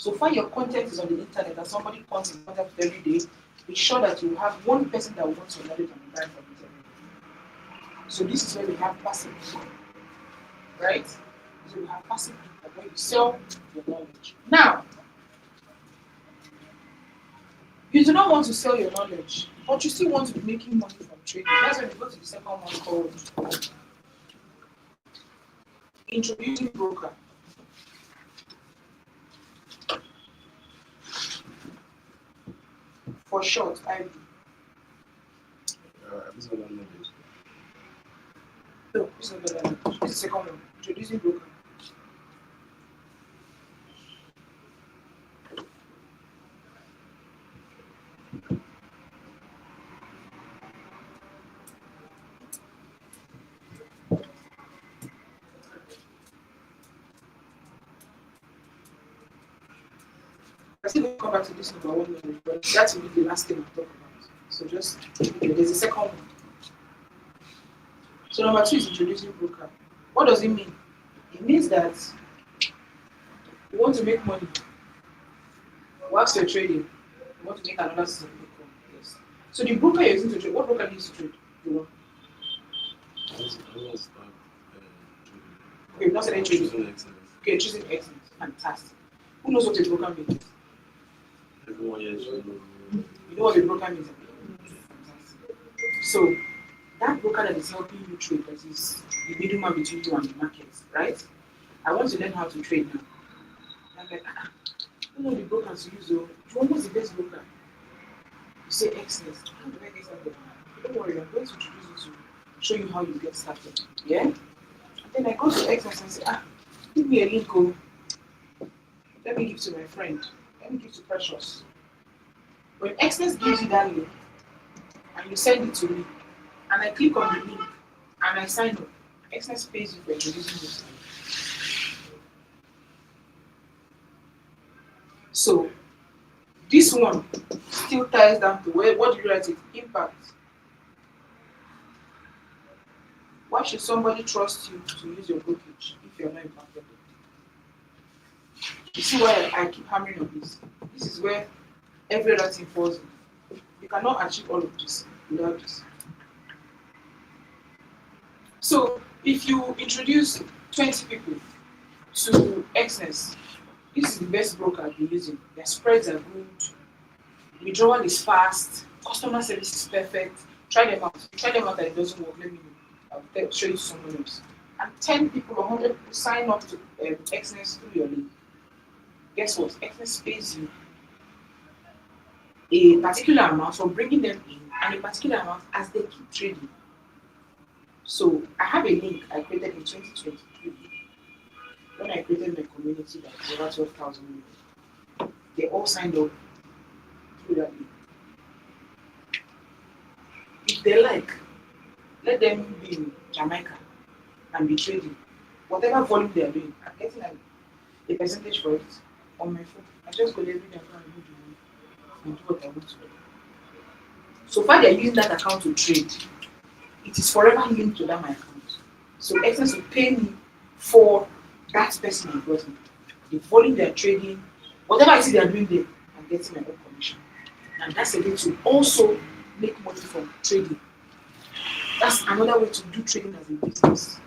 So far your content is on the internet and somebody comes in contact with every day, be sure that you have one person that wants your knowledge and will buy from it every day. So this is where we have passive income, right? So we have passive income where you sell your knowledge. Now, you do not want to sell your knowledge, but you still want to be making money from trading. That's when you go to the second one called introducing broker. For short, IB. This one knowledge. No, this is not the language. This is the second one. Introducing broker. I still going to come back to this number one knowledge, but that will be the last thing I'll talk about. So just, there's a second one. So number two is introducing broker. What does it mean? It means that you want to make money. Whilst you're trading, you want to make another source of income. Yes. So the broker you're using to trade, what broker needs to trade? You know? Okay, not saying trading. Okay, choosing excellence. Fantastic. Who knows what a broker means? Everyone here is You know what a broker means? Fantastic. So that broker that is helping you trade, that is the middleman between you and the market, right? I want to learn how to trade now. I'm like, you know the brokers you use, what's the best broker? You say excellence. How do I get started? Don't worry, I'm going to introduce you to show you how you get started. Yeah? And then I go to excellence and say, give me a link. Let me give to my friend. Let me give to Precious. When excellence gives you that link and you send it to me, and I click on the link and I sign up, excellence pays you for introducing this. So this one still ties down to what do you write it? Impact. Why should somebody trust you to use your brokerage if you're not impacted? You see why I keep hammering on this? This is where every other thing falls in. You cannot achieve all of this without this. So if you introduce 20 people to excellence, this is the best broker I've been using. Their spreads are good, withdrawal is fast, customer service is perfect. Try them out. If you try them out and it doesn't work, let me know. I'll show you to someone else. And 10 people or 100 people sign up to excellence through your link. Guess what? Excellence pays you a particular amount for bringing them in and a particular amount as they keep trading. So I have a link I created in 2023. When I created my community that was over 12,000 people, they all signed up through that link. If they like, let them be in Jamaica and be trading. Whatever volume they are doing, I'm getting a percentage for it on my phone. I just go there every day and remove the money and do what I want to do. So far they're using that account to trade. It is forever linked to that my account. So excellence will pay me for that person I brought in. The volume they are trading, whatever I see they are doing there, I'm getting my own commission. And that's a way to also make money from trading. That's another way to do trading as a business.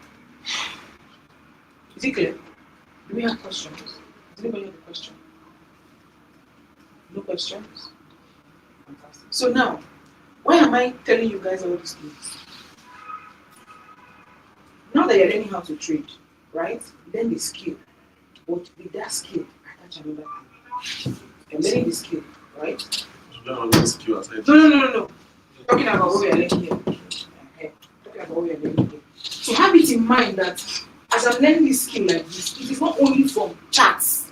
Is it clear? Do we have questions? Does anybody have a question? No questions? Fantastic. So now, why am I telling you guys all these things? Now that you're learning how to trade, right? Learn the skill. But with that skill, attach another thing. You're learning the skill, right? No. Talking about what we are learning here. Okay. Talking about what we are learning here. So have it in mind that as I'm learning this skill like this, it is not only from charts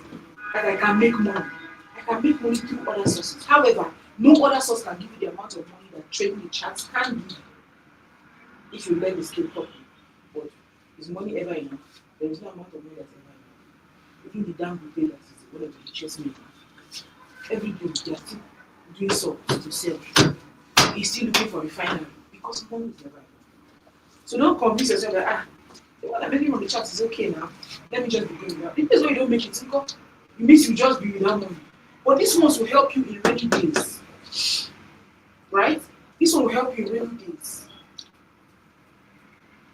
that I can make money. I can make money through other sources. However, no other source can give you the amount of money that trading the charts can give if you learn the skill properly. But is money ever enough? There is no amount of money that's ever enough. Even the damn good that is one of the richest men. Every day they are still doing so to sell. He's still looking for refinery because money is never enough. So don't convince yourself that the one I'm making on the chart is okay now. Let me just be going down. This is why you don't make it. It means you just be without money. But this one will help you in rainy days. Right? This one will help you in rainy days.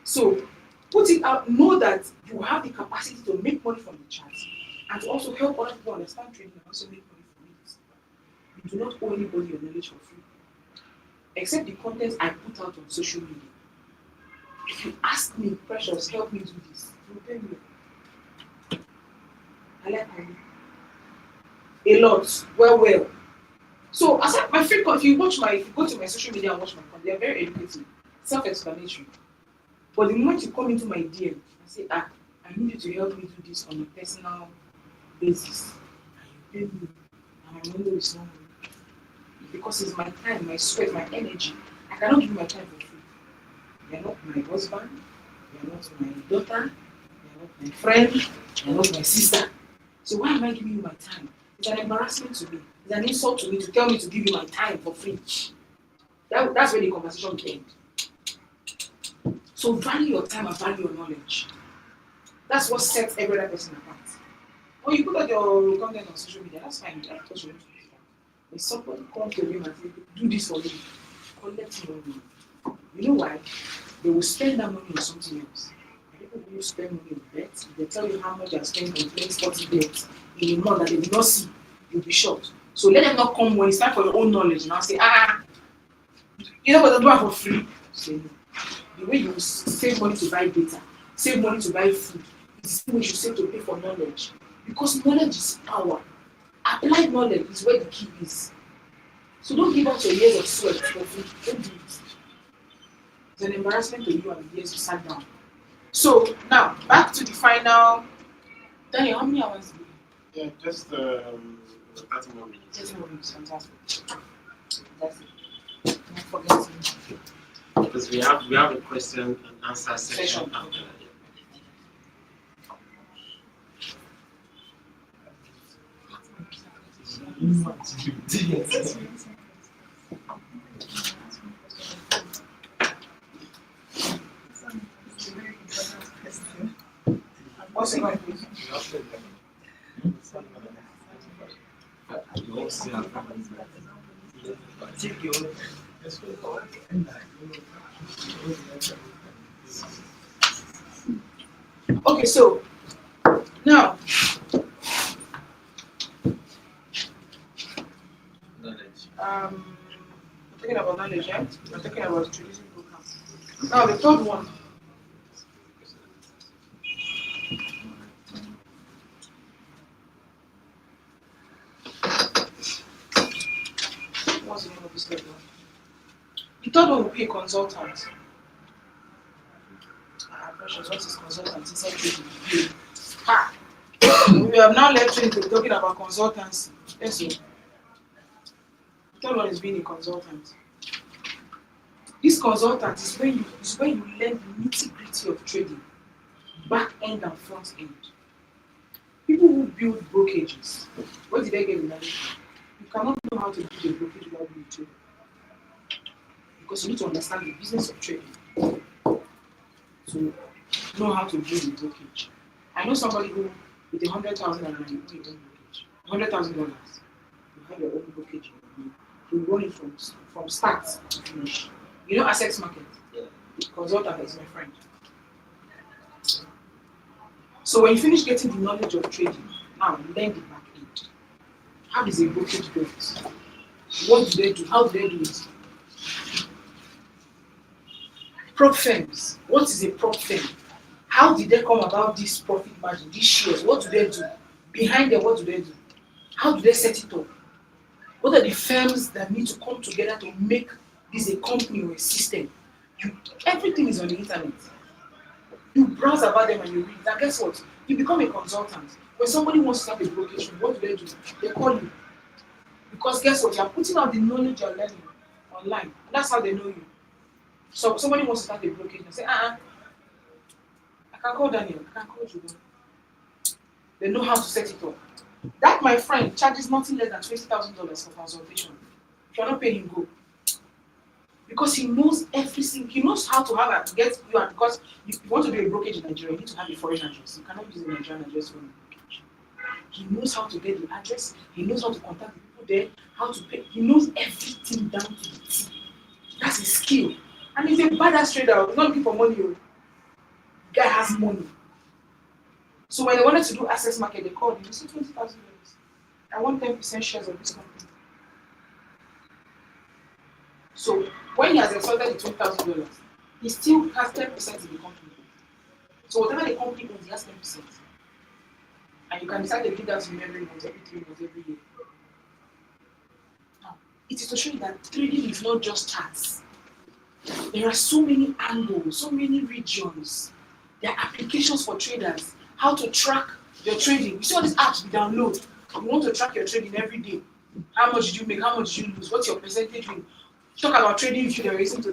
So put it out, know that you have the capacity to make money from the charts and to also help other people understand trading and also make money from it. You do not owe anybody your knowledge for free. Except the content I put out on social media. If you ask me, Precious, help me do this, you tell me. I like money. A lot. Well. So as my free if you go to my social media and watch my content, they are very educative, self-explanatory. But the moment you come into my DM and say, I need you to help me do this on a personal basis, and you pay me, and my window is not money. Because it's my time, my sweat, my energy. I cannot give you my time for free. You're not my husband, you're not my daughter, you're not my friend, you're not my sister. So why am I giving you my time? It's an embarrassment to me. It's an insult to me to tell me to give you my time for free. That's where the conversation will end. So value your time and value your knowledge. That's what sets every other person apart. When you put out your content on social media, that's fine. That's what you want to do. When somebody comes to you and say, do this for me, collect money. You know why? They will spend that money on something else. People who spend money on bets, they tell you how much they are spending on playing sports bets in a month that they will not see, you'll be shocked. So let them not come when it's time for your own knowledge. Now say, you know what, I do it for free. Say no. The way you save money to buy data, save money to buy food, is the same way you save to pay for knowledge. Because knowledge is power. Applied knowledge is where the key is. So don't give out your years of sweat for free. Don't do it. It's an embarrassment to you and the years you sat down. So now back to the final. Daniel, how many hours? Yeah, just 30 more minutes. 30 more minutes, fantastic. That's it. Don't forget to. Because we have a question and answer section after that. What's the question? Okay, so now we're talking about knowledge, yeah? We're talking about introducing program. Now the third one. What's the name of this third one? The third one will be a consultant. Precious, what is consultant? Inside trading. Ha! We have now left into talking about consultancy. Yes, sir. The third one is being a consultant. This consultant is when you learn the nitty-gritty of trading, back end and front end. People who build brokerages, what did they get in that? You cannot know how to build a brokerage without being a trader. Because you need to understand the business of trading to know how to build a brokerage. I know somebody who, with 100,000 and you own your own brokerage, $100,000, you have your own brokerage, you run it from start to finish. You know, assets market. Yeah. The consultant is my friend. So when you finish getting the knowledge of trading, now learn the back end. How is a brokerage built? What do they do? How do they do it? Prop firms. What is a prop firm? How did they come about this profit margin, these shares? What do they do? Behind them, what do they do? How do they set it up? What are the firms that need to come together to make this a company or a system? Everything is on the internet. You browse about them and you read. And guess what? You become a consultant. When somebody wants to start a brokerage, what do? They call you. Because guess what? You are putting out the knowledge you're learning online. And that's how they know you. So somebody wants to start a brokerage and say, I can call Daniel. I can call you. They know how to set it up. That, my friend, charges nothing less than $20,000 for consultation. If you're not paying him, go. Because he knows everything. He knows how to have a get you. And because you want to do a brokerage in Nigeria, you need to have a foreign address. You cannot use a Nigerian address for a brokerage. He knows how to get the address. He knows how to contact the people there, how to pay. He knows everything down to the T. That's his skill. And he's a badass trader. He's not looking for money. The guy has money. So when they wanted to do access market, they called him. He said $20,000. I want 10% shares of this company. So when he has extorted the $20,000, he still has 10% in the company. So whatever the company owns, he has 10%. And you can decide to give that to him every month, every 3 months, every year. Now, it is to show you that trading is not just charts. There are so many angles, so many regions. There are applications for traders. How to track your trading. You see all these apps we download. You want to track your trading every day. How much did you make? How much did you lose? What's your percentage win? Talk about trading if you're using to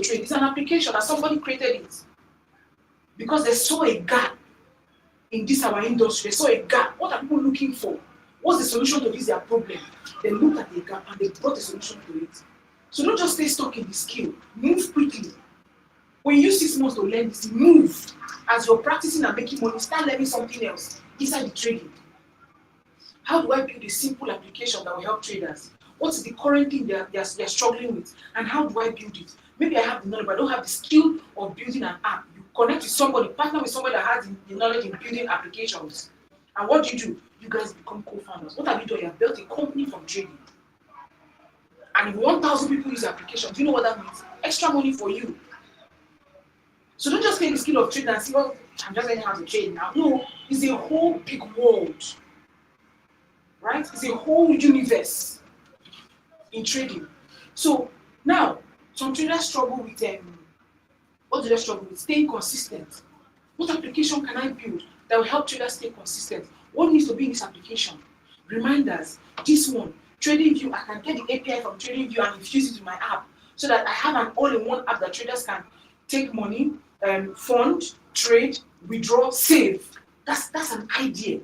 trade. It's an application that somebody created it. Because they saw a gap in this our industry. They saw a gap. What are people looking for? What's the solution to this their problem? They looked at the gap and they brought a solution to it. So don't just stay stuck in the skill. Move quickly. When you use 6 months to learn this, move. As you're practicing and making money, start learning something else inside the trading. How do I build a simple application that will help traders? What is the current thing they're struggling with? And how do I build it? Maybe I have the knowledge, but I don't have the skill of building an app. You connect with somebody, partner with somebody that has the knowledge in building applications. And what do? You guys become co-founders. What have you done? You have built a company from trading. And if 1,000 people use the application, do you know what that means? Extra money for you. So don't just take the skill of trading and say, well, I'm just learning how to trade now. No, it's a whole big world. Right? It's a whole universe in trading. So now, some traders struggle with what do they struggle with? Staying consistent. What application can I build that will help traders stay consistent? What needs to be in this application? Reminders. This one, TradingView. I can get the API from TradingView and infuse it to my app so that I have an all-in-one app that traders can take money, fund, trade, withdraw, save. That's an idea.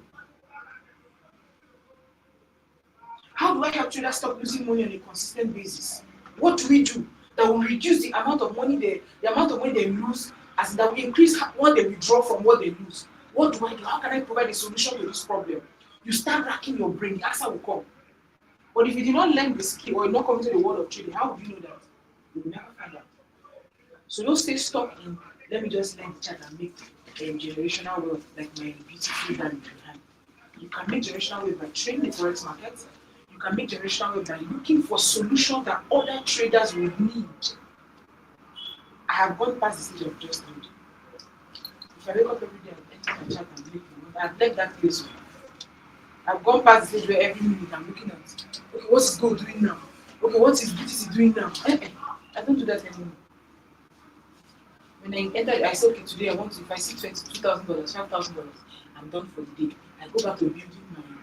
How do I help traders stop losing money on a consistent basis? What do we do that will reduce the amount of money the amount of money they lose, as in that will increase what they withdraw from what they lose? What do I do? How can I provide a solution to this problem? You start racking your brain, the answer will come. But if you did not learn the skill or not come to the world of trading, how would you know that? You will never find out. So don't stay stuck in, let me just learn the chart and make generational wealth like my beautiful daddy behind. You can make generational wealth by trading the Forex market. You can make generational wealth by looking for solutions that other traders will need. I have gone past the stage of just read. If I wake up every day and enter my chart and make money, I've left that place. I've gone past the stage where every minute I'm looking at, okay, what is gold doing now? Okay, what is BTC doing now? I don't do that anymore. When I entered, I said, okay, today I want to, if I see $22,000, $5,000, I'm done for the day. I go back to building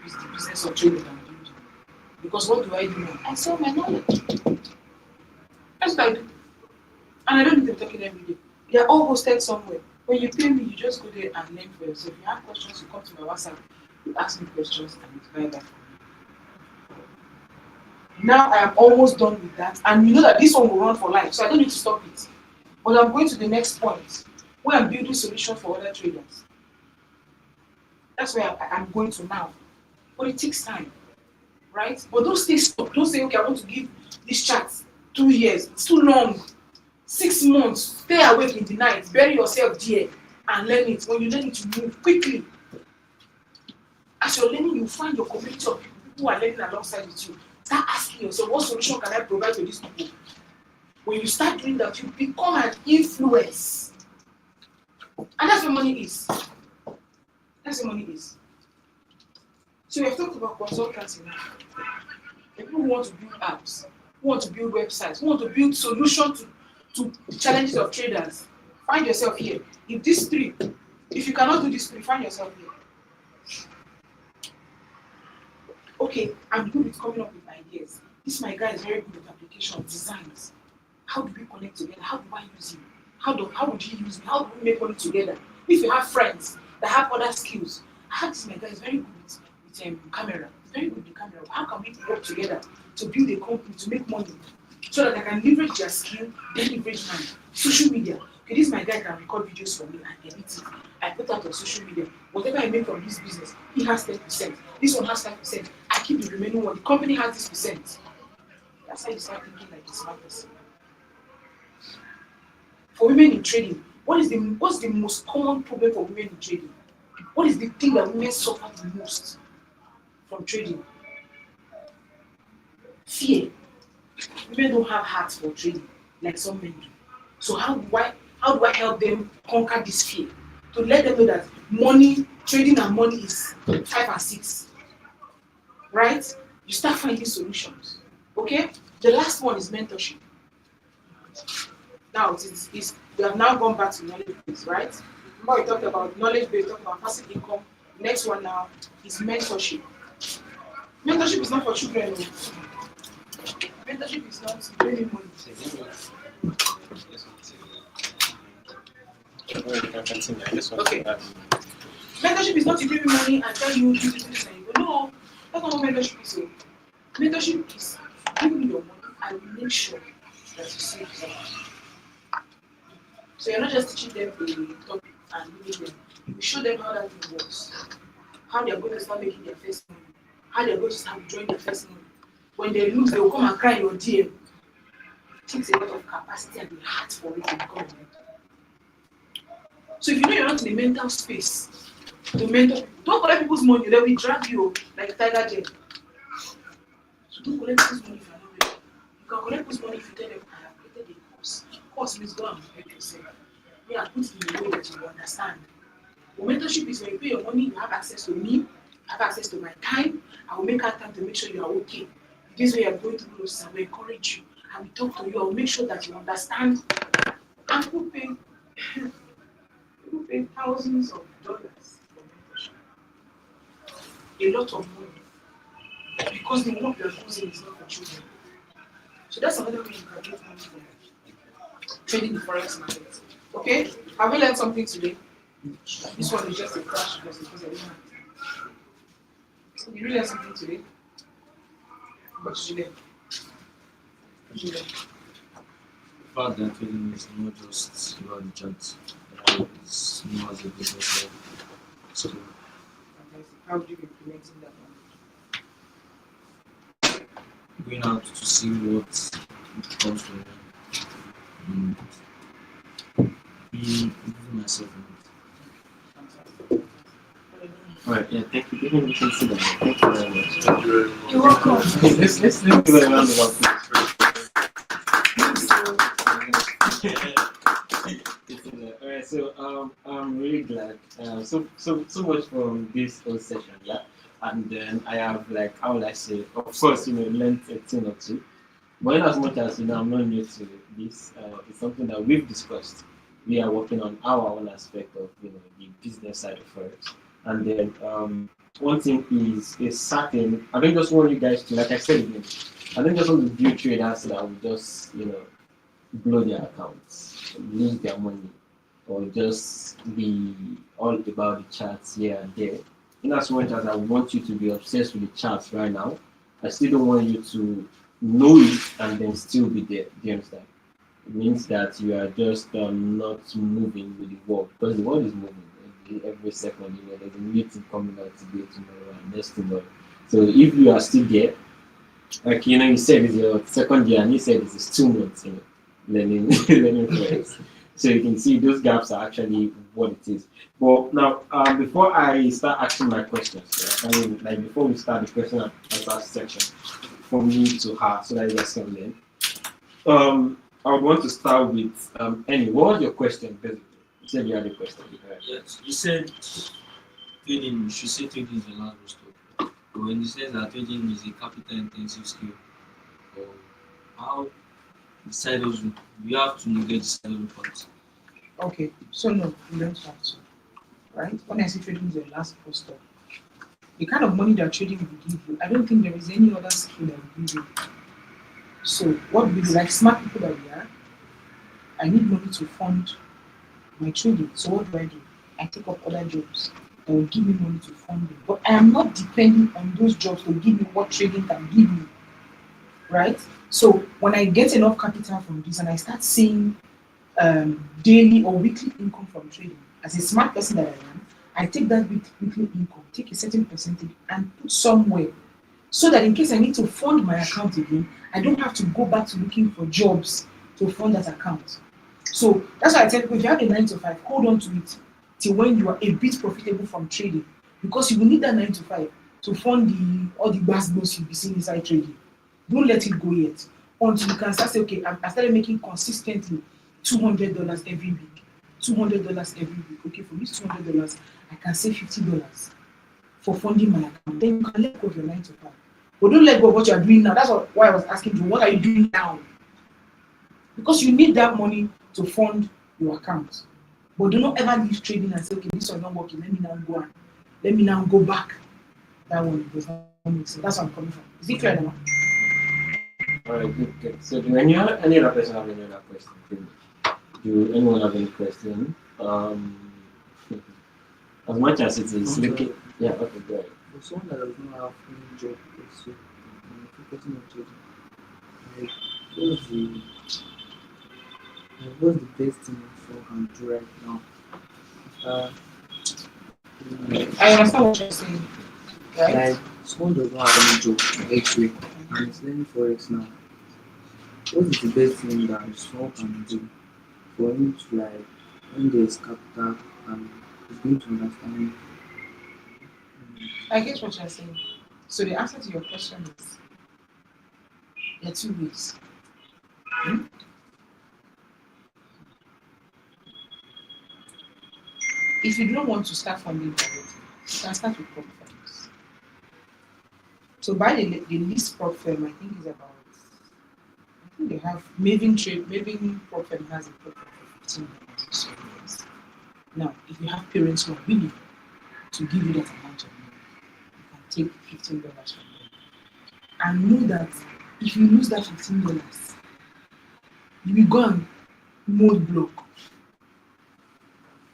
the business of trading I'm building. Because what do I do now? I sell my knowledge. That's what I do. And I don't need to talk it every day. They are all hosted somewhere. When you pay me, you just go there and learn for yourself. If you have questions, you come to my WhatsApp, you ask me questions, and it's very back for me. Now I am almost done with that. And you know that this one will run for life, so I don't need to stop it. But I'm going to the next point, where I'm building solutions for other traders. That's where I'm going to now. But it takes time, right? But don't stay stuck. Don't say, okay, I want to give this chat 2 years. It's too long. 6 months. Stay awake in the night. Bury yourself there and learn it. When you learn it, you move quickly. As you're learning, you find your community of people who are learning alongside with you. Start asking yourself, what solution can I provide to these people? When you start doing that, you become an influence. And that's where money is. That's where money is. So we have talked about consultancy now. People who want to build apps, who want to build websites, who want to build solutions to the challenges of traders. Find yourself here. If you cannot do these three, find yourself here. Okay, I'm good with coming up with ideas. This my guy is very good with application designs. How do we connect together? How do I use him? How would he use me? How do we make money together? If you have friends that have other skills, I have this my guy is very good with camera. He's very good with camera. How can we work together to build a company, to make money? So that I can leverage their skill, then leverage mine. Social media. Okay, This my guy can record videos for me and edit it. I put out on social media. Whatever I make from this business, he has 10%. This one has 5%. I keep the remaining one. The company has this percent. That's how you start thinking like a smart person. For women in trading, what's the most common problem for women in trading? What is the thing that women suffer the most from trading? Fear. Women don't have hearts for trading like some men do. So how do I help them conquer this fear? To let them know that money, trading and money is 5 and 6. Right? You start finding solutions. Okay? The last one is mentorship. Now we have now gone back to knowledge base, right? Remember we talked about knowledge base, talked about passive income. Next one now is mentorship. Mentorship is not for children. Mentorship is not really money. Okay. Mentorship is not to give you money and tell you this and you go. No, that's not what mentorship is. Mentorship is give me your money and make sure that you save something. So you're not just teaching them a topic and leaving them. You show them how that thing works. How they're going to start making their first money. How they're going to start withdrawing their first money. When they lose, they will come and cry in your DM. It takes a lot of capacity and the heart for it to become a mentor. So if you know you're not in a mental space to mentor people, don't collect people's money, they will drag you like a tiger jail. So don't collect people's money if you're not ready. You can collect people's money if you tell them, I have created a course. Course means go and help yourself. Yeah, put it in a way that you understand. But mentorship is when you pay your money, you have access to me, have access to my time. I will make out time to make sure you are okay. This way you are going through those, I will encourage you. I will talk to you. I will make sure that you understand. And people pay thousands of dollars for mentorship. A lot of money. Because the work you are using is not for children. So that's another way you can get money from trading the Forex market. Okay? Have we learned something today? This one is just a crash because I didn't have time. So you really learned something today? What did you learn? The fact that trading is not just about the charts, it's more as a business. So, how do you implementing that one? going out to see what comes from and being myself in it. Alright, yeah, thank you. You can see that. Thank you very much. Thank you very much. You're welcome. Let's give it a round of applause. Alright, so I'm really glad. So much from this whole session, yeah. And then I have how would I say? Of course, learned a thing or two. But in as much as I'm not new to this, it's something that we've discussed. We are working on our own aspect of the business side of Forex. And then one thing is certain. I don't just want you guys to, like I said again, I don't just want to view traders that will just blow their accounts, lose their money, or just be all about the charts here and there. In as much as I want you to be obsessed with the charts right now, I still don't want you to know it and then still be there. Do you understand? It means that you are just not moving with the world, because the world is moving every second. There's a meeting coming out today, tomorrow, and next tomorrow. So if you are still there, like you said it's your second year, and you said it's 2 months, learning Forex. So you can see those gaps are actually what it is. But now, before I start asking my questions, before we start the question and answer section, from me to her, so that you guys can learn. I would want to start with Annie. What was your question, basically? You said you had a question. Yes, you said trading. You should say trading is a large stock. But when you say that trading is a capital-intensive skill, how the side hustle, you have to negate the side hustle part. Okay, so no, you don't have to. Right? When I say trading is your last stock, the kind of money that trading will give you, I don't think there is any other skill that will give you. So what we do, like smart people that we are, I need money to fund my trading. So what do? I take up other jobs that will give me money to fund it. But I am not depending on those jobs to give me what trading can give me. Right? So when I get enough capital from this and I start seeing daily or weekly income from trading. As a smart person that I am, I take that weekly income, take a certain percentage, and put somewhere so that in case I need to fund my account again, I don't have to go back to looking for jobs to fund that account. So that's why I tell people if you have a 9 to 5, hold on to it till when you are a bit profitable from trading because you will need that 9 to 5 to fund all the basketballs you'll be seeing inside trading. Don't let it go yet until you can start say, okay, I started making consistently $200 every week. $200 every week. Okay, for this $200, I can save $50 for funding my account. Then you can let go of your 9 to 5. But don't let go of what you are doing now. That's why I was asking you, what are you doing now? Because you need that money to fund your account. But do not ever leave trading and say, okay, this one not working. Let me now go back. That one does not make sense. That's where I'm coming from. Is it clear now? All right, good, good. So, do any other person have any other question? Do anyone have any question? As much as it is looking, yeah, okay, go ahead. For someone that does not have any job, so focusing on trading, like what's the best thing someone can do right now? I understand what you're saying. Right? Like someone does not have any job actually, and is learning forex now. What is the best thing that someone can do for him to like when there's capital and he's going to understand? I get what you're saying. So the answer to your question is there are two ways. If you don't want to start funding directly, you can start with prop firms. So buy the least prop firm, I think is about, I think they have Maven prop firm has a prop firm for $15 or so. Yes. Now, if you have parents who are willing to give you that amount of money, you can take $15 from them. And know that if you lose that $15, you will go and mode block.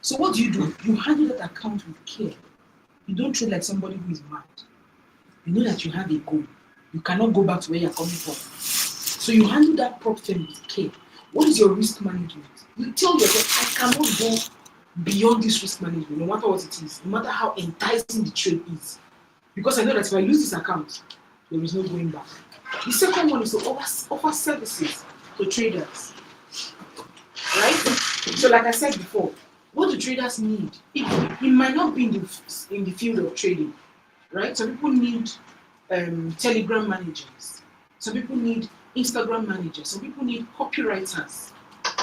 So what do? You handle that account with care. You don't trade like somebody who is mad. You know that you have a goal. You cannot go back to where you're coming from. So you handle that prop firm with care. What is your risk management? You tell yourself, I cannot go beyond this risk management, no matter what it is, no matter how enticing the trade is. Because I know that if I lose this account, there is no going back. The second one is to offer services to traders. Right? So like I said before, what do traders need? It might not be in the field of trading, right? Some people need Telegram managers. Some people need Instagram managers. Some people need copywriters.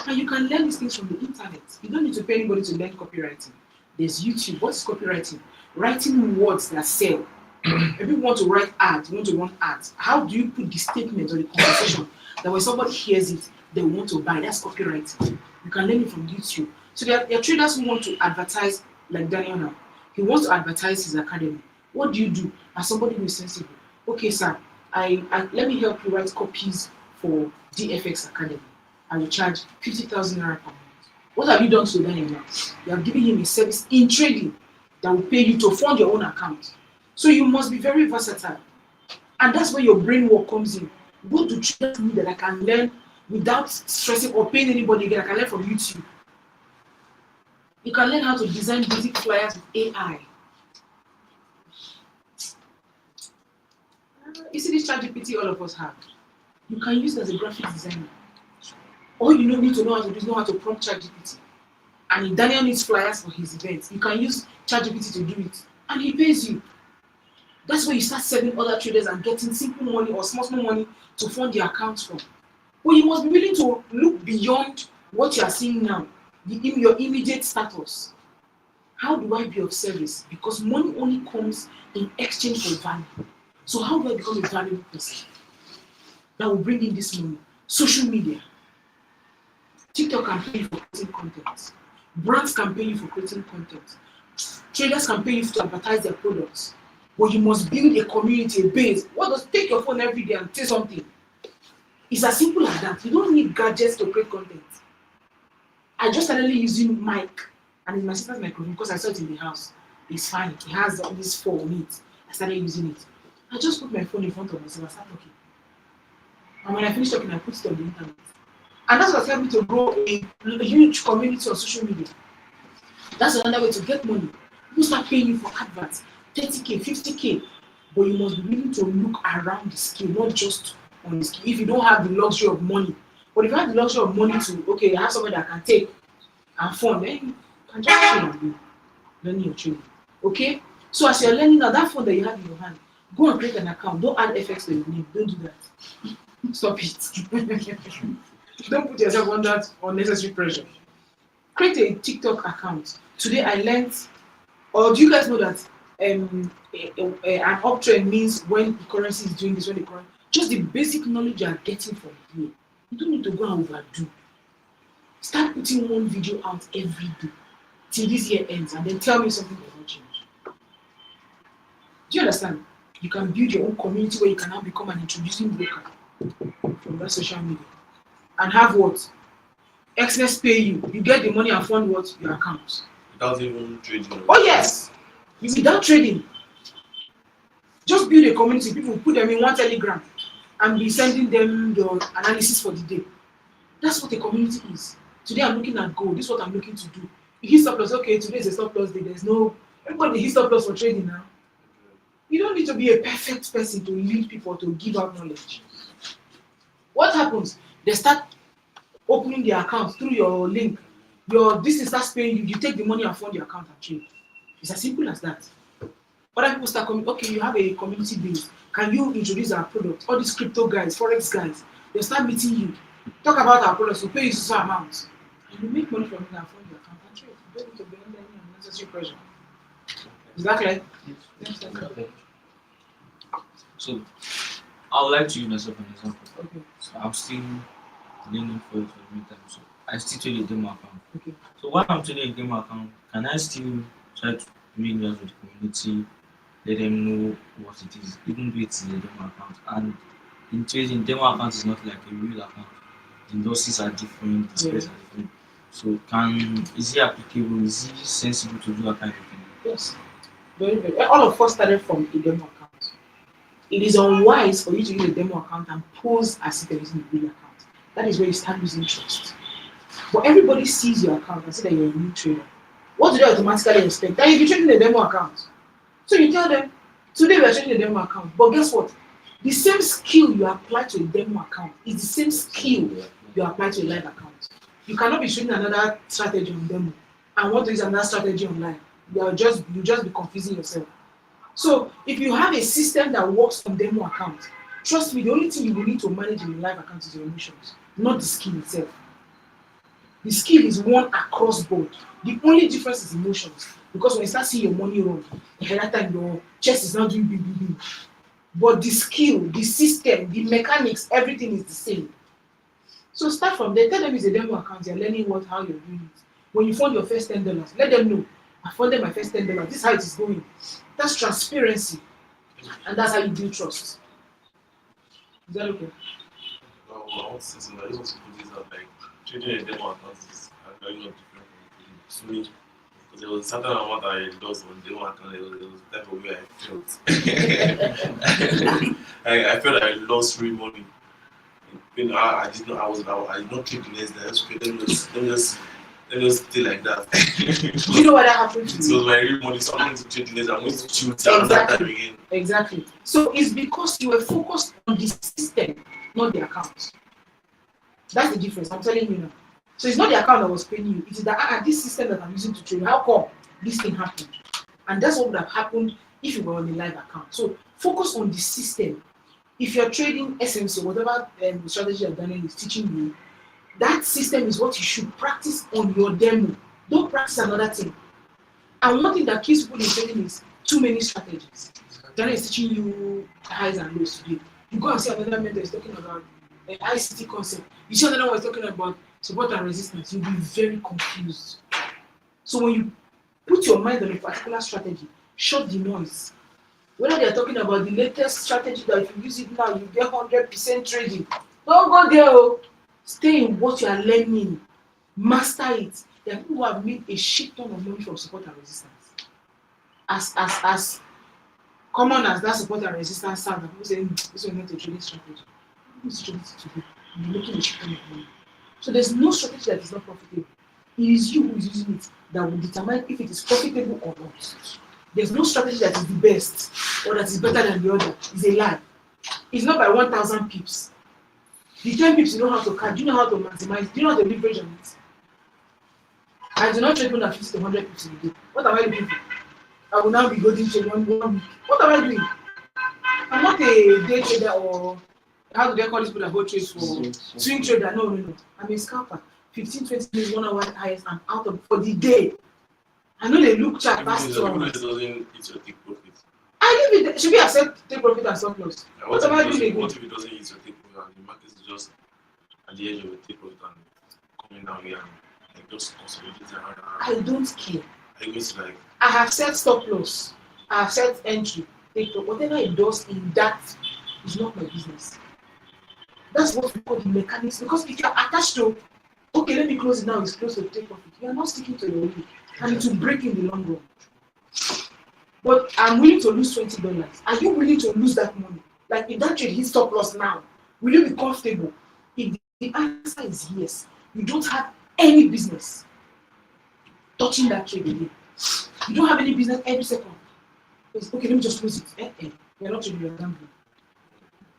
And you can learn these things from the internet. You don't need to pay anybody to learn copywriting. There's YouTube. What's copywriting? Writing words that sell. If you want to write ads, you want to run ads. How do you put the statement or the conversation that when somebody hears it, they want to buy? That's copywriting. You can learn it from YouTube. So there are traders who want to advertise, like Daniel now. He wants to advertise his academy. What do you do as somebody who is sensible? Okay, sir, I let me help you write copies for DFX Academy. I will charge 50,000 naira per month. What have you done to Daniel now? You have given him a service in trading that will pay you to fund your own account. So you must be very versatile. And that's where your brain work comes in. Go to traders need that I can learn without stressing or paying anybody again. I can learn from YouTube. You can learn how to design basic flyers with AI. You see this ChatGPT all of us have. You can use it as a graphic designer. All you need to know how to do is know how to prompt ChatGPT. And if Daniel needs flyers for his events, you can use ChatGPT to do it. And he pays you. That's where you start serving other traders and getting simple money or small money to fund their accounts from. But you must be willing to look beyond what you are seeing now, your immediate status. How do I be of service? Because money only comes in exchange for value. So how do I become a valuable person that will bring in this money? Social media. TikTok can pay you for creating content. Brands can pay you for creating content. Traders can pay you to advertise their products. But you must build a community, a base. What does take your phone every day and say something? It's as simple as that. You don't need gadgets to create content. I just started using mic, and it's my sister's microphone because I saw it in the house. It's fine. It has this phone on it. I started using it. I just put my phone in front of myself and started talking. And when I finish talking, I put it on the internet. And that's what helped me to grow a huge community on social media. That's another way to get money. People start paying you for adverts, 30K, 50K. But you must be willing to look around the skill, not just on the skill. If you don't have the luxury of money, but if you have the luxury of money to, okay, I have somebody that can take and fund, then you can just train and do learning your training. Okay? So as you're learning now, that phone that you have in your hand, go and create an account. Don't add FX to your name. Don't do that. Stop it. Don't put yourself under unnecessary pressure. Create a TikTok account. Today I learned, or do you guys know that an uptrend means when the currency is doing this, when the currency, just the basic knowledge you are getting from here. You don't need to go and overdo. Start putting one video out every day till this year ends, and then tell me something does not change. Do you understand? You can build your own community where you can now become an introducing broker from that social media. And have what? Xness pay you. You get the money and fund what? Your account. Without even trading. Oh yes! Without trading. Just build a community. People put them in one Telegram and be sending them your analysis for the day. That's what a community is. Today I'm looking at gold. This is what I'm looking to do. You hit stop loss. Okay, today is a stop loss day. There's no everybody hit stop loss for trading now. You don't need to be a perfect person to lead people to give out knowledge. What happens? They start opening their account through your link. This is starts paying you. You take the money and fund your account and trade. It's as simple as that. Other people start coming. Okay, you have a community base. Can you introduce our product? All these crypto guys, forex guys, they start meeting you. Talk about our products. We pay you some amount, and you make money from it and fund your account and trade. You don't need to be under any unnecessary pressure. Is that clear? Yes. So, I would like to use myself an example. Okay. So, I'm still learning for it for the meantime. So, I still trade a demo account. Okay. So, while I'm trading a demo account, can I still try to re-engage with the community, let them know what it is, even though it's a demo account? And in trading, demo account is not like a real account. The industries are different, the space are different. So, is it applicable? Is it sensible to do that kind of thing? Yes. Very, very. All of us started from a demo account. It is unwise for you to use a demo account and pose as if you're using a real account. That is where you start losing trust. But everybody sees your account and say that you're a new trader. What do they automatically expect? That you'll be trading a demo account. So you tell them, today we are trading a demo account. But guess what? The same skill you apply to a demo account is the same skill you apply to a live account. You cannot be trading another strategy on demo and want to use another strategy online. You just be confusing yourself. So if you have a system that works on demo account, trust me, the only thing you will need to manage in a live account is your emotions, not the skill itself. The skill is one across board. The only difference is emotions. Because when you start seeing your money run, at that time your chest is not doing big. But the skill, the system, the mechanics, everything is the same. So start from there. Tell them it's a demo account. You're learning how you're doing it. When you fund your first $10, let them know. I funded my first $10. This is how it is going. That's transparency. And that's how you build trust. Is that okay? No, I want to say something. I just want to put this out like trading a demo account is very not different from me. Because there was a certain amount I lost on demo account. There was a type of way I felt. I felt I lost real money. You know, I did not trade the next day. I just paid let me just stay like that. Do you know what that happened to you? So my real money, so I'm going to trade the next day. I'm going to choose exactly. Time again. Exactly. So it's because you were focused on the system, not the account. That's the difference. I'm telling you now. So it's not the account that was paying you. It is that this system that I'm using to trade. How come this thing happened? And that's what would have happened if you were on a live account. So focus on the system. If you're trading SMC, whatever strategy you're learning is teaching you, that system is what you should practice on your demo. Don't practice another thing. And one thing that keeps people in trading is too many strategies. Daniel is teaching you highs and lows today. You go and see another mentor is talking about an ICT concept. You see another one is talking about support and resistance. You'll be very confused. So when you put your mind on a particular strategy, shut the noise. Whether they are talking about the latest strategy that if you use it now, you get 100% trading. Don't go there. Oh. Stay in what you are learning. Master it. There are people who have made a shit ton of money from support and resistance. As common as that support and resistance sound, people saying this is not a trading strategy. This is trading today. You're making a shit ton of money. So there's no strategy that is not profitable. It is you who is using it that will determine if it is profitable or not. There's no strategy that is the best or that is better than the other. It's a lie. It's not by 1,000 pips. The 10 pips you know how to catch, do you know how to maximize, do you know how to leverage on it? I do not trade more than 50 to 100 pips in a day. What am I looking for? I will now be going to one week. What am I doing? I'm not a day trader or how do they call these people that hold trades for swing trader? No. I'm a scalper. 15, 20 minutes, 1 hour highest, I'm out of for the day. I know they look chart past 2 hours. Doesn't eat your take profit. I give it, should we accept take profit and stop loss? What am I doing again? What if it doesn't eat your take profit and the market is just at the edge of a take profit and coming down here and like just consolidating around? I don't care. I guess like I have set stop loss. I have set entry. Take profit. Whatever it does in that is not my business. That's what we call the mechanics. Because if you're attached to, okay, let me close it now, it's close to take profit. You are not sticking to your will. And it will break in the long run. But I'm willing to lose $20. Are you willing to lose that money? Like if that trade hits stop loss now, will you be comfortable? If the answer is yes, you don't have any business touching that trade again. You don't have any business every second. It's, okay, let me just close it. You're not trading, you're gambling.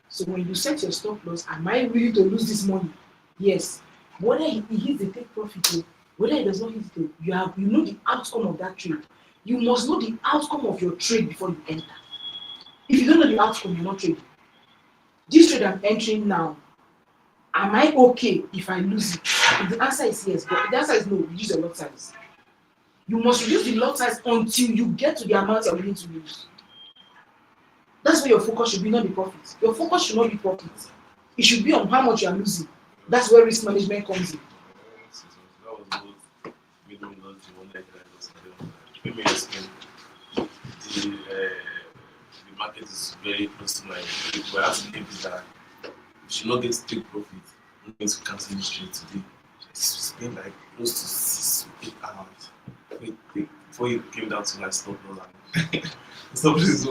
So when you set your stop loss, am I willing to lose this money? Yes. Whether he hits the take profit, whether he does not hit it, you know the outcome of that trade. You must know the outcome of your trade before you enter. If you don't know the outcome, you're not trading. This trade I'm entering now, am I okay if I lose it? If the answer is yes, but if the answer is no, reduce your lot size. You must reduce the lot size until you get to the amount you're willing to lose. That's where your focus should be, not the profit. Your focus should not be profit. It should be on how much you are losing. That's where risk management comes in. that was both middle loss, the one that was let me explain. The market is very close to my we're asking that you should not get to take profit. I'm going to cancel this trade today. Spend like close to 6 to 8 hours. Before it came down to my stop loss. Stop loss is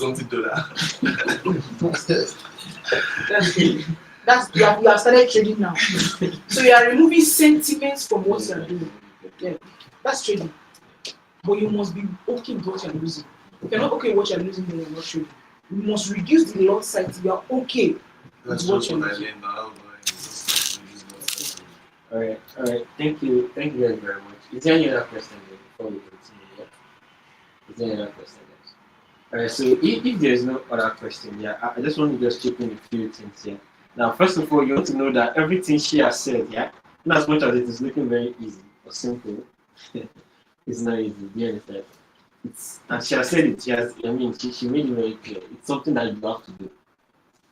over $20. That's you have started trading now. So you are removing sentiments from what you are doing. Yeah, that's trading. But you must be okay with what you are losing. If you're not okay with what you are losing, then you're not trading. You must reduce the lot size. You are okay with what you are losing. All right. Thank you guys very much. Is there any other question before we continue? Yeah? Is there any other question? Alright, so if there's no other question, yeah, I just want to just chip in a few things here. Now, first of all, you want to know that everything she has said, yeah, not as much as it is looking very easy or simple, it's not easy. You understand? And she has said it. She made it very clear. It's something that you have to do.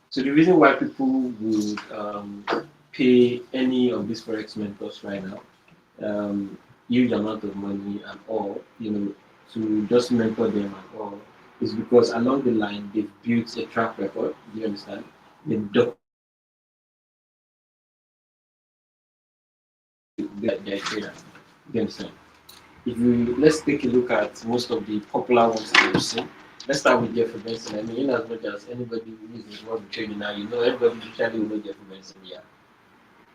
So the reason why people would pay any of these Forex mentors right now, huge amount of money and all, to just mentor them and all, is because along the line they've built a track record. Do you understand? They've they're traders. Do you understand? Let's take a look at most of the popular ones that you've seen. Let's start with Jeffrey Benson. In as much as anybody who is involved in trading now, everybody usually will know Jeffrey Benson. Yeah.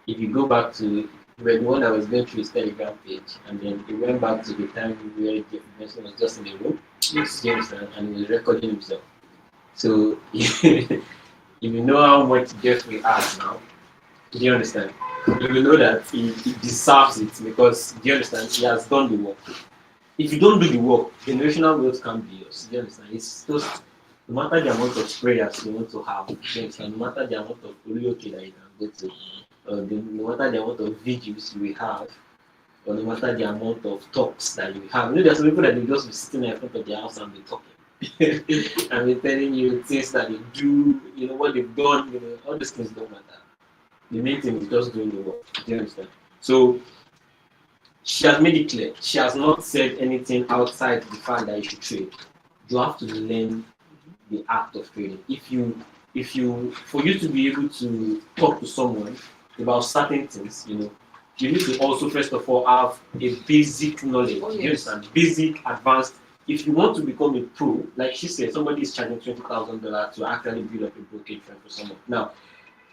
If you go back to when one I was going through his Telegram page, and then he went back to the time where Jeffrey Benson was just in the room, yes, James, and he was recording himself. So if you know how much Jeffrey has now, do you understand? You will know that he deserves it because, do you understand? He has done the work. If you don't do the work, generational wealth can't be yours. Do you understand? It's just no matter the amount of prayers you want to have, do you understand? No matter the amount of karaoke that you can go to, no matter the amount of videos you will have, or no matter the amount of talks that you have. There's some people that will just be sitting in front of their house and be talking. and be telling you things that they do, what they've done, all these things don't matter. The main thing is just doing the work. Do you understand? So she has made it clear. She has not said anything outside the fact that you should trade. You have to learn the act of trading. For you to be able to talk to someone about certain things, you need to also first of all have a basic knowledge. Oh, yes. You understand? Basic, advanced. If you want to become a pro, like she said, somebody is charging $20,000 to actually build up a brokerage firm for someone. Now,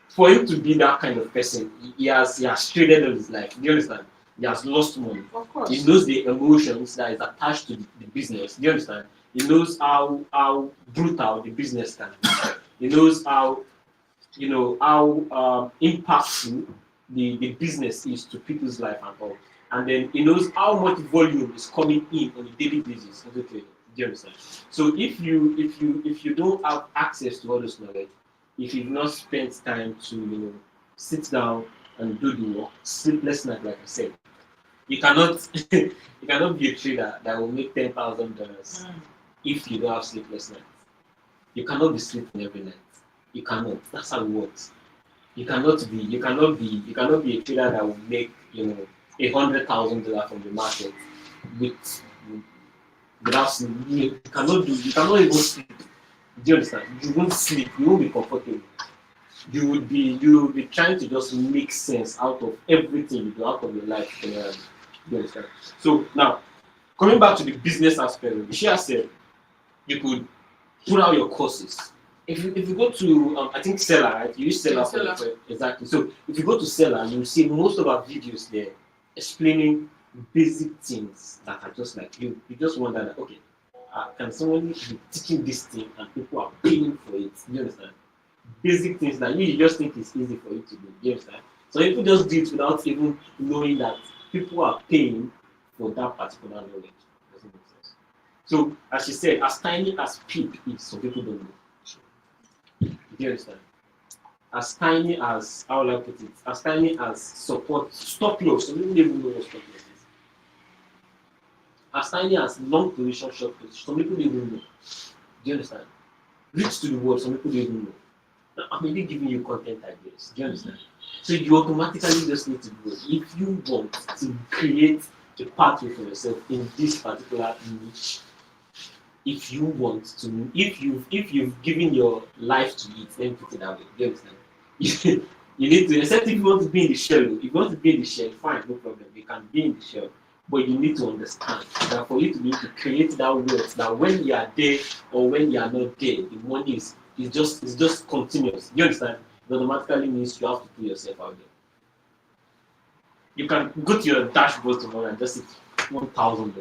for him to be that kind of person, he has traded all his life. Do you understand? He has lost money. Of course. He knows the emotions that is attached to the business. Do you understand? He knows how brutal the business can be. He knows how impactful the business is to people's life and all. And then he knows how much volume is coming in on a daily basis into trading. Do you understand? So if you don't have access to all this knowledge, if you've not spent time to sit down and do the work, sleepless night, like I said, you cannot you cannot be a trader that will make $10,000 if you don't have sleepless nights. You cannot be sleeping every night. You cannot. That's how it works. You cannot be a trader that will make $100,000 from the market without sleep. You cannot even sleep. Do you understand? You won't sleep, you won't be comfortable. You will be trying to just make sense out of everything you do, out of your life generally. You understand? So now, coming back to the business aspect, she has said you could put out your courses. If you go to I think Seller, right? You use Seller for exactly. So if you go to Seller, you will see most of our videos there explaining basic things that are just like you just wonder that, okay, can someone be teaching this thing and people are paying for it? Do you understand? Basic things that you just think is easy for you to do. Do you understand? So people just do it without even knowing that people are paying for that particular knowledge. Doesn't make sense. So as she said, as tiny as PEEP is, some people don't know. Do you understand? As tiny as, how will I put it? As tiny as support, stop loss. Some people don't even know what stop loss is. As tiny as long position short position. Some people don't even know. Do you understand? Reach to the world. Some people don't even know. Now, I'm really giving you content ideas. Do you understand? So you automatically just need to do it. If you want to create a pathway for yourself in this particular niche, if you've given your life to it, then put it that way. Do you understand? You need to, except if you want to be in the shell. If you want to be in the shell, fine, no problem. You can be in the shell. But you need to understand that for you to be able to create that wealth, that when you are there or when you are not there, the money is just continuous. You understand? It automatically means you have to put yourself out there. You can go to your dashboard tomorrow and just hit $1,000.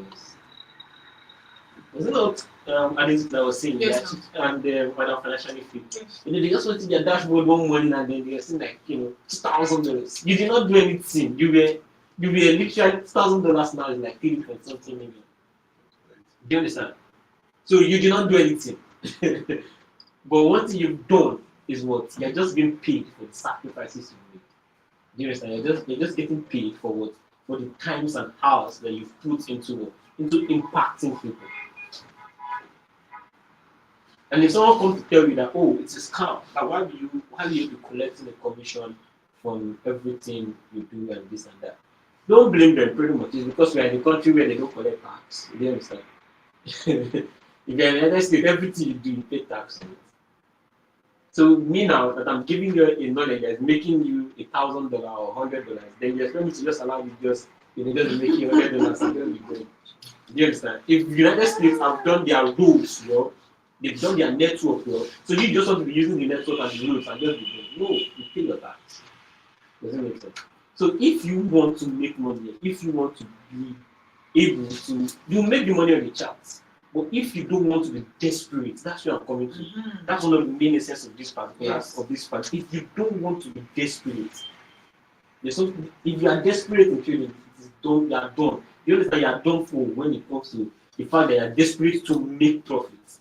Was it not? And I was saying yes, that, and when I'm financially fit, yes. They just went to their dashboard one morning and then they were saying like $2,000. You did not do anything. You were literally $2,000 now is like 3 point something million. Do you understand? So you did not do anything. But one thing you've done is what? You're just being paid for the sacrifices you made. Do you understand? You're just getting paid for what? For the times and hours that you've put into impacting people. And if someone comes to tell you that, oh, it's a scam, like why will you be collecting a commission from everything you do and this and that? Don't blame them pretty much. It's because we are in a country where they don't collect tax. Do you understand? If you're in the United States, everything you do, you pay tax. So me now that I'm giving you a knowledge that's making you $1,000 or $100, then you expect me to just allow you just make you $100 and just be going. Do you understand? If the United States have done their rules, they've done their network, so you just want to be using the network and the rules and just be doing. No, you pay your tax. Doesn't make sense. So if you want to make money, if you want to be able to, you make the money on the charts. But if you don't want to be desperate, that's where I'm coming to. Mm-hmm. That's one of the main essence of this particular part. If you don't want to be desperate, if you are desperate in trading, you are done. You understand you are done for when it comes to the fact that you are desperate to make profits.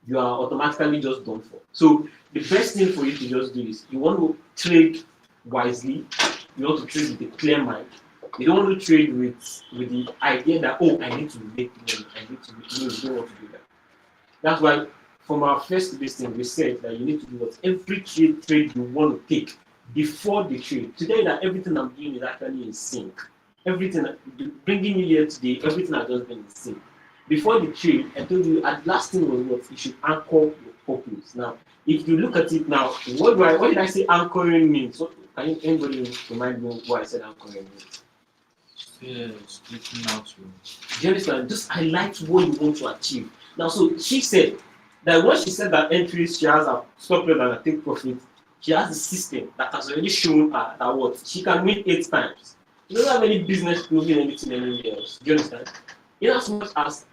You are automatically just done for. So the best thing for you to just do is you want to trade wisely, you want to trade with a clear mind. You don't want to trade with the idea that, oh, I need to make money, I need to make money. You don't want to do that. That's why from our first listing, we said that you need to do what every trade you want to take before the trade. Today that everything I'm doing is actually in sync. Everything bringing you here today, everything has just been in sync. Before the trade, I told you at last thing was what you should anchor your purpose. Now, if you look at it now, what did I say anchoring means? Can anybody remind me what I said anchoring means? Speaking out to. Do you understand? Just highlight what you want to achieve. Now, so she said that when she said that entries, she has a stop loss and a take profit. She has a system that has already shown her that what she can win 8 times. She doesn't have any business proving anything anywhere else. Do you understand? In as much as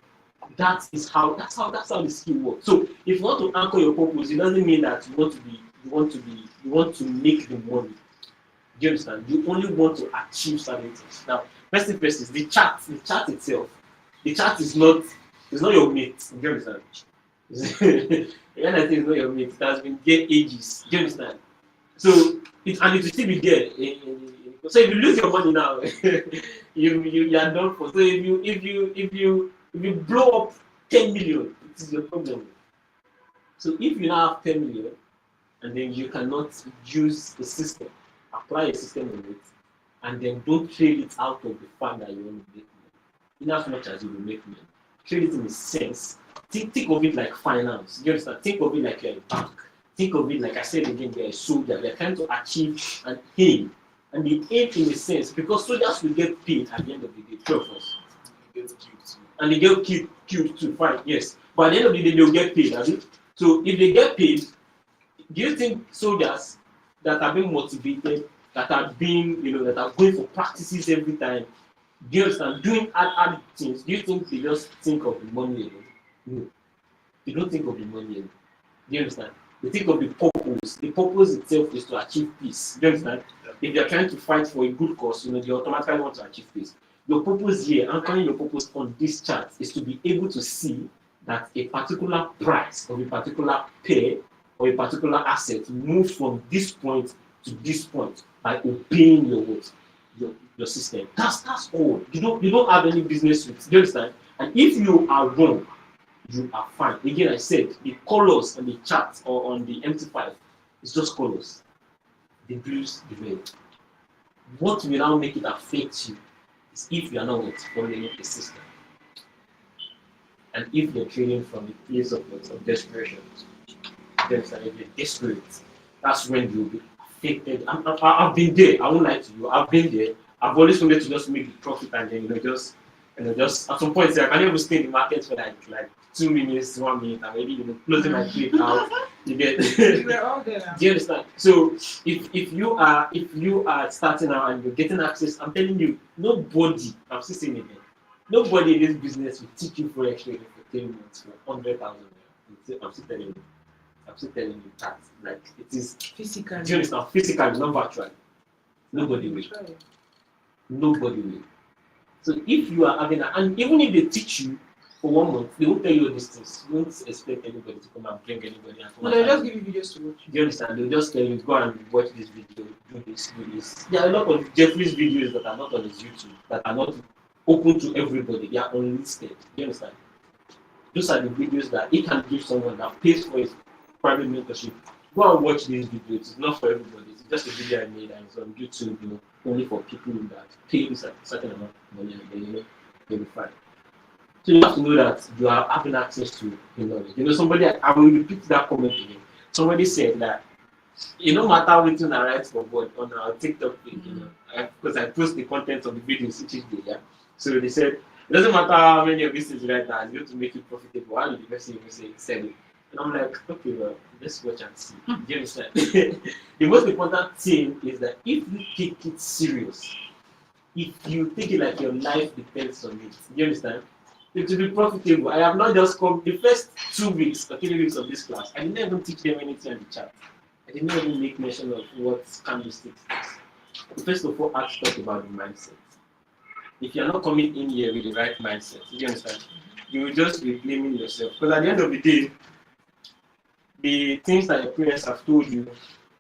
that's how the skill works. So if you want to anchor your purpose, it doesn't mean that you want to make the money. Do you understand? You only want to achieve certain things. Now, first thing first is the chart. The chart itself. The chart is not your mate. Do you understand? The NIT is not your mate. It has been there ages. Do you understand? So it will still be there. So if you lose your money now, you are done for. So if you blow up 10 million, it is your problem. So if you now have 10 million and then you cannot use the system, apply a system on it, and then don't trade it out of the fact that you want to make money. In as much as you will make money, trade it in a sense. Think of it like finance. You understand? Think of it like you're a bank. Think of it like I said again, you're a soldier. They're trying to achieve an aim. And the aim in a sense, because soldiers will get paid at the end of the day, 12 of us. And they get killed too, fine, yes. But at the end of the day, they'll get paid, has it? So if they get paid, do you think soldiers that are being motivated, that are being, that are going for practices every time, do you understand, doing hard things, do you think they just think of the money alone? No. They don't think of the money alone. Do you understand? They think of the purpose. The purpose itself is to achieve peace. Do you understand? If they're trying to fight for a good cause, they automatically want to achieve peace. Your purpose here, anchoring your purpose on this chart, is to be able to see that a particular price of a particular pair or a particular asset moves from this point to this point by obeying your system. That's all. You don't have any business with. Do you understand? And if you are wrong, you are fine. Again, I said the colors on the chart or on the MT5 is just colors. The blues, the red. What will now make it affect you is if you are not following the system. And if you're trading from the place of desperation, then if you're desperate, that's when you'll be affected. I've been there. I won't lie to you. I've been there. I've always wanted to just make the profit and then just at some point I can't even stay in the market for like 2 minutes, 1 minute. I'm already closing my trade out. You get? We're all there now. Do you understand? So if you are starting out and you're getting access, I'm telling you, nobody. I'm still saying it again. Nobody in this business will teach you Forex trading for 10 months for 100,000. I'm still telling you that. Like it is Physically. Do you understand? Physically, not virtually. Nobody will. Nobody will. So if you are having and even if they teach you for 1 month, they won't tell you all these things. You won't expect anybody to come and bring anybody and come. No, they'll just give you videos to watch. Do you understand? They'll just tell you, go and watch this video, do this, do this. There are a lot of Jeffrey's videos that are not on his YouTube, that are not open to everybody. They are unlisted. Do you understand? Those are the videos that he can give someone that pays for his private mentorship. Go and watch these videos. It's not for everybody. It's just a video I made and it's on YouTube, only for people that pay a certain amount of money and then, they'll be fine. So you have to know that you are having access to the knowledge. Somebody, I will repeat that comment again. Somebody said that, no matter which one I write for God on our TikTok page, because I post the content of the videos each day, yeah. So they said, it doesn't matter how many of these things you write down, it's going to make it profitable. Why did the person even say sell it? And I'm like, okay, well, let's watch and see. Do you understand? The most important thing is that if you take it serious, if you take it like your life depends on it, do you understand? It will be profitable. I have not just come the first 2 weeks or 3 weeks of this class. I didn't even teach them anything on the chat. I didn't even make mention of what candlesticks is. First of all, I have to talk about the mindset. If you're not coming in here with the right mindset, do you understand? You will just be blaming yourself. Because at the end of the day, the things that your parents have told you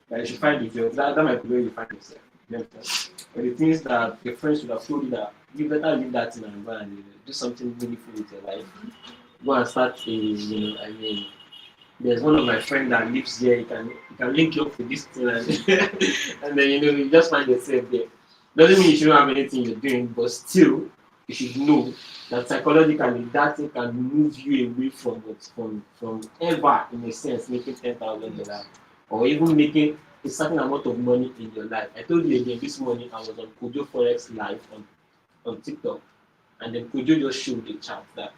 that you should find a job, that might be where you find yourself. You understand? But the things that your friends would have told you that you better leave that in and go and do something meaningful with your life. Go and start there's one of my friends that lives here, he can link you up with this thing and then you just find yourself there. Doesn't mean you shouldn't have anything you're doing, but still you should know that psychologically that thing can move you away from ever in a sense making $10,000 or even making a certain amount of money in your life. I told you again this morning I was on Kojo Forex live on TikTok, and then Kojo just showed the chart that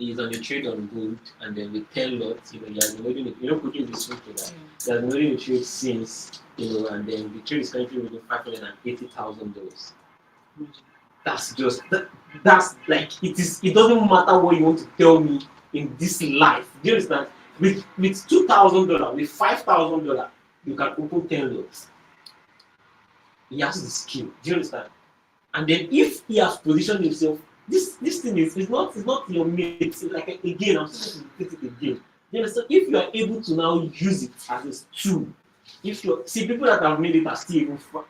is on the trade on gold, and then with 10 lots, he has been holding it. Cooking this food to that. He has been holding the trade since, and then the trade is currently within $580,000. That's just that's like it is. It doesn't matter what you want to tell me in this life. Do you understand? With $2,000, with $5,000, you can open 10 lots. He has the skill. Do you understand? And then if he has positioned himself, this thing is not your mate. It's like again, I'm supposed to repeat it again. You understand? If you are able to now use it as a tool, if you see people that have made it are still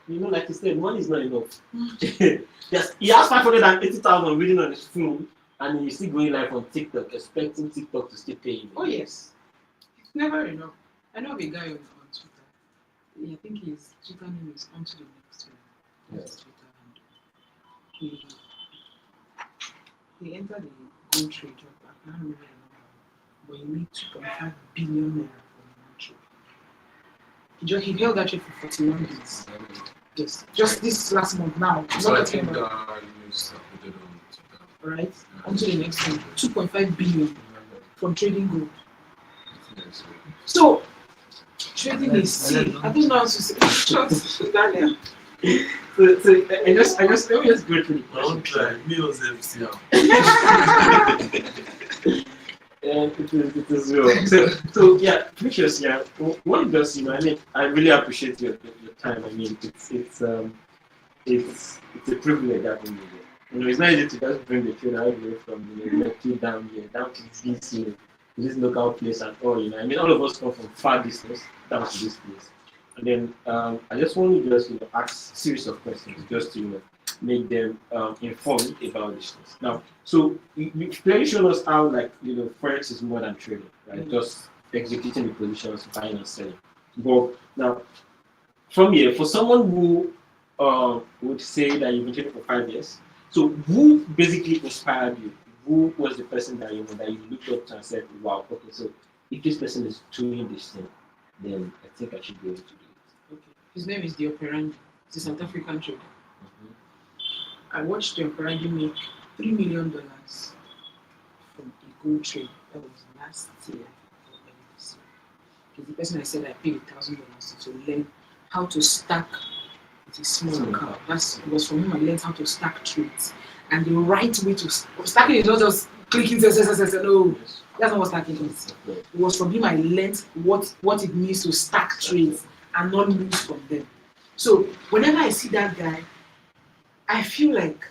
even, like you said, money is not enough. Yes, he has 580,000 reading on his phone, and he's still going live on TikTok, expecting TikTok to still pay him. Oh yes, it's never enough. I know of a guy on Twitter. I think his Twitter name is On to the Next One. That's his Twitter handle. He entered the gold trade job. I can't remember the number, but he made 2.5 billion naira from one trade. He held that trade for 41 days. Yes, just this last month now. So Not I think talking about, news uploaded on Twitter. right? On to the next one. 2.5 billion from trading gold. Yes, So trading is see. I don't know how to say Daniel. So let me just go through the I don't try. Me was FC. It is well. So yeah, Precious, yeah. One does, I mean, I really appreciate your time. I mean, it's a privilege having you here. It's not easy to just bring the train all the way from Lekki down here, down to this local place at all. I mean, all of us come from far distance down to this place. And then I just want to just ask a series of questions just to make them informed about these things. Now, so you clearly showed us how Forex is more than trading, right? Mm-hmm. Just executing the positions, buying and selling. But now, from here, for someone who would say that you've been trading for 5 years, so who basically inspired you? Who was the person that you looked up to and said, "Wow, okay, so if this person is doing this thing, then I think I should be able to do it." Okay. His name is the Operandi. He's a South African trader. Mm-hmm. I watched the Operandi make $3 million from a gold trade. That was last year. He's the person I said I paid $1,000 to learn how to stack with a small account. It was from him I learned how to stack trades. And the right way to stacking is not just clicking, no. That's not what stacking is. It was from him I learned what it means to stack trades and not lose from them. So whenever I see that guy, I feel like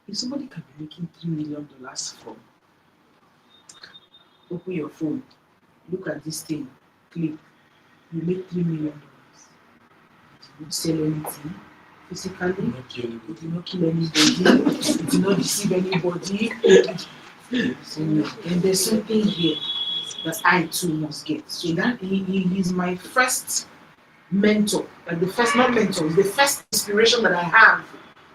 if somebody can be making $3 million from, open your phone, look at this thing, click, you make $3 million. You don't sell anything physically, you do not kill anybody, you do not deceive anybody. And there's something here that I too must get. So that he is my first mentor, like the first, not mentor, the first inspiration that I have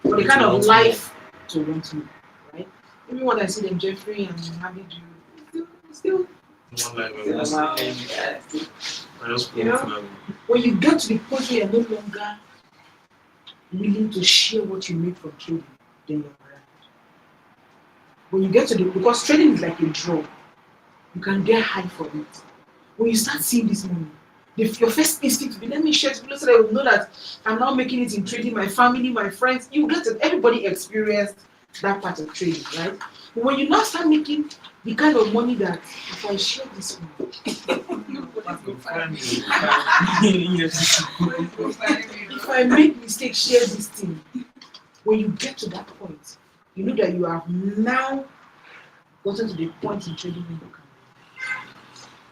for the kind of life to want to live, right? Even when I see them, Jeffrey and Mohammed, still when you get to the point where you're no longer willing to share what you make from trading, then you're right. When you get to because trading is like a drug, you can get high from it. When you start seeing this money, your first instinct will be, let me share it so that I will know that I'm now making it in trading, my family, my friends. You get it, everybody experienced that part of trading, right? But when you now start making the kind of money that if I share this one, if I make mistakes, share this thing. When you get to that point, you know that you have now gotten to the point in trading where you can.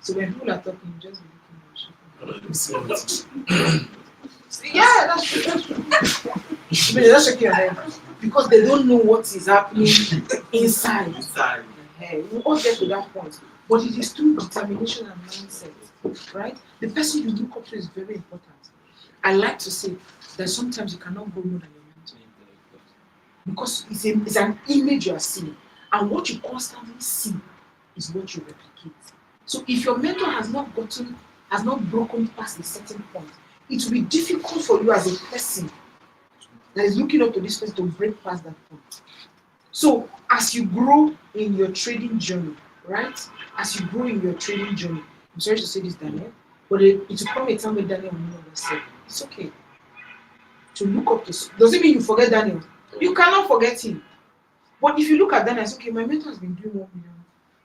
So when people are talking, you just be looking at you. Yeah, that's true. They're just shaking your head because they don't know what is happening inside. We all get to that point, but it is through determination and mindset, right? The person you look up to is very important. I like to say that sometimes you cannot go more than your mentor because it's an image you are seeing, and what you constantly see is what you replicate. So if your mentor has not broken past a certain point, it will be difficult for you as a person that is looking up to this person to break past that point. So as you grow in your trading journey, right? As you grow in your trading journey, I'm sorry to say this, Daniel, but it will come a time when Daniel will no longer say, it's okay to look up to. Doesn't mean you forget Daniel. You cannot forget him. But if you look at Daniel, it's okay. My mentor has been doing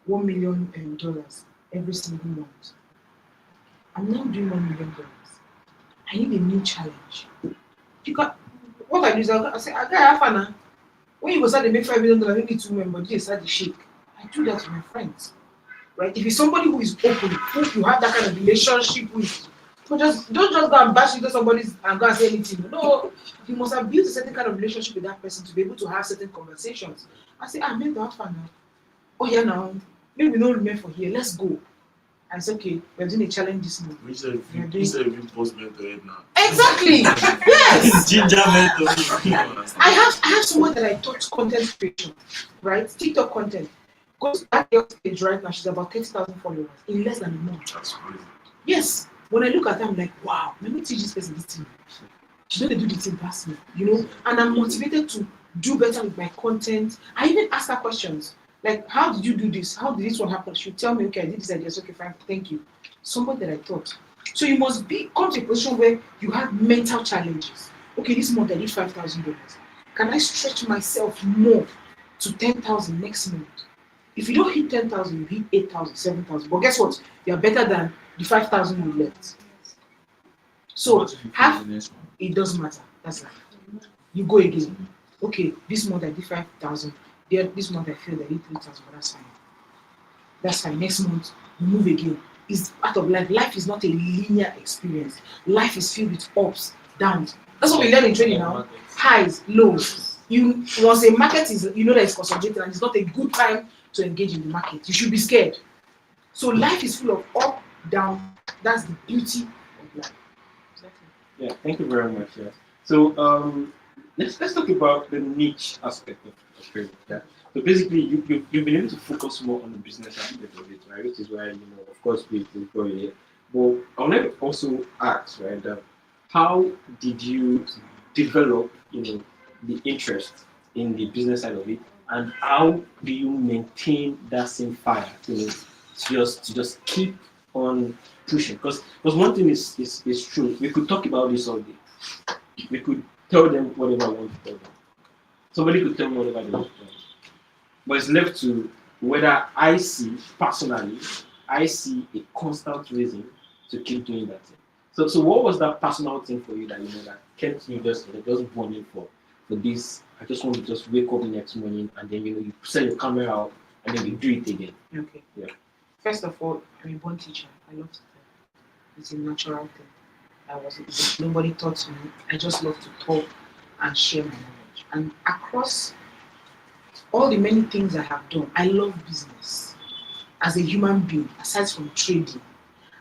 $1 million dollars every single month. I'm now doing $1 million. I need a new challenge. You got what I do is I say, I got half an. When you go start to make $5 million, maybe 2 members, you start to shake. I do that with my friends, right? If it's somebody who is open, who you have that kind of relationship with, so just don't just go and bash into somebody's and go and say anything. No, you must have built a certain kind of relationship with that person to be able to have certain conversations. I say, I made that fun now. Oh yeah, now maybe we don't remain for here. Let's go. And it's okay. We're doing a challenge this month. Instead of being post mentor now. Exactly. Yes. Ginger mentor. I have someone that I taught content creation, right? TikTok content. Go to that girl's page right now. She's about 30,000 followers in less than a month. That's crazy. Yes. When I look at her, I'm like, wow, let me teach this person this thing. She don't do the thing past me, you know? And I'm motivated to do better with my content. I even ask her questions. Like, how did you do this? How did this one happen? She'll tell me, okay, I did this idea. Okay, fine, thank you. Somebody that I taught. So you must come to a position where you have mental challenges. Okay, this month I did $5,000. Can I stretch myself more to 10,000 next month? If you don't hit 10,000, you hit 8,000, 7,000. But guess what? You are better than the 5,000 you left. So it doesn't matter. That's life. You go again. Okay, this month I did 5,000. This month I feel that I did 3,000, but that's fine. That's fine. Next month, we move again. It's part of life. Life is not a linear experience. Life is filled with ups, downs. That's what we learn in trading now. Highs, lows. Once a market is, you know that it's concentrated and it's not a good time to engage in the market. You should be scared. So life is full of up, down. That's the beauty of life. Exactly. Yeah, thank you very much. Yeah. So let's talk about the niche aspect of trading. Yeah. So basically, you've been able to focus more on the business aspect of it, right? Which is why, of course, we go here. But I want to also ask, right, that how did you develop, the interest in the business side of it, and how do you maintain that same fire, to just keep on pushing? Because one thing is true. We could talk about this all day. We could tell them whatever we want to tell them. Somebody could tell me whatever they want to tell them. But it's left to whether personally, I see a constant reason to keep doing that thing. So what was that personal thing for you that that kept you just burning for this? I just want to just wake up the next morning and then you set your camera out and then you do it again. Okay. Yeah. First of all, I'm a born teacher. I love to talk. It's a natural thing. Nobody taught me. I just love to talk and share my knowledge. And across all the many things I have done, I love business. As a human being, aside from trading,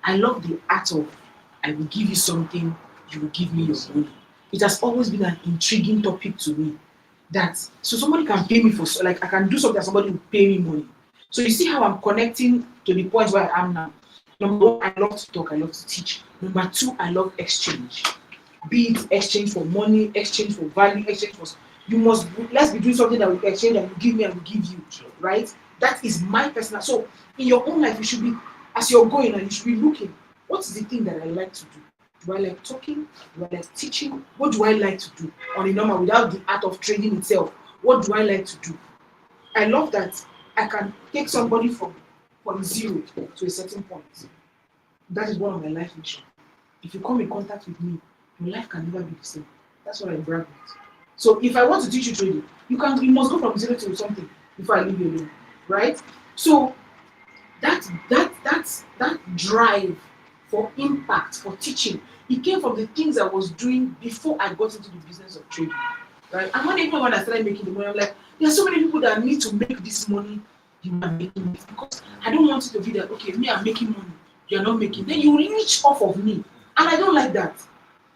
I love the art of I will give you something, you will give me your money. It has always been an intriguing topic to me. So somebody can pay me I can do something that somebody will pay me money. So you see how I'm connecting to the point where I am now. Number one, I love to talk, I love to teach. Number two, I love exchange. Be it exchange for money, exchange for value, exchange for let's be doing something that will exchange and will give me and will give you. Right? That is my personal. So in your own life, you should be, as you're going, and you should be looking, what is the thing that I like to do? Do I like talking? Do I like teaching? What do I like to do on a normal without the art of trading itself? What do I like to do? I love that I can take somebody from zero to a certain point. That is one of my life missions. If you come in contact with me, your life can never be the same. That's what I brag with. So if I want to teach you trading, you must go from zero to something before I leave you alone, right? So that drive for impact, for teaching, it came from the things I was doing before I got into the business of trading, right? And when I started making the money, I'm like, there are so many people that need to make this money. You are making it because I don't want it to be that okay, me I'm making money, you're not making. Then you leech off of me, and I don't like that.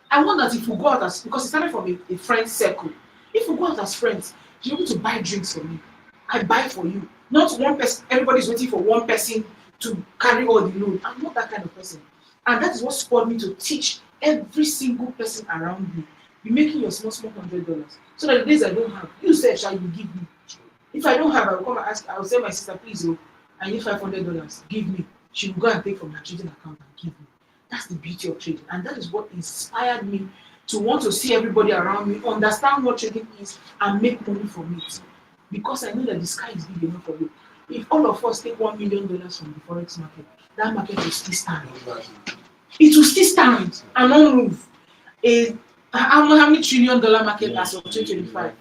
I want that if we go out because it started from a friend circle. If we go out as friends, you're able to buy drinks for me. I buy for you. Not one person. Everybody's waiting for one person to carry all the load. I'm not that kind of person. And that is what spurred me to teach every single person around me. Be making your small $100. So that the days I don't have, you say, shall you give me? If I don't have, I will come and ask. I will say my sister, please, oh, I need $500. Give me. She will go and take from her trading account and give me. That's the beauty of trading, and that is what inspired me to want to see everybody around me understand what trading is and make money from it. Because I know that the sky is big enough for you. If all of us take $1 million from the forex market, that market will still stand. It will still stand and not move. How many $1 trillion market as of 2025?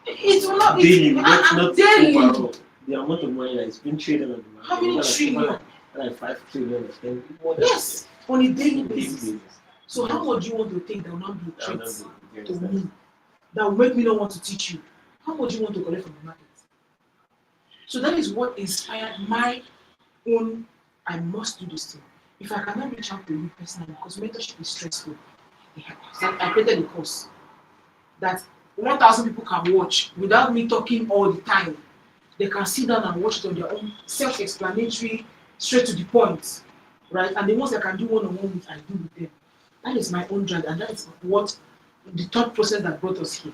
It will not. Daily, not daily. overall. The amount of money that is being traded on the market. How many trillion? Like 5 trillion or 10. Yes, on a daily basis. So how much do you want to take that will not be threats to me? That will make me not want to teach you. How much do you want to collect from the market? So that is what inspired my own. I must do this thing. If I cannot reach out to you personally, because mentorship is stressful. I created a course that 1,000 people can watch without me talking all the time. They can sit down and watch it on their own, self-explanatory, straight to the point, right? And the ones I can do one-on-one with, I do with them. That is my own drive, and that is what the thought process that brought us here.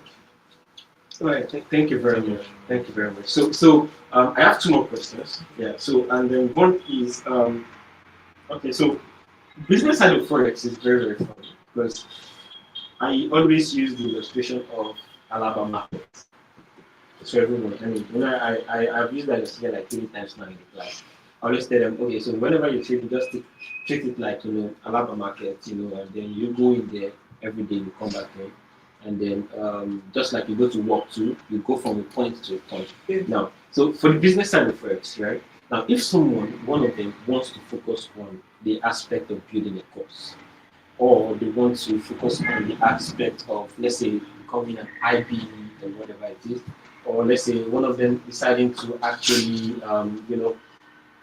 All right. Thank you very much. Thank you very much. So I have 2 more questions. Yeah. So and then one is okay. So business side of forex is very very fun because I always use the illustration of Alabama market. So everyone, I mean, I've used that illustration like 3 times now in the class. I always tell them, okay, so whenever you trade, you just treat it like, Alabama market, and then you go in there every day, you come back home. And then just like you go to work too, you go from a point to a point. Now, so for the business side of Forex, right? Now, if one of them wants to focus on the aspect of building a course, or they want to focus on the aspect of, let's say, becoming an IB or whatever it is, or let's say one of them deciding to actually,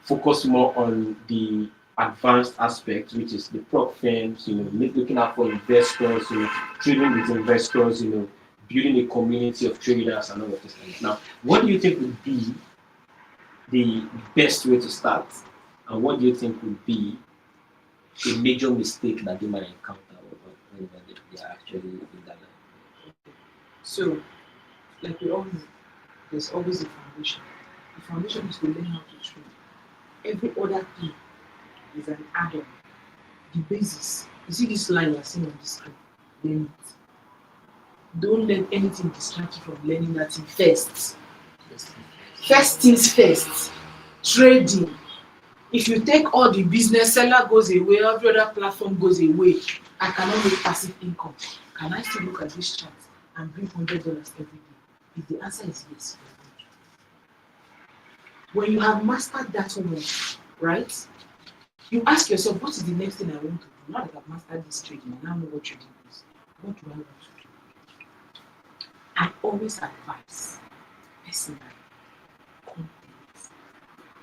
focus more on the advanced aspect, which is the prop firms, looking out for investors, trading with investors, building a community of traders and all of this things. Now, what do you think would be the best way to start, and what do you think would be a major mistake that they might encounter when they are actually in that line? So, like we all know, there's always a foundation. The foundation is to learn how to trade. Every other thing is an add-on. The basis. You see this line you're seeing on the screen? Learn it. Don't let anything distract you from learning that thing first. First things first. Trading. If you take all the business, seller goes away, every other platform goes away, I cannot make passive income. Can I still look at this chart and bring $100 every day? If the answer is yes, when you have mastered that one, right? You ask yourself, what is the next thing I want to do? Now that I've mastered this trading, I now know what trading is. What do I want to do? I always advise personally content.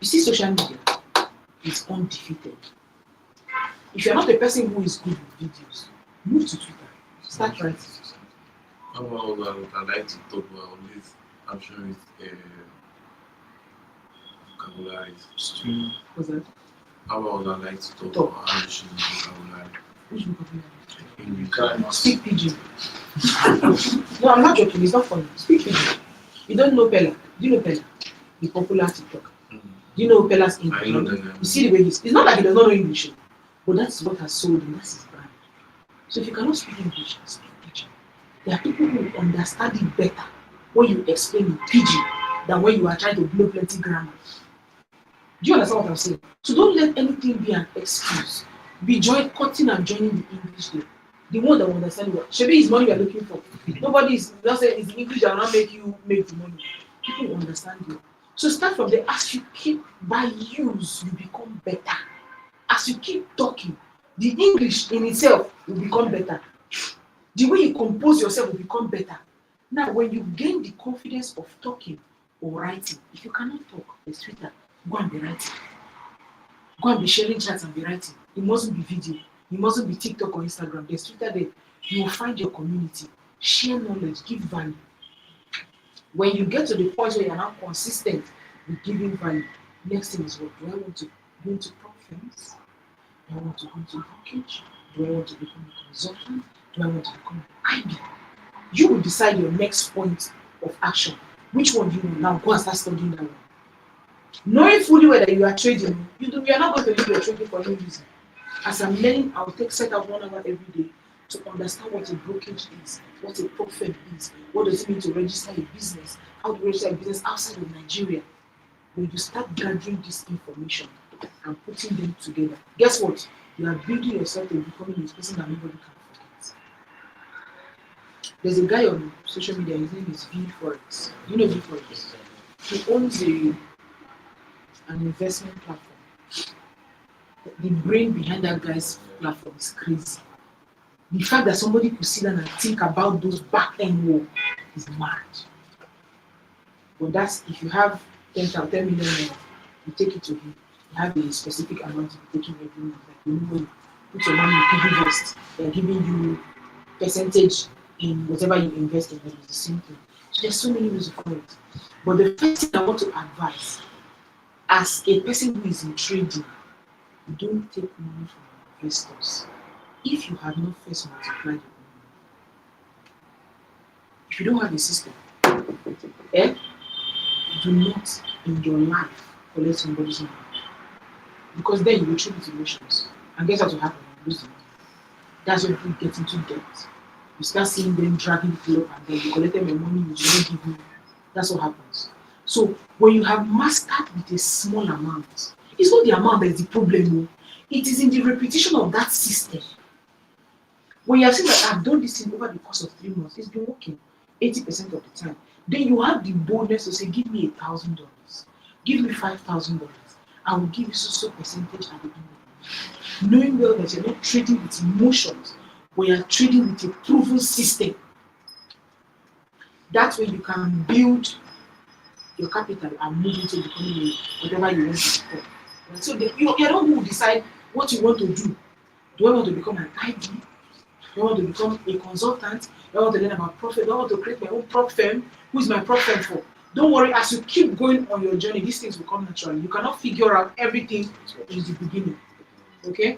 You see, social media is undefeated. If you're not a person who is good with videos, move to Twitter. Start writing. I like to talk about this. I'm sure it's vocabulary. What's that? How about I like to talk about how to use vocabulary? Which vocabulary? English. Speak pidgin. No, I'm not joking. It's not funny. Speak pidgin. You don't know Pella. Do you know Pella? The popular TikTok. Do you know Pella's English? I know the name. You see the way it's not like he does not know English, but that's what has sold him. That's his brand. So if you cannot speak English, speak pidgin. There are people who understand it better when you explain in pidgin than when you are trying to blow plenty grammar. Do you understand what I'm saying? So don't let anything be an excuse. Be cutting and joining the English there. The one that will understand what. Shebi is money you are looking for. Nobody is just saying it's English that will not make you make the money. People will understand you. So start from there. As you keep by use, you become better. As you keep talking, the English in itself will become better. The way you compose yourself will become better. Now, when you gain the confidence of talking or writing, if you cannot talk, there's Twitter. Go and be writing. Go and be sharing chats and be writing. It mustn't be video. It mustn't be TikTok or Instagram. There's Twitter there. You will find your community. Share knowledge. Give value. When you get to the point where you're now consistent with giving value, next thing is what? Do I want to go into prop firms? Do I want to go into brokerage? Do I want to become a consultant? Do I want to become an IB? You will decide your next point of action. Which one do you want? Now go and start studying that one. Knowing fully well that you are trading, you are not going to leave your trading for no reason. As I'm learning, I'll set out 1 hour every day to understand what a brokerage is, what a prop firm is, what does it mean to register a business, how to register a business outside of Nigeria. When you start gathering this information and putting them together, guess what? You are building yourself to becoming a person that nobody can forget. There's a guy on social media, his name is Forex. Do you know Forex? He owns an investment platform. The brain behind that guy's platform is crazy. The fact that somebody could sit down and think about those back end work is mad. But that's if you have 10 million naira, you take it to him. You have a specific amount to be taking every month. Like when you put your money in piggy vest, they're giving you percentage in whatever you invest in, it's the same thing. So there's so many ways of doing it. But the first thing I want to advise, as a person who is in trading, don't take money from investors if you have not first multiplied your money. If you don't have a system, do not in your life collect somebody's money. Because then you will trade with emotions. And guess what will happen? You lose the money. That's when people get into debt. You start seeing them dragging people up and then you collect them your money, you don't give me. That's what happens. So when you have mastered with a small amount, it's not the amount that is the problem. It is in the repetition of that system. When you have seen that I've done this thing over the course of 3 months, it's been working 80% of the time. Then you have the boldness to say, give me $1,000, give me $5,000. I will give you so percentage at the end of the month. Knowing well that you're not trading with emotions, but you're trading with a proven system. That way you can build your capital and move into becoming whatever you want to become. So you're the one who will decide what you want to do. Do I want to become an ID? Do I want to become a consultant? Do I want to learn about profit? Do I want to create my own prop firm? Who is my prop firm for? Don't worry, as you keep going on your journey, these things will come naturally. You cannot figure out everything in the beginning. Okay?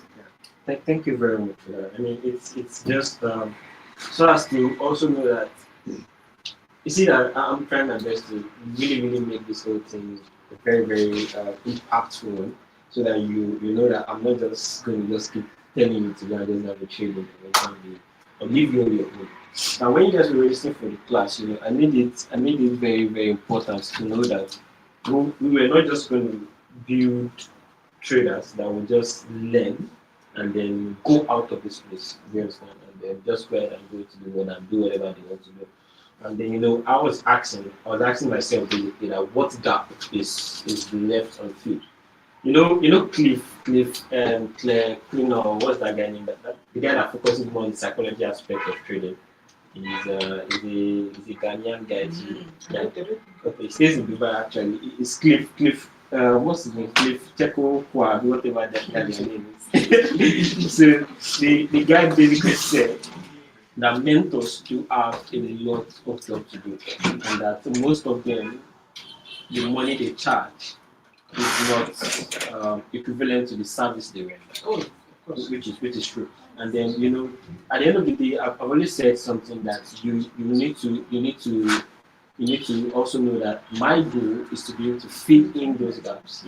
Thank you very much for that. I mean, it's just so as to also know that you see that I'm trying my best to really make this whole thing a very impactful one, so that you know that I'm not just going to just keep telling you to go and just have a trading or leave you on your own. Now, when you guys were registering for the class, I made it very important to know that we were not just going to build traders that will just learn and then go out of this place, you understand, and then just go ahead and go to the world and do whatever they want to do. And then I was asking myself that what gap is left unfilled. Cliff Claire Cleaner, what's that guy named? The guy that focuses more on the psychology aspect of trading. He's a Ghanaian guy too. Yeah. Okay, he stays in Dubai actually. It's Cliff. What's his name? Cliff Cheko Kwab, whatever that guy's name is. So the guy basically said that mentors do have a lot of job to do, and that most of them, the money they charge is not equivalent to the service they render. Oh, of course. Which is true. And then at the end of the day, I've always said something that you need to also know that my goal is to be able to fill in those gaps.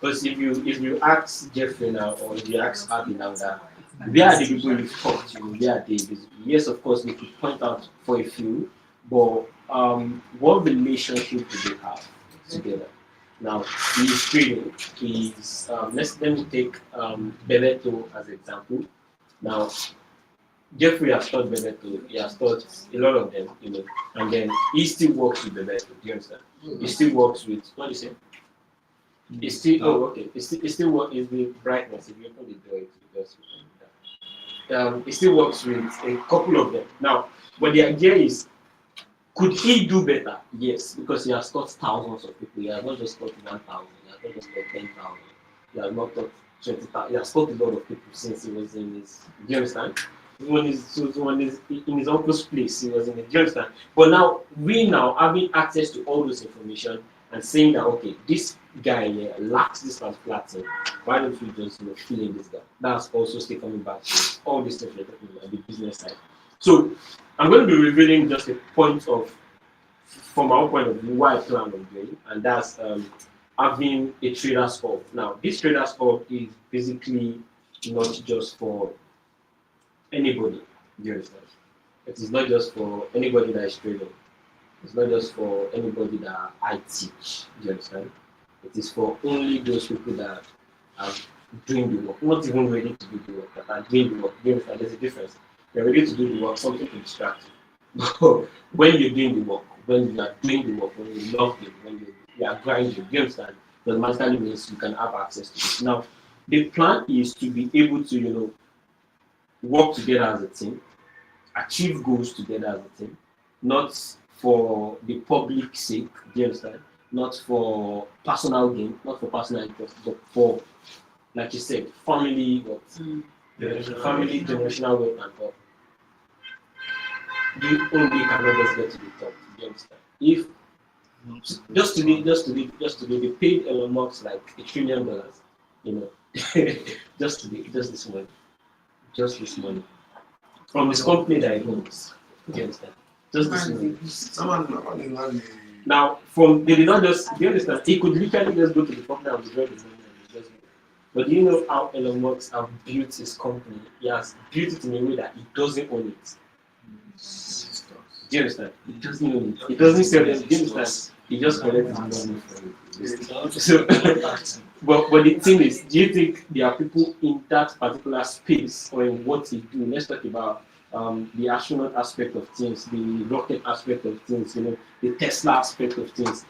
Because if you ask Jeffrey now, or if you ask Abby now, that where are the people you've talked to, where are they? Yes, of course, we could point out for a few, but what relationship do they have together? Now, he's trading. Let me take Bebeto as an example. Now, Jeffrey has taught Bebeto. He has taught a lot of them, and then he still works with Bebeto. Do you understand? He still works with, what do you say? He still, okay. He still works with the brightness. If you open the door, it does. He still works with a couple of them. Now, but the idea is, could he do better? Yes, because he has taught thousands of people. He has not just taught 1,000. He has not just taught 10,000. He has not taught 20,000. He has taught a lot of people since he was in his. Do you understand? When he's in his uncle's place, he was in it. Do you understand? But now we having access to all this information and saying that okay, this guy here lacks this particular thing. Why don't we just fill in this gap? That's also still coming back to all this stuff we're talking about, the business side. So I'm going to be revealing just a point of from our point of view, what I plan on doing, and that's having a traders hub. Now, this traders hub is basically not just for anybody. Do you understand? It is not just for anybody that is trading. It's not just for anybody that I teach. Do you understand? It is for only those people that are doing the work, not even ready to do the work, that are doing the work. Do you understand? There's a difference. You're ready to do the work, something to distract you. But when you're doing the work, when you are doing the work, when you love it, when you are grinding, do you understand? That automatically means you can have access to it. Now, the plan is to be able to, work together as a team, achieve goals together as a team, not for the public sake, do you understand? Not for personal gain, not for personal interest, but for, like you said, family wealth, family generational wealth and all. You only cannot just get to the top, do you understand? If just today, they paid Elon Musk like $1 trillion, you know, just this money from his company that he owns. Do you understand? Just this money. Someone Now, from they did not just, do you understand? He could literally just go to the company and withdraw the money and just go. But do you know how Elon Musk has built his company? He has built it in a way that he doesn't own it. Do you understand? He doesn't own it. He doesn't sell it. Do you understand? He just collects his money from it. So, but the thing is, do you think there are people in that particular space or in what he do? Let's talk about the astronaut aspect of things, the rocket aspect of things, the Tesla aspect of things.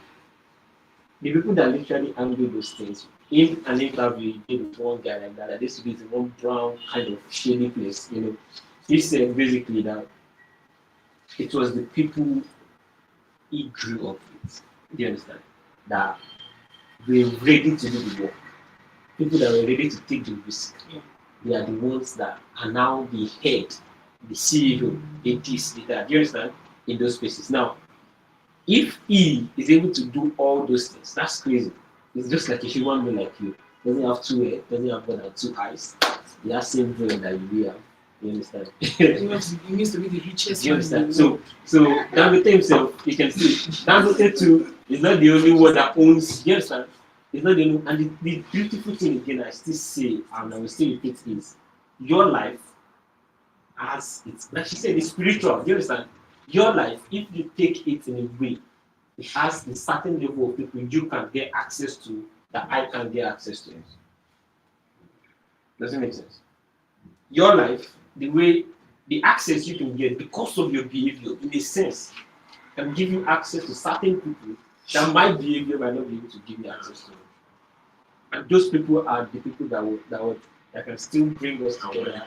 The people that literally handle those things. In an interview he did with one guy like that used to be in one brown kind of shady place, he said basically that it was the people he grew up with. Do you understand? That were ready to do the work. People that were ready to take the risk. Yeah. They are the ones that are now the head, the CEO, the this, the that. Do you understand? In those spaces. Now, if he is able to do all those things, that's crazy. It's just like a human being like you. Doesn't have 2 heads, doesn't have more than 2 eyes. He has same brain that you have. You understand? He needs to be the richest. You understand? So Dangote himself, you can see, Dangote too is not the only one that owns. You understand? It's not the only. And the beautiful thing again, I still say, and I will still repeat, is your life has it's like she said, it's spiritual. You understand? Your life, if you take it in a way, it has a certain level of people you can get access to that I can get access to. Does it make sense? Your life, the access you can get because of your behavior, in a sense, can give you access to certain people that my behavior might not be able to give you access to. And those people are the people that can still bring us together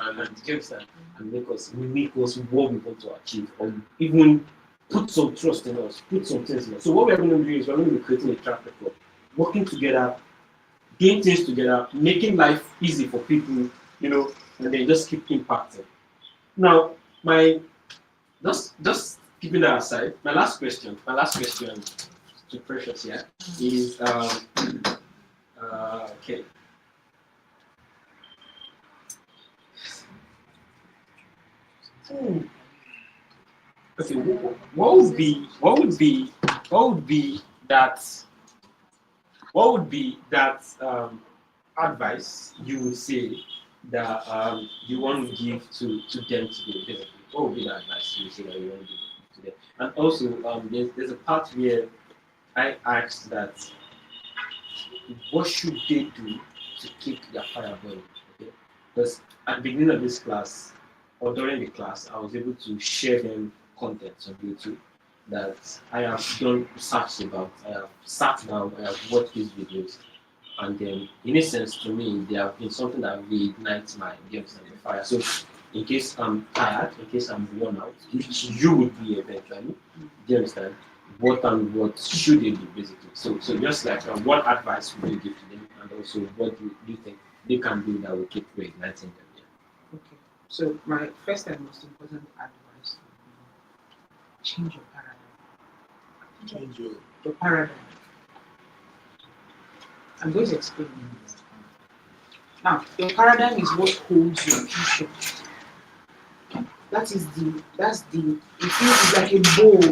and make us what we want to achieve, or even put some trust in us, put some things in us. So what we're going to do is we're going to be creating a track record, working together, doing things together, making life easy for people, and then just keep impacting. Now, just keeping that aside, my last question to Precious here is okay. Okay, what would be that advice you would say that you want to give to them today? Basically, what would be the advice you would say that you want to give to them? And also, there's a part where I asked that what should they do to keep their fire burning? Okay, because at the beginning of this class or during the class, I was able to share them content on YouTube that I have done research about. I have sat down, I have watched these videos, and then, in a sense, to me, they have been something that reignites my games and the fire. So, in case I'm tired, in case I'm worn out, which you would be eventually, do you understand? What should they do basically? So just like what advice would you give to them, and also what do you think they can do that will keep reigniting them? Okay. So my first and most important advice would be change your paradigm. change Your paradigm. I'm going to explain. Now, your paradigm is what holds your future. It's like a bowl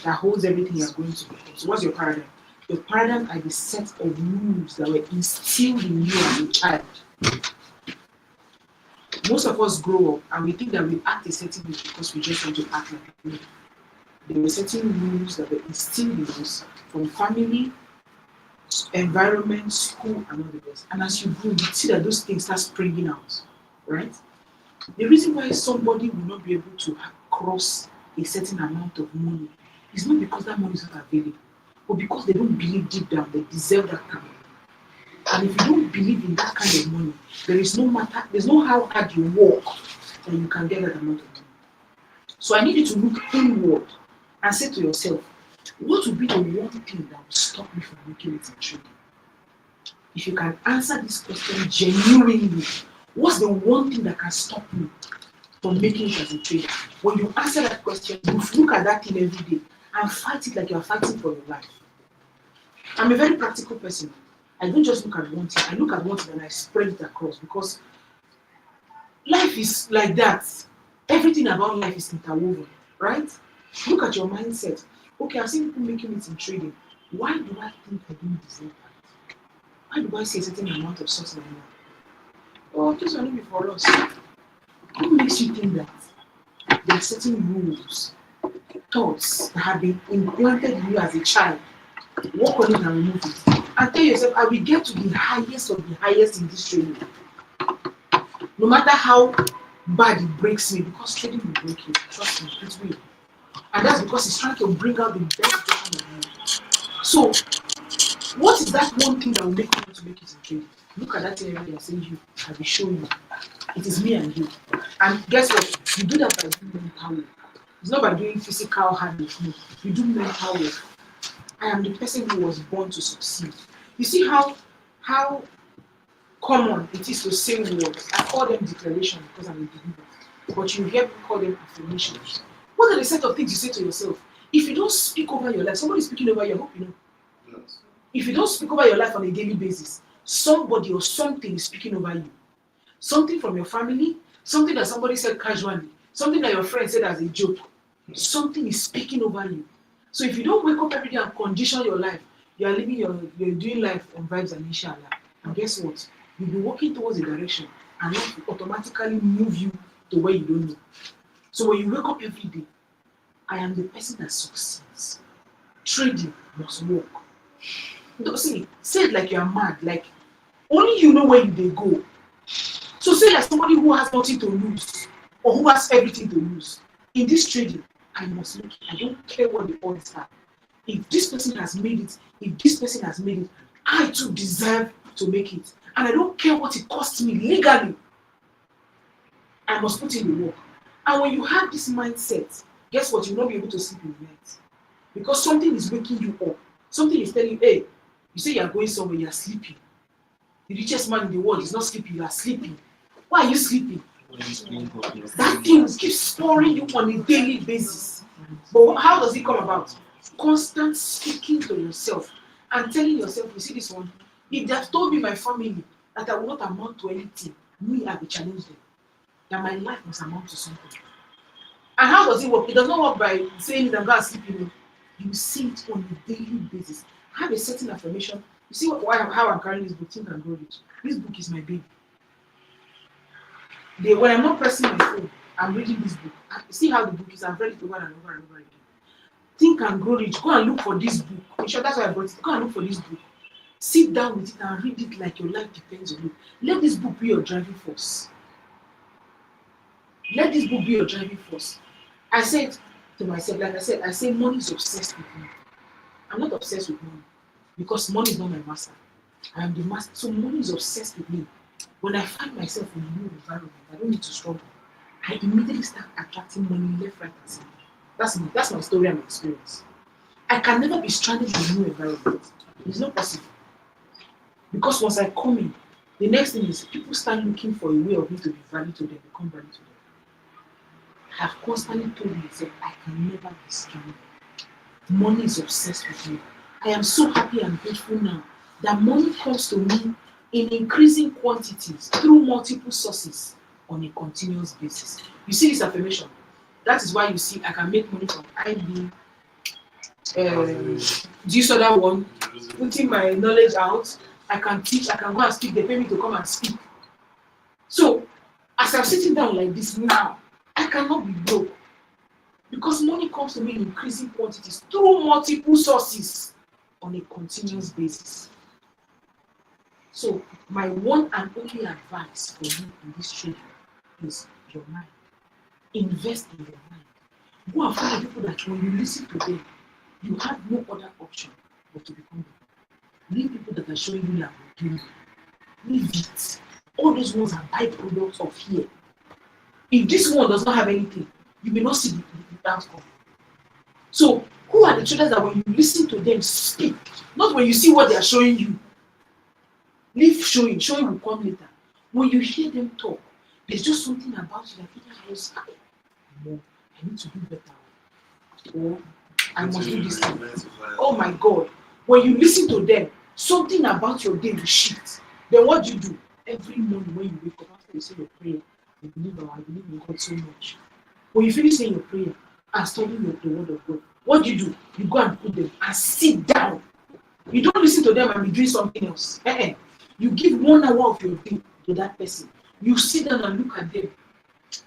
that holds everything you're going to become. So what's your paradigm? Your paradigm are the set of rules that were instilled in you as a child. Most of us grow up and we think that we act a certain way because we just want to act like people. There were certain rules that were instilled in us from family, environment, school, and all the rest. And as you grow, you see that those things start springing out, right? The reason why somebody will not be able to cross a certain amount of money is not because that money is not available, but because they don't believe deep down they deserve that kind of money. And if you don't believe in that kind of money, there's no how hard you work that you can get that amount of money. So I need you to look inward and say to yourself, what would be the one thing that will stop me from making it in trading? If you can answer this question genuinely, what's the one thing that can stop me from making it as a trader? When you answer that question, you look at that thing every day and fight it like you are fighting for your life. I'm a very practical person. I don't just look at one thing. I look at one thing and I spread it across because life is like that. Everything about life is interwoven, right? Look at your mindset. Okay, I've seen people making it in trading. Why do I think I don't deserve that? Why do I see a certain amount of success like that? Oh, this one will be for us. What makes you think that there are certain rules, thoughts that have been implanted in you as a child? Work on it and remove it. And tell yourself, I will get to the highest of the highest in this trading. No matter how bad it breaks me, because trading will break you. Trust me, it will. And that's because it's trying to bring out the best version of you. So, what is that one thing that will make you want to make it in trading? Look at that area and say, you, I will show you. It is me and you. And guess what? You do that by doing mental work. It's not by doing physical hard work. No. You do mental work. I am the person who was born to succeed. You see how common it is to say words. I call them declaration because I'm a believer. But you hear me call them affirmations. What are the set of things you say to yourself? If you don't speak over your life, somebody is speaking over you, I hope you know. Yes. If you don't speak over your life on a daily basis, somebody or something is speaking over you. Something from your family, something that somebody said casually, something that your friend said as a joke. Something is speaking over you. So if you don't wake up every day and condition your life, you are living you're doing life on vibes and inshallah. And guess what? You'll be walking towards a direction and life will automatically move you to where you don't know. So when you wake up every day, I am the person that succeeds. Trading must work. Don't say it like you are mad, like only you know where you they go. So say like somebody who has nothing to lose or who has everything to lose. In this trading, I must look. I don't care what the odds are. If this person has made it, I too deserve to make it. And I don't care what it costs me legally. I must put in the work. And when you have this mindset, guess what? You'll not be able to sleep in the night. Because something is waking you up. Something is telling you, hey, you say you're going somewhere, you're sleeping. The richest man in the world is not sleeping, you are sleeping. Why are you sleeping? That thing keeps spoiling you on a daily basis. But how does it come about? Constant speaking to yourself and telling yourself, you see this one, if they have told me, my family, that I will not amount to anything, me, I will challenge them. That my life must amount to something. And how does it work? It does not work by saying that I'm going to sleep in. You see it on a daily basis. Have a certain affirmation. You see how I'm carrying this book, Think and Grow Rich. This book is my baby. When I'm not pressing my phone, I'm reading this book. See how the book is. I've read it over and over and over again. Think and Grow Rich. Go and look for this book. I'm sure that's why I brought it. Go and look for this book. Sit down with it and read it like your life depends on it. Let this book be your driving force. Let this book be your driving force. I said to myself, like I said, I say money is obsessed with me. I'm not obsessed with money because money is not my master. I am the master. So money is obsessed with me. When I find myself in a new environment, I don't need to struggle. I immediately start attracting money left, right, and center. That's my story and my experience. I can never be stranded in a new environment. It's not possible. Because once I come in, the next thing is people start looking for a way of me to be value to them, become value to them. I have constantly told myself I can never be stranded. Money is obsessed with me. I am so happy and grateful now that money comes to me in increasing quantities through multiple sources on a continuous basis. You see this affirmation? That is why you see I can make money from IB, do you saw that one? Putting my knowledge out, I can teach, I can go and speak, they pay me to come and speak. So, as I'm sitting down like this now, I cannot be broke. Because money comes to me in increasing quantities through multiple sources on a continuous basis. So, my one and only advice for you in this trading is your mind. Invest in your mind. Go and find people that when you listen to them, you have no other option but to become them. Leave people that are showing you Lamborghini. Leave it. All those ones are byproducts of here. If this one does not have anything, you may not see the outcome. So, who are the traders that when you listen to them speak, not when you see what they are showing you? Leave showing will come later. When you hear them talk, there's just something about you that feels like, no, I need to do better. Or I must do this thing. Oh my God. When you listen to them, something about your day will shift. Then what do you do? Every morning when you wake up, after you say your prayer, I believe in God so much. When you finish saying your prayer and studying the word of God, what do? You go and put them and sit down. You don't listen to them and be doing something else. You give 1 hour of your day to that person. You sit down and look at them.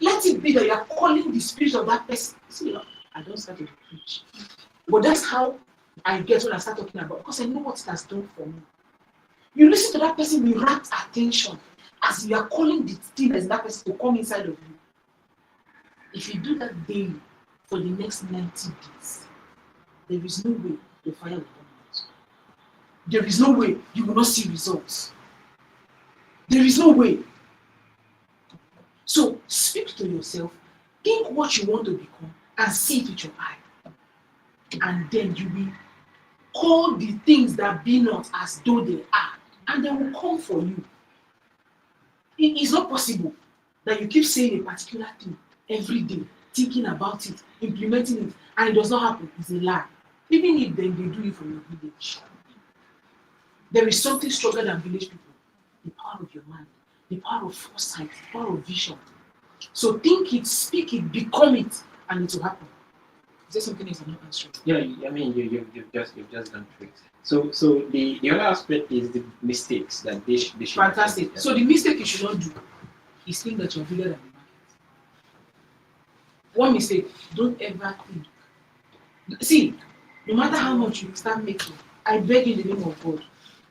Let it be that you are calling the spirit of that person. See, I don't start to preach. But that's how I get when I start talking about, because I know what it has done for me. You listen to that person with rapt attention as you are calling the thing as that person to come inside of you. If you do that daily for the next 90 days, there is no way the fire will come out. There is no way you will not see results. There is no way. So speak to yourself, think what you want to become, and see it with your eye. And then you will call the things that be not as though they are, and they will come for you. It is not possible that you keep saying a particular thing every day, thinking about it, implementing it, and it does not happen. It's a lie. Even if they do it from your village. There is something stronger than village people. The power of your mind, the power of foresight, the power of vision. So think it, speak it, become it, and it will happen. Is there something else I'm not answering? Yeah, I mean you've just gone through it. So the other aspect is the mistakes that they should. Fantastic. So the mistake you should not do is think that you're bigger than the market. One mistake, don't ever think. See, no matter how much you start making, I beg you in the name of God,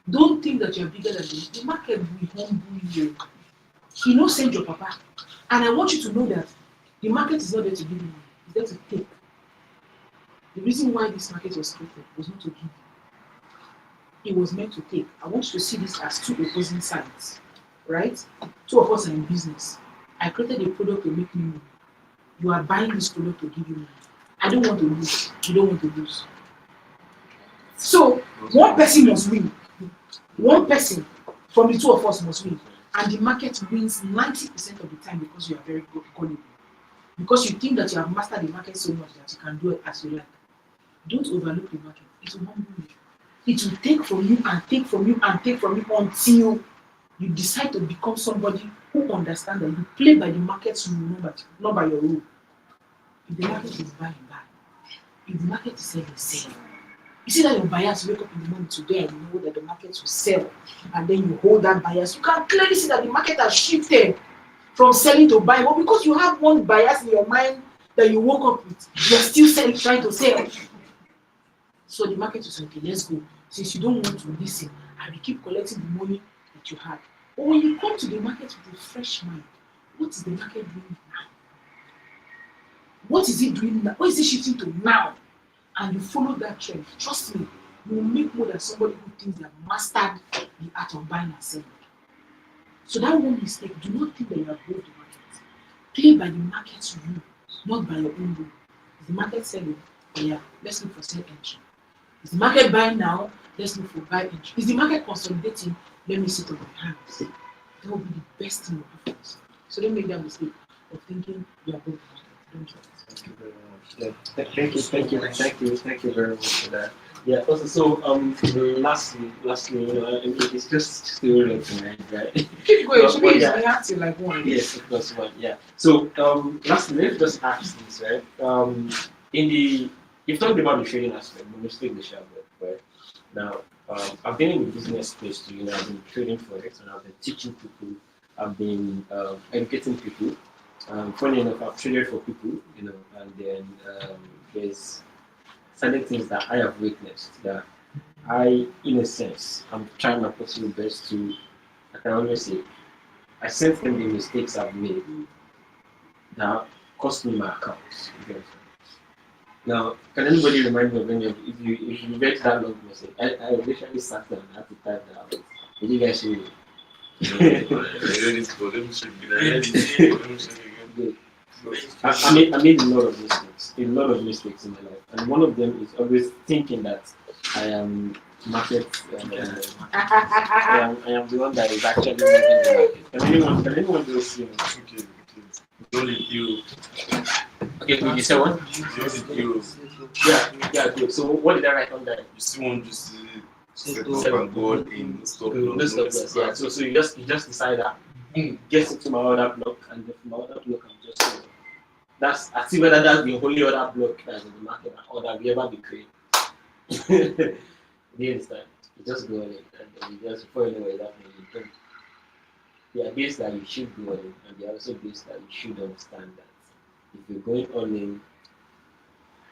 don't think that you're bigger than the market will humble you. He knows send your papa. And I want you to know that the market is not there to give you money, it's there to take. The reason why this market was created was not to give you. It was meant to take. I want you to see this as two opposing sides, right? Two of us are in business. I created a product to make me money. You are buying this product to give you money. I don't want to lose. You don't want to lose. So one person must win. One person from the two of us must win. And the market wins 90% of the time because you are very gullible. Because you think that you have mastered the market so much that you can do it as you like. Don't overlook the market. It will humble you. It will take from you and take from you and take from you until you decide to become somebody who understands that you play by the market's rule, not by your rule. If the market is buy, buy. If the market is sell, sell. You see that your bias wake up in the morning today and you know that the market will sell, and then you hold that bias. You can clearly see that the market has shifted from selling to buying, but because you have one bias in your mind that you woke up with, you're still selling, trying to sell. So the market is okay, let's go. Since you don't want to listen, I will keep collecting the money that you had. But when you come to the market with a fresh mind, what is the market doing now? What is it doing now? What is it shifting to now? And you follow that trend. Trust me, you will make more than somebody who thinks they have mastered the art of buying and selling. So that one mistake, do not think that you are above the market. Play by the market's rule, not by your own rule. Is the market selling? Oh yeah, let's look for sell entry. Is the market buying now? Let's look for buy entry. Is the market consolidating? Let me sit on my hands. That will be the best thing you do for us. So don't make that mistake of thinking you are above the market. Don't try it. Thank you very much. Yeah, thank you very much for that. Yeah. Also, so lastly, it's just still relevant, right? Keep going. Should be yeah. answer like one. Yes, of course, one. Yeah. So lastly, let's just ask this, right? In the you've talked about the trading aspect, but let's take the sharp way, right? Now, I've been in the business space too. I've been trading forex and I've been teaching people. I've been educating people. Funny enough, I've traded for people, and then there's certain things that I have witnessed that in a sense, I'm trying my possible best to. I can always say, I sense them the mistakes I've made that cost me my accounts. Now, can anybody remind me of any of if you read that long message? I literally sat down and had to type that out. Did you guys see it? Good. I made a lot of mistakes. A lot of mistakes in my life. And one of them is always thinking that I am market I am the one that is actually moving the market. Can anyone just see me? Only you. Okay, good. You said what? You. Yeah, good. So what did I write on that? You still want to see set up and go in stop loss. Yeah. So you just decide that get into my other block, and then from my other block I'm just that's I see whether that's the only other block that's in the market or that we ever be created. Do you understand? You just go on it and then you just before you know what happening, you don't. There are days that you should go on it, and there are also days that you should understand that if you're going on in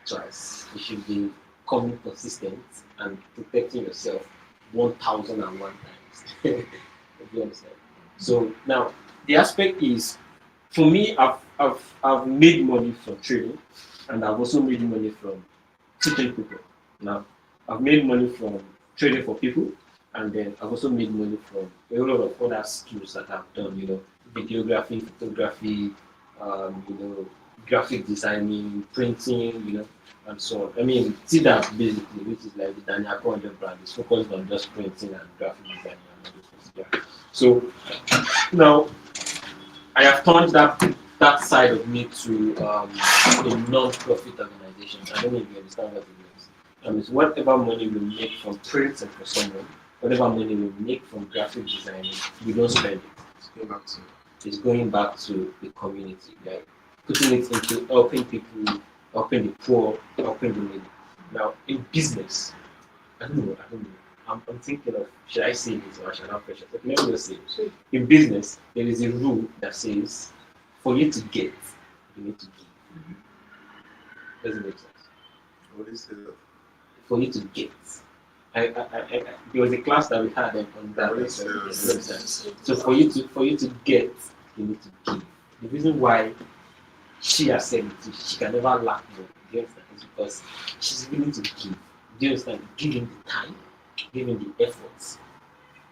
twice, you should be coming consistent and protecting yourself 1001 times. Do you understand? So now the aspect is for me, I've made money from trading, and I've also made money from teaching people. Now I've made money from trading for people, and then I've also made money from a lot of other skills that I've done. Videography, photography, graphic designing, printing, and so on. I mean, see that basically, which is like the Daniel Conde brand, is focused on just printing and graphic designing and all those things. Yeah. So now I have turned that side of me to a non-profit organization. I don't know if you understand what it means. It's whatever money we make from printing for someone, whatever money we make from graphic designing, we don't spend it. It's going back to the community, like putting it into helping people, helping the poor, helping the needy. Now, in business, I don't know. I'm thinking of, should I say this or should I not pressure? Let me just say it. In business, there is a rule that says, for you to get, you need to give. Doesn't make sense. What is it? For you to get. There was a class that we had on that. So for you to get, you need to give. The reason why she has said it, she can never lack more. Do you understand? It's because she's willing to give. Do you understand? Giving the time, giving the efforts.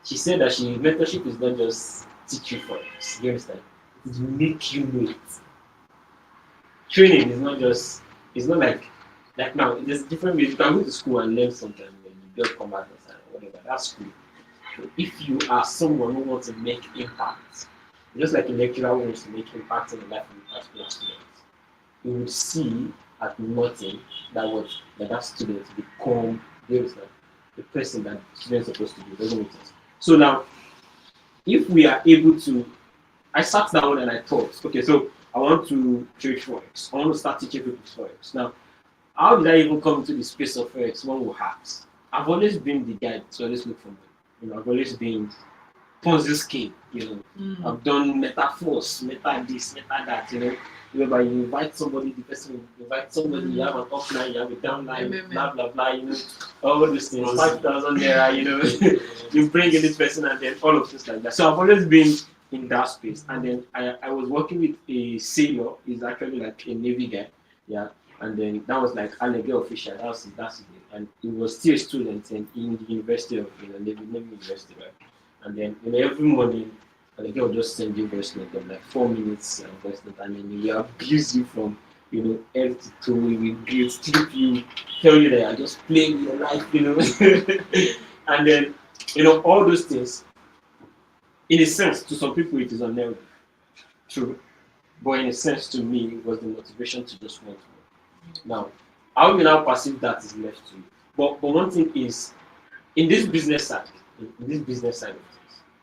She said that mentorship is not just teach you forex. Do you understand? It will make you know it. Training is not just. It's not like now. There's different ways. You can go to school and learn something when you build combat or whatever. That's cool. But if you are someone who wants to make impact, just like a lecturer who wants to make impact in the life of a particular student, you would see at nothing that student become the person that the student is supposed to be. Doesn't make sense. So now, if we are able to, I sat down and I thought, okay, so I want to trade forex. I want to start teaching people forex. Now, how did I even come into the space of forex? One will ask. I've always been the guy to always look for money. I've always been Ponzi scheme. I've done metaphors, meta this, meta that. Whereby you invite somebody, the person will invite somebody. You have an upline, you have a downline, blah blah blah. All these things. 5,000 naira. You bring in this person, and then all of things like that. So I've always been in that space. And then I was working with a sailor. He's actually like a Navy guy. Yeah. And then that was like Alege official. That's it. And he was still a student in the University of Navy University, right? And then every morning, Alege will just send you voice note of like 4 minutes voice note, and then he will abuse you from head to toe. He will guilt strip you, tell you that you're just playing with your life, and then all those things. In a sense, to some people it is unhealthy, true, but in a sense to me it was the motivation to just want more. Now, how you now perceive that is left to you. But one thing is, in this business side of things,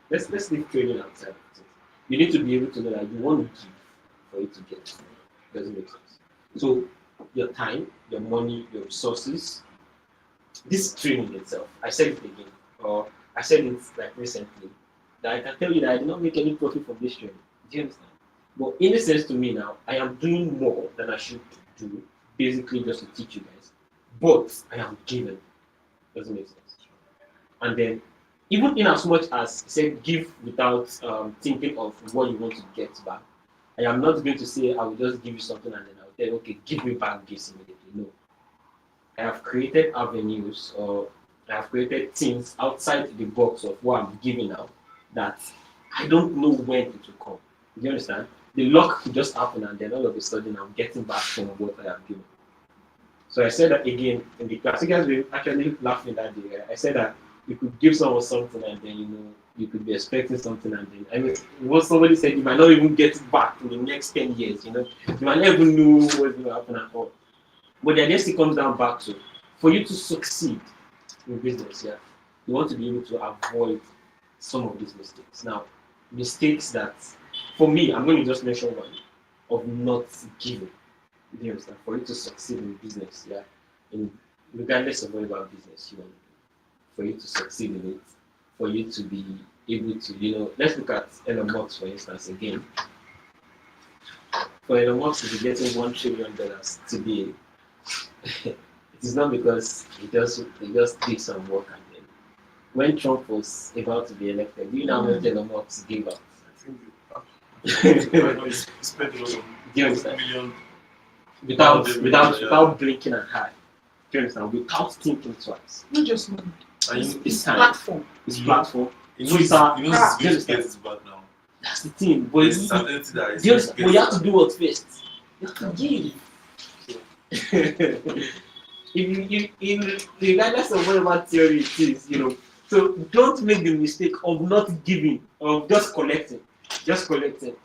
let's leave trading outside of things. You need to be able to know that you want to give for it to get. Doesn't make sense. So your time, your money, your resources. This training itself, I said it again, or I said it like recently, that I can tell you that I did not make any profit from this training. Do you understand? But in a sense to me now, I am doing more than I should do, basically just to teach you guys. But I am given. Doesn't make sense. And then, even in as much as said give without thinking of what you want to get back, I am not going to say I will just give you something and then I'll tell you, okay, give me back this immediately. No. I have created avenues or I have created things outside the box of what I'm giving out that I don't know when it will come. Do you understand? The luck could just happen and then all of a sudden I'm getting back from what I have given. So I said that again in the class. You guys were actually laughing that day. Right? I said that you could give someone something and then you could be expecting something and then I mean what somebody said you might not even get it back in the next 10 years, you might not even know what's going to happen at all. But the idea still comes down back to for you to succeed in business, yeah, you want to be able to avoid some of these mistakes. Now, mistakes that for me, I'm going to just mention one of not giving. You understand? For you to succeed in business, yeah, regardless of what about business you want to do, for you to succeed in it, for you to be able to, let's look at Elon Musk for instance again. For Elon Musk to be getting $1 trillion today, it is not because he just did some work and then when Trump was about to be elected, do you know how much Elon Musk gave out? I know he spent a lot of Do you understand? million Without blinking an eye. Do you understand? Without thinking twice. Not just money. and It's time. platform. His platform. he knows he's Twitter. going to get his back now. That's the thing. But There's certainty that he's you going to get have his to back. do what first? You have to give. Regardless of whatever theory it is, so don't make the mistake of not giving, of just collecting. Just collecting.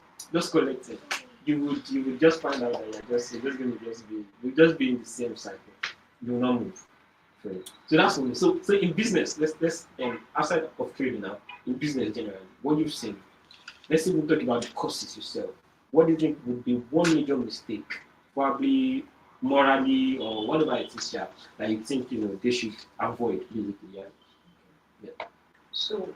You would just find out that you're just going to just be in the same cycle. You will not move. So that's what. So in business, let's outside of trading now, in business generally, what you've seen. Let's say we talk about the courses yourself. What do you think would be one major mistake, probably morally or whatever it is, yeah, that you think they should avoid basically, yeah. So,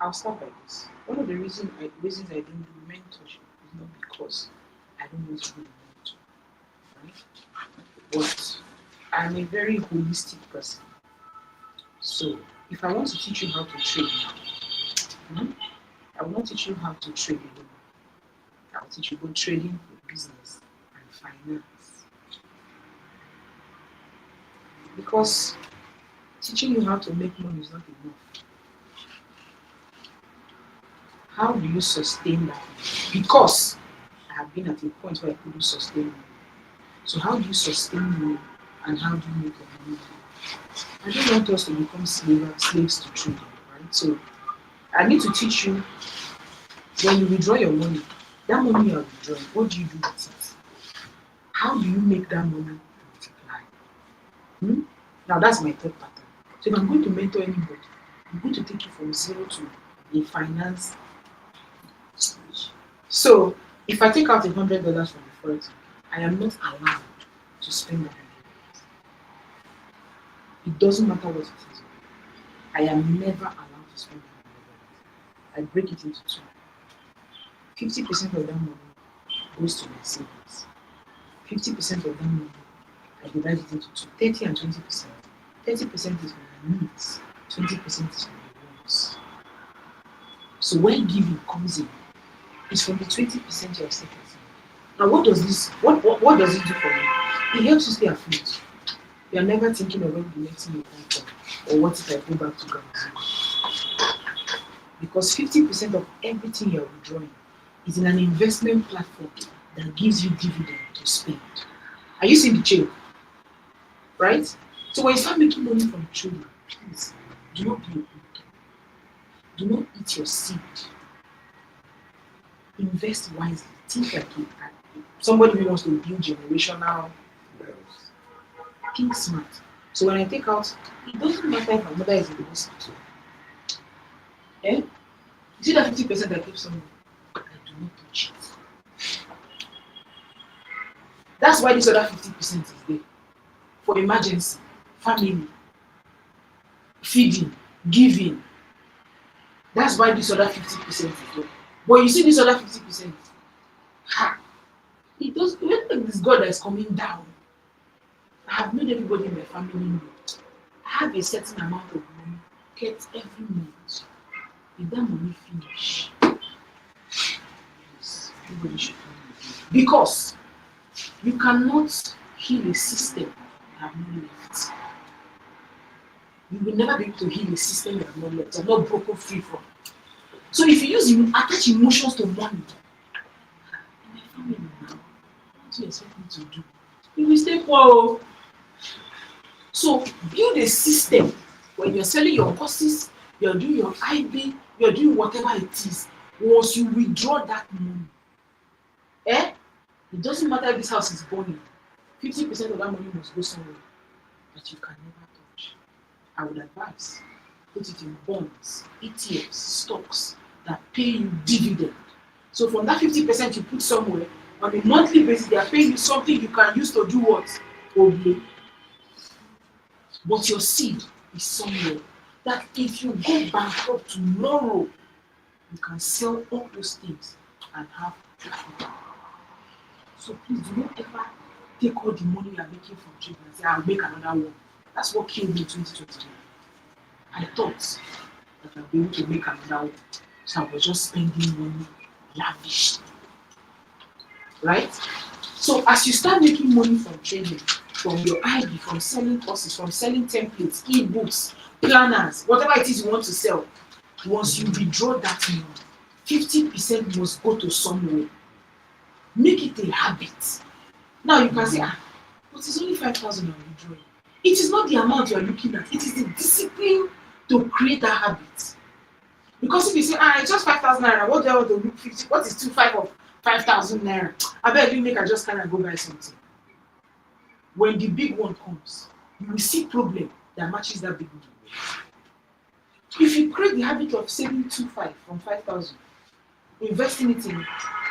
I'll start by this. One of the reasons I didn't do mentorship is not because I don't want to do the mentor, right? But I'm a very holistic person. So, if I want to teach you how to trade now, I will not teach you how to trade alone. I will teach you both trading, business, and finance. Because teaching you how to make money is not enough. How do you sustain that? Because I have been at a point where I couldn't sustain money. So how do you sustain money and how do you make money? I don't want us to become slaves to trading, right? So I need to teach you when you withdraw your money, that money you are withdrawing, what do you do with it? How do you make that money multiply? Now that's my third pattern. So if I'm going to mentor anybody, I'm going to take you from zero to a finance stage. So if I take out $100 from the Forex, I am not allowed to spend that $100. It doesn't matter what it is. I am never allowed to spend that $100. I break it into two. 50% of that money goes to my savings. 50% of that money, I divide it into two. 30 and 20%. 30% is for my needs. 20% is for my wants. So when giving comes in, it's from the 20% you're saving. Now what does it do for me? It helps you stay afloat. You are never thinking of when the next thing you come from, or what if I go back to Ghana? Because 50% of everything you are withdrawing is in an investment platform that gives you dividend to spend. Are you seeing the chain? Right? So when you start making money from trading, please do not be a victim. Do not eat your seed. Invest wisely. Think like somebody who wants to build generational wealth. Think smart. So when I take out, it doesn't matter if my mother is in the hospital. You see that 50% I keep somewhere? I do not touch it. That's why this other 50% is there for emergency, family, feeding, giving. That's why this other 50% is there. But you see this other 50%, it does when this God that is coming down. I have made everybody in my family know. I have a certain amount of money, get every month. If that money finish, yes, everybody should come with me. Because you cannot heal a system you have not left. You will never be able to heal a system you have not left. You are not broken free from. So if you attach emotions to money, in my family now, what do you expect me to do? You will stay poor. So build a system when you're selling your courses, you're doing your IB, you're doing whatever it is. Once you withdraw that money, it doesn't matter if this house is burning. 50% of that money must go somewhere that you can never touch. I would advise put it in bonds, ETFs, stocks that pay you dividend. So from that 50% you put somewhere, on a monthly basis, they are paying you something you can use to do what? Obey. But your seed is somewhere that if you go bankrupt tomorrow, you can sell all those things and have profit. So please do not ever take all the money you are making from trading and say, I'll make another one. That's what killed me in 2021. I thought that I'd be able to make another one. So I was just spending money lavishly. Right? So as you start making money from trading, from your ID, from selling courses, from selling templates, ebooks, planners, whatever it is you want to sell, once you withdraw that money, 50% must go to somewhere. Make it a habit. Now you can say, but it's only 5,000 I'm withdrawing. It is not the amount you are looking at, it is the discipline to create that habit. Because if you say, it's just 5,000 naira, what do I want to look 50? What is 2.5 of 5,000 naira? I bet you make a just kind of go buy something. When the big one comes, you will see problem that matches that big one. If you create the habit of saving 2.5 from 5,000, investing it in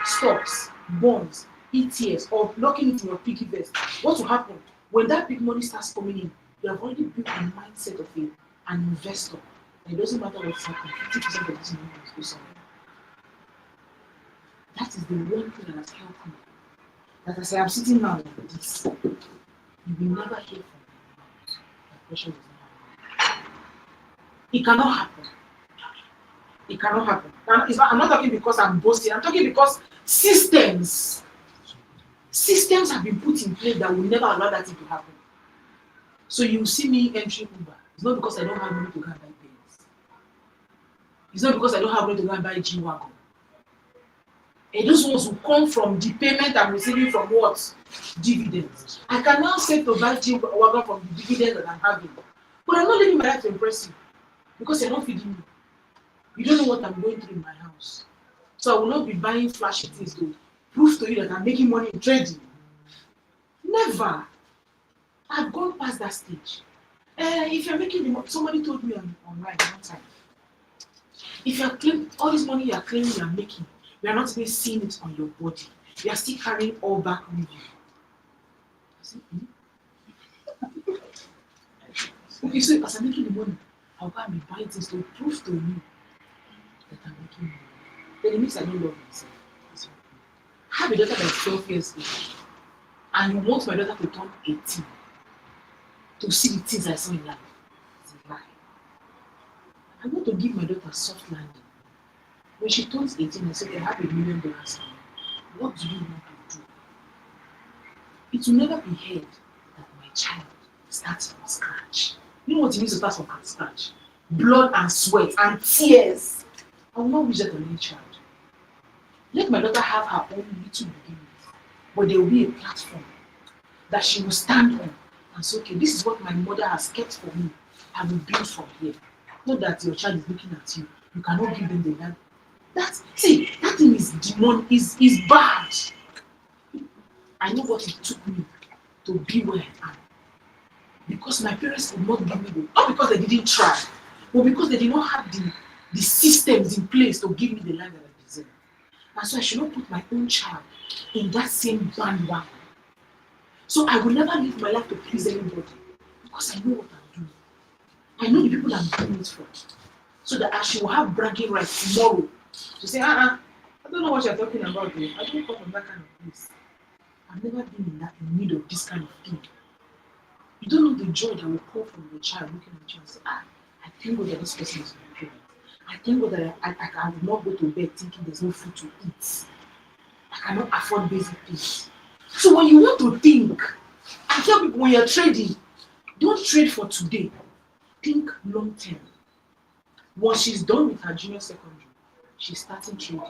stocks, bonds, ETFs, or locking it in your piggy vest, what will happen? When that big money starts coming in, you have already built a mindset of an investor. And it doesn't matter what's happening, 50% of this money must go somewhere. That is the one thing that has helped me. That as I am sitting now like this, you will never hear from me. That pressure is not happening. It cannot happen. It cannot happen. I'm not talking because I'm boasting. I'm talking because systems have been put in place that will never allow that thing to happen. So you see me entering Uber. It's not because I don't have money to go and buy things. It's not because I don't have money to go and buy G-Wagon. And those ones will come from the payment I'm receiving from what? Dividends. I can now say to buy G-Wagon from the dividends that I'm having. But I'm not living my life to impress you because you're not feeding me. You don't know what I'm going through in my house. So I will not be buying flashy things to prove to you that I'm making money in trading. Never. I've gone past that stage. If you're making the money, somebody told me online one time. If you're claiming all this money you're claiming you're making, you are not even seeing it on your body. You are still carrying all back with you. I said, Okay, so as I'm making the money, I'll go and be buying things to prove to you that I'm making money. Then it means I don't love myself. I have a daughter that is 12 years old, and you want my daughter to turn 18 to see the things I saw in life. It's a lie. I want to give my daughter a soft landing. When she turns 18, I said, I have $1 million. What do you want to do? It will never be heard that my child starts from scratch. You know what it means to start from scratch? Blood and sweat and tears. I will not wish that on any child. Let my daughter have her own little beginnings, but there will be a platform that she will stand on and say, okay, this is what my mother has kept for me. I will build from here. Not that your child is looking at you. You cannot give them the land. That thing is demon, is bad. I know what it took me to be where I am. Because my parents could not give me not because they didn't try, but because they did not have the systems in place to give me the life that I deserve. And so I should not put my own child in that same bandwagon. So I will never live my life to please anybody because I know what I'm doing. I know the people I'm doing it for. So that I should have bragging rights tomorrow to say, I don't know what you're talking about. Though. I don't come from that kind of place. I've never been in need of this kind of thing. You don't know the joy that will come from your child looking at you and say, I thank God that this person is my parent. I thank God that I will not go to bed thinking there's no food to eat. I cannot afford basic things. So when you want to think, I tell people when you're trading, don't trade for today. Think long term. Once she's done with her junior secondary, she's starting trading.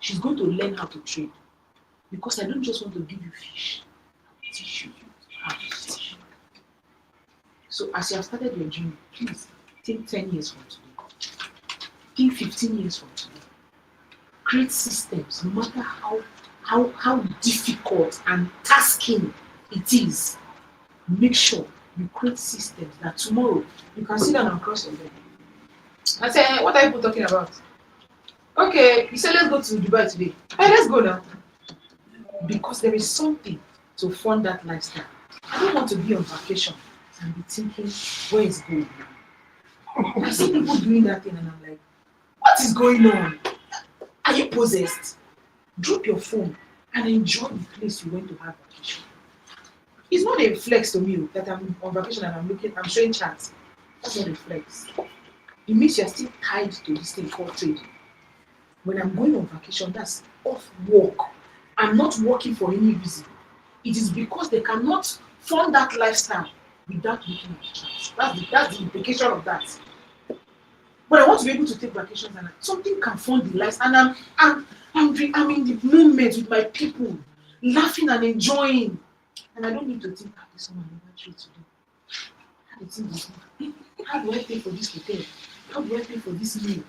She's going to learn how to trade. Because I don't just want to give you fish, I will teach you how to fish. So as you have started your journey, please think 10 years from today. Think 15 years from today. Create systems, no matter how difficult and tasking it is. Make sure you create systems that tomorrow you can sit down and cross your leg. I say, what are people talking about? Okay, you said let's go to Dubai today. Hey, let's go now. Because there is something to fund that lifestyle. I don't want to be on vacation and be thinking, where is going on? I see people doing that thing and I'm like, what is going on? Are you possessed? Drop your phone and enjoy the place you went to have vacation. It's not a flex to me that I'm on vacation and I'm showing charts. That's not a flex. It means you're still tied to this thing called trading. When I'm going on vacation, that's off work. I'm not working for any reason. It is because they cannot fund that lifestyle without looking at the charts. That's the implication of that. But I want to be able to take vacations and something can fund the life. And I'm in the moment with my people, laughing and enjoying. And I don't need to think, this one never trade today. How do I pay for this hotel? How do I pay for this meal?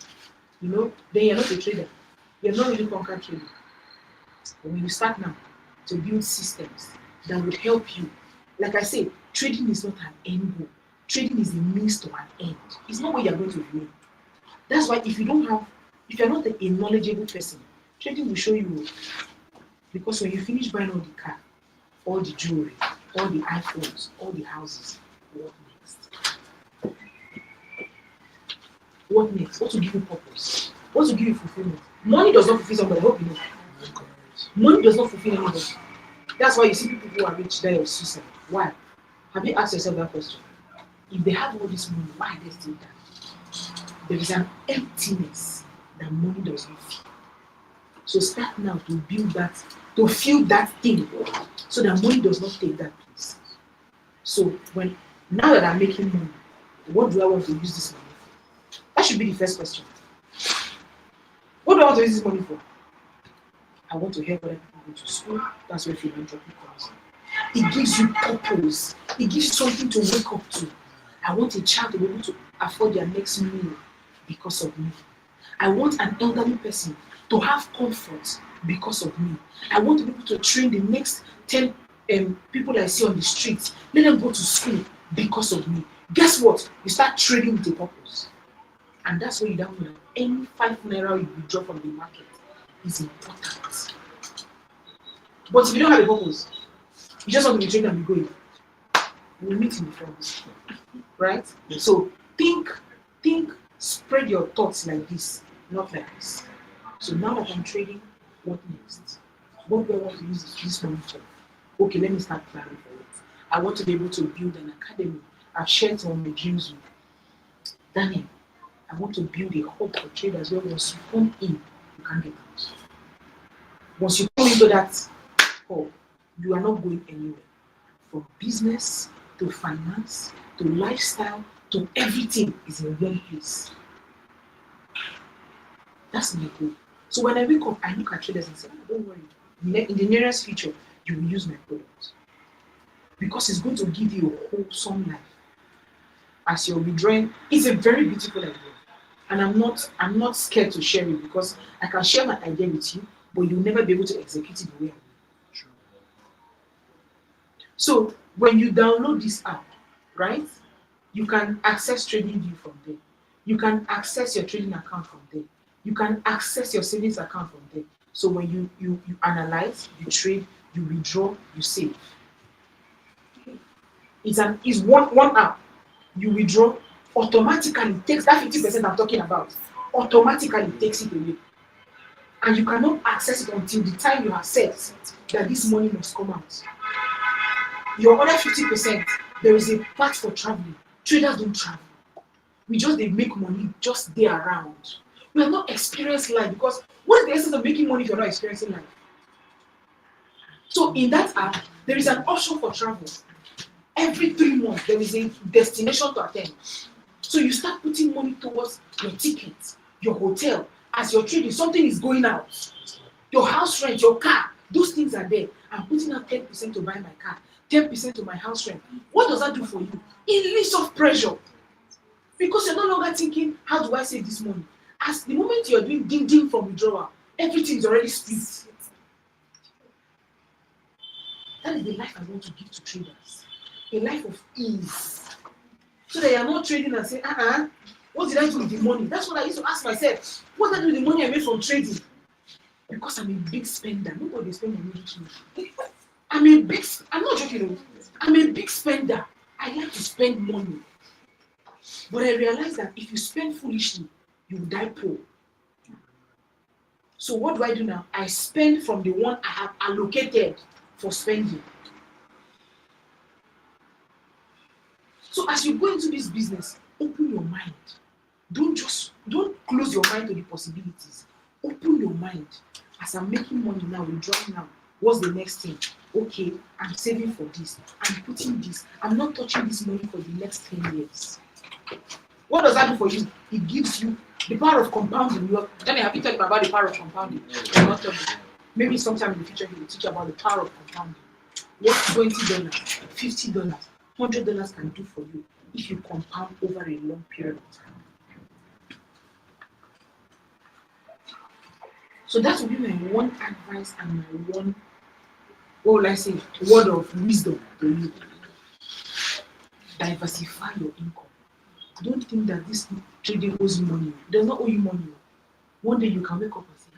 You know, then you're not a trader. You're not really conquered trader. But when you start now to build systems that would help you, like I say, trading is not an end goal. Trading is a means to an end. It's not where you're going to win. That's why if you're not a knowledgeable person, trading will show you. Because when you finish buying all the car, all the jewelry, all the iPhones, all the houses, what next? What next? What will give you purpose? What will give you fulfillment? Money does not fulfill somebody. I hope you know. Money does not fulfill anybody. That's why you see people who are rich die of suicide. Why? Have you asked yourself that question? If they have all this money, why are they still dying? There is an emptiness that money does not fill. So start now to build that, to feel that thing, so that money does not take that place. So now that I'm making money, what do I want to use this money for? That should be the first question. What do I want to use this money for? I want to help other people go to school. That's where philanthropy comes in. It gives you purpose. It gives you something to wake up to. I want a child to be able to afford their next meal because of me. I want an elderly person to have comfort because of me. I want to be able to train the next 10 people I see on the streets. Let them go to school because of me. Guess what? You start trading with a purpose. And that's where you don't know that any 5 naira you withdraw from the market is important. But if you don't have a purpose, you just want to be trading and be going. We'll meet in the front. Right? Yes. So think, spread your thoughts like this, not like this. So now that I'm trading, what next? What do I want to use this money for? Okay, let me start planning for it. I want to be able to build an academy. I've shared some of my dreams with Daniel. I want to build a hub for traders where once you come in, you can't get out. Once you come into that hub, you are not going anywhere. From business to finance to lifestyle to everything is in one place. That's my goal. So when I wake up, I look at traders and say, don't worry. In the nearest future, you will use my product. Because it's going to give you a wholesome life. As you're withdrawing, it's a very beautiful idea. And I'm not scared to share it because I can share my idea with you, but you'll never be able to execute it the way I want. True. So when you download this app, right, you can access TradingView from there. You can access your trading account from there. You can access your savings account from there. So when you analyze, you trade, you withdraw, you save. It's one app. You withdraw, automatically takes that 50% I'm talking about, automatically takes it away. And you cannot access it until the time you have set that this money must come out. Your other 50%, there is a part for traveling. Traders don't travel. They make money just there around. We have not experienced life because what is the essence of making money if you're not experiencing life? So in that app, there is an option for travel. Every 3 months, there is a destination to attend. So you start putting money towards your tickets, your hotel. As you're trading, something is going out. Your house rent, your car, those things are there. I'm putting out 10% to buy my car, 10% to my house rent. What does that do for you? It releases of pressure. Because you're no longer thinking, how do I save this money? As the moment you're doing ding ding from withdrawal, everything is already split. That is the life I want to give to traders. A life of ease. So that you're not trading and saying, what did I do with the money? That's what I used to ask myself. What did I do with the money I made from trading? Because I'm a big spender. Nobody spends money with me. I'm not joking. I'm a big spender. I like to spend money. But I realize that if you spend foolishly, you will die poor. So what do I do now? I spend from the one I have allocated for spending. So as you go into this business, open your mind. Don't close your mind to the possibilities. Open your mind. As I'm making money now, withdrawing now, what's the next thing? Okay, I'm saving for this. I'm putting this. I'm not touching this money for the next 10 years. What does that do for you? It gives you the power of compounding. Then have you talked about the power of compounding? Maybe sometime in the future he will teach about the power of compounding. What $20, $50, $100 can do for you if you compound over a long period of time. So that will be my one advice and my one, what will I say, word of wisdom to you. Diversify your income. Don't think that this trading owes you money. It does not owe you money. One day you can wake up and say,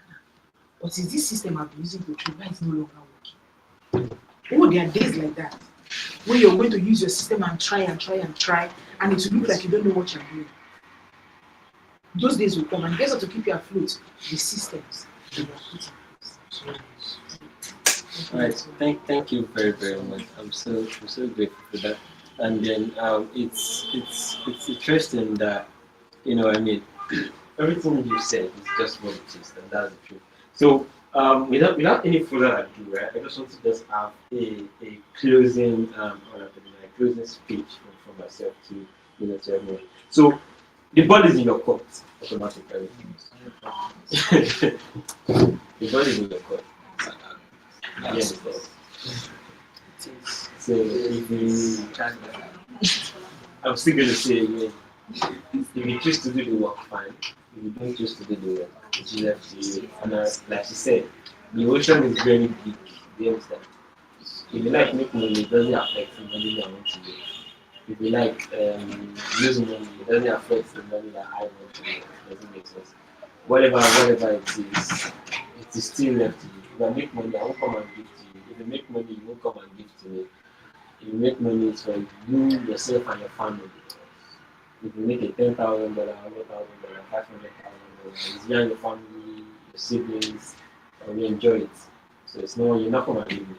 but is this system I've been using to trade, why it's no longer working? Oh, there are days like that where you're going to use your system and try, and it will look like you don't know what you're doing. Those days will come, and guess how to keep you afloat? The systems. All right, thank you very, very much. I'm so grateful for that. And then it's interesting that everything you said is just what it is, and that's the truth. So without any further ado, right, I just want to just have a closing closing speech from myself to to everyone. So the ball is in your court automatically. The ball is in your court. Yes. So I'm still going to say again, if you choose to do the work, fine. If you don't choose to do the work, it's left to you. And like you said, the ocean is very big. Do you understand? If you like making money, it doesn't affect the money I want to make. If you like losing money, it doesn't affect the money that I want to make. It doesn't make sense. Whatever it is still left to you. If I make money, I won't come and give to you. If you make money, you won't come and give to me. If you make money, it's for you, yourself, and your family. If you make a $10,000, $100,000, $500,000, it's you and your family, your siblings, and we enjoy it. So you're not coming and give me.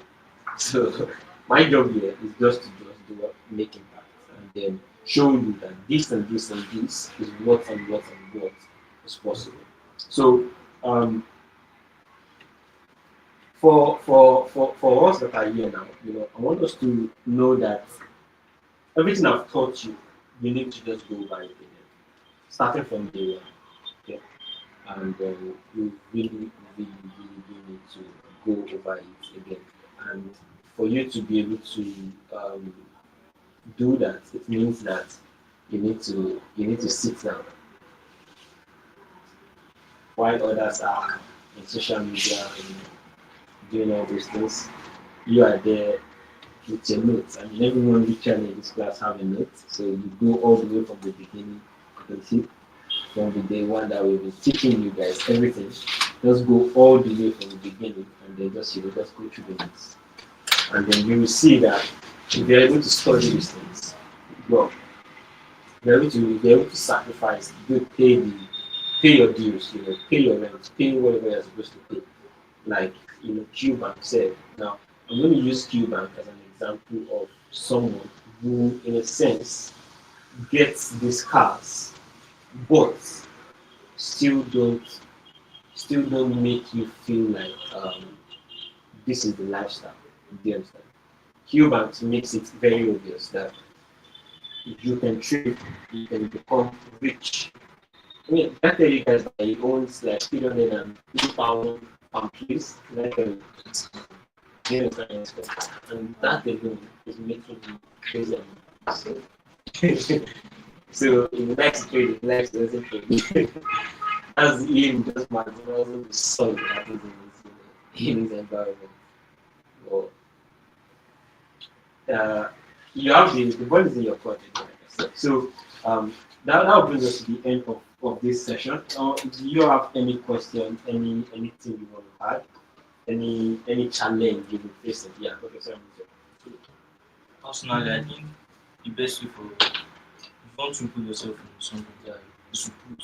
So my job here is just to do what, make impact, and then show you that this and this and this is what and what and what is possible. So for us that are here now, I want us to know that everything I've taught you, you need to just go by it again, starting from day one. Okay? And you really need to go over it again. And for you to be able to do that, it means that you need to sit down while others are in social media and doing all those things. You are there with your notes, and everyone literally in this class have a note. So you go all the way from the beginning. You can see from the day one that we've been teaching you guys everything. Just go all the way from the beginning, and then just go through the notes. And then you will see that if you're able to study these things, well, you're able to sacrifice, you pay your dues, pay your rent, pay whatever you're supposed to pay. Like Cubank said. Now I'm going to use Cubank as an example of someone who, in a sense, gets these cars, but still don't still don't make you feel like this is the lifestyle. Do you understand? Cubank makes it very obvious that you can trade, you can become rich. I mean, I tell you guys that he owns like 350,000 place, like and that alone is making me crazy. So, so in the next trade, the next doesn't trade. As him just maximizing the sun that is in his environment. Or, you have the ball is in your court, like I said. So that brings us to the end of this session. Do you have any question, anything you want to add? Any challenge you will face? Yeah, Professor. Personally, I think the best way for if you want to improve yourself in something is to put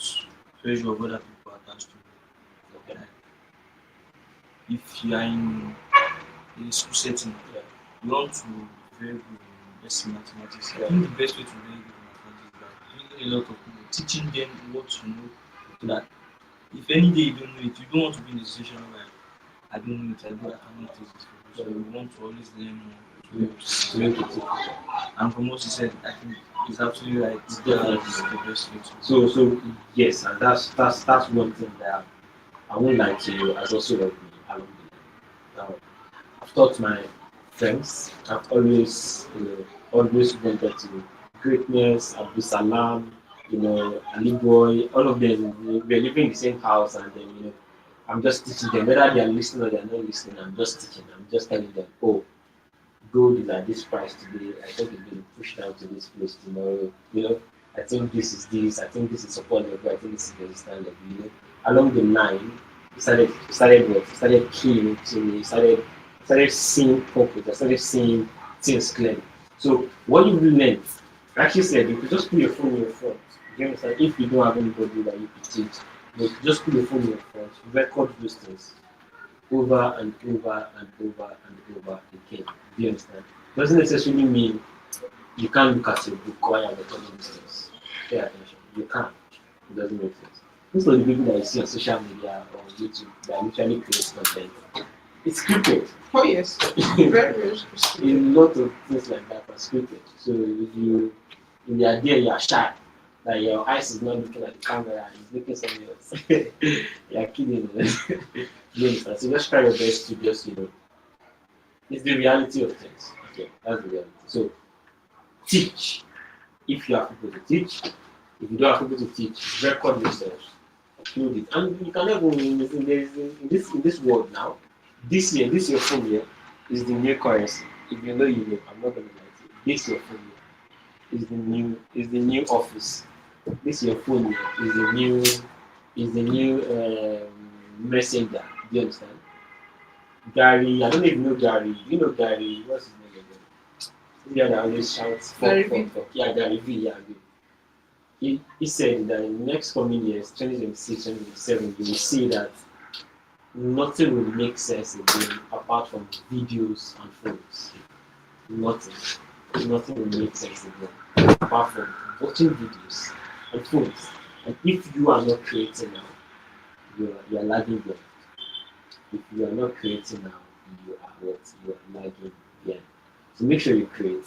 pressure of other people attached to you. Okay. Like, if you are in a school setting, you want to be very good in let's say mathematics. I think the best way to be very good in mathematics is by bringing a lot of people, teaching them what you know, so that if any day you don't know it, you don't want to be in a situation where I don't know it, I cannot take it. So you want to always learn more. To make it. And from what you said, I think it's absolutely right. It's definitely the best way to. So yes, and that's one thing that I would like to as also help me along the line. Now, I've taught my friends. I've always wanted to greatness, Abdul Salam, Ali Boy, all of them. We're living in the same house, and then I'm just teaching them whether they are listening or they are not listening. I'm just teaching. I'm just telling them, oh, gold is at this price today. I think it's going to push down to this place tomorrow. I think this is this. I think this is support level. I think this is the resistance level. Along the line, started keying to me. Started seeing purpose. I started seeing things clearly. So what you learned, like you said, you could just put your phone in your front. You understand? If you don't have anybody that you could teach, you could just put your phone in your front, record those things over and over and over and over again. Do you understand? Doesn't necessarily mean you can't look at your book while you're recording these things. Pay attention. You can. It doesn't make sense. Most of the people that you see on social media or YouTube that literally create content, it's scripted. Oh yes. Very, very A scripted. lot of things like that are scripted. So if you are there, you are shy. Like your eyes is not looking at the camera, it's looking somewhere else. You are kidding. You understand? So just try your best to just, it's the reality of things. Okay, that's the reality. So teach. If you have people to teach, if you don't have people to teach, record yourselves, upload it. And you can never in this world now, this your phone here is the new currency. If you know, I'm not gonna lie to you. This your phone here is the new office. This your phone here is the new messenger. Do you understand? Gary, I don't know if you know Gary. Do you know Gary? What's his name again? Yeah, that always shouts Gary V. Yeah, Gary V. Yeah, he said that in the next coming years, 2026, 2027, you will see that nothing will make sense again apart from videos and phones. Nothing. Nothing will make sense again apart from watching videos and phones. And if you are not creating now, you are lagging behind. If you are not creating now, you are what? You are lagging behind. So make sure you create.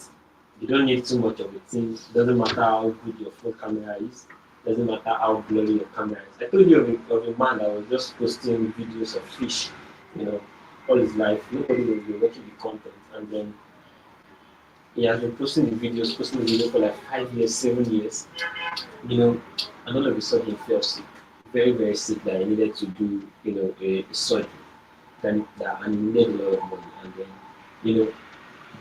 You don't need too much of a thing. It doesn't matter how good your phone camera is. It doesn't matter how blurry your camera is. I told you of a man that was just posting videos of fish, all his life. Nobody will be watching the content. And then he has been posting the videos for like 5 years, 7 years. And all of a sudden he fell sick. Very, very sick that he needed to do, a surgery. And he needed a lot of money. And then,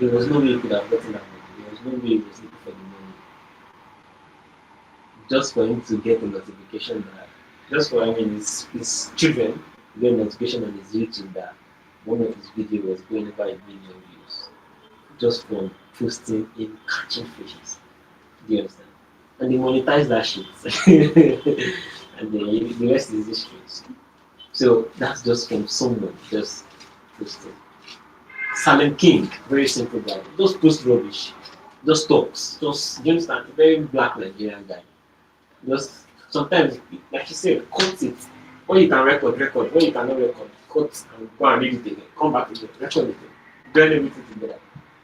there was no way he could have gotten that money. There was no way he was looking for the money. Just for him to get a notification his children get a notification on his YouTube that one of his videos was going over 1 million views. just from posting in catching fishes. Do you understand? And they monetize that shit. And the rest is history. So that's just from someone just posting. Salem King, very simple guy. Just post rubbish. Just talks. Just, do you understand? Very black Nigerian guy. Just sometimes, like you said, cut it. When you can record, record. When you cannot record, cut and go and read it again. Come back again, record it again. Blend everything together.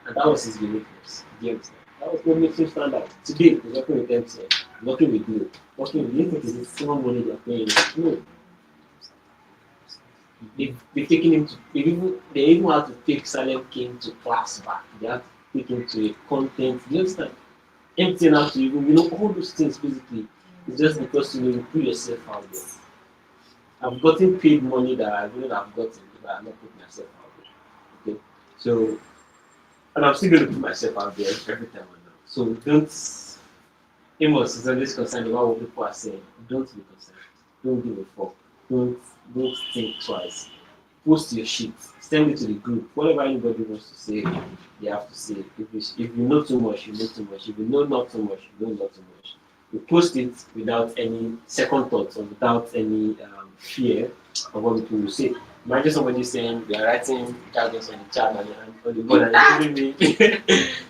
And that was his uniqueness. Do you understand? That was what makes him stand out. Today, he's working with MTN, working with Glo, working with, you think it's the same money they're paying. No. They've taken him to, they even had to take Silent King to class back. They had to take him to a content. Do you understand? MTN out to even, all those things basically. It's just because you put yourself out there. I've gotten paid money that I wouldn't have gotten if I had not put myself out there. Okay? So, and I'm still going to put myself out there every time I know. So don't, Amos is always concerned about what people are saying. Don't be concerned. Don't give a fuck. Don't think twice. Post your shit. Send it to the group. Whatever anybody wants to say, they have to say. If you know too much, you know too much. If you know not too much, you know not too much. You post it without any second thoughts or without any fear of what people will say. Imagine somebody saying they are writing jargons on the chat and on the board and it doesn't mean it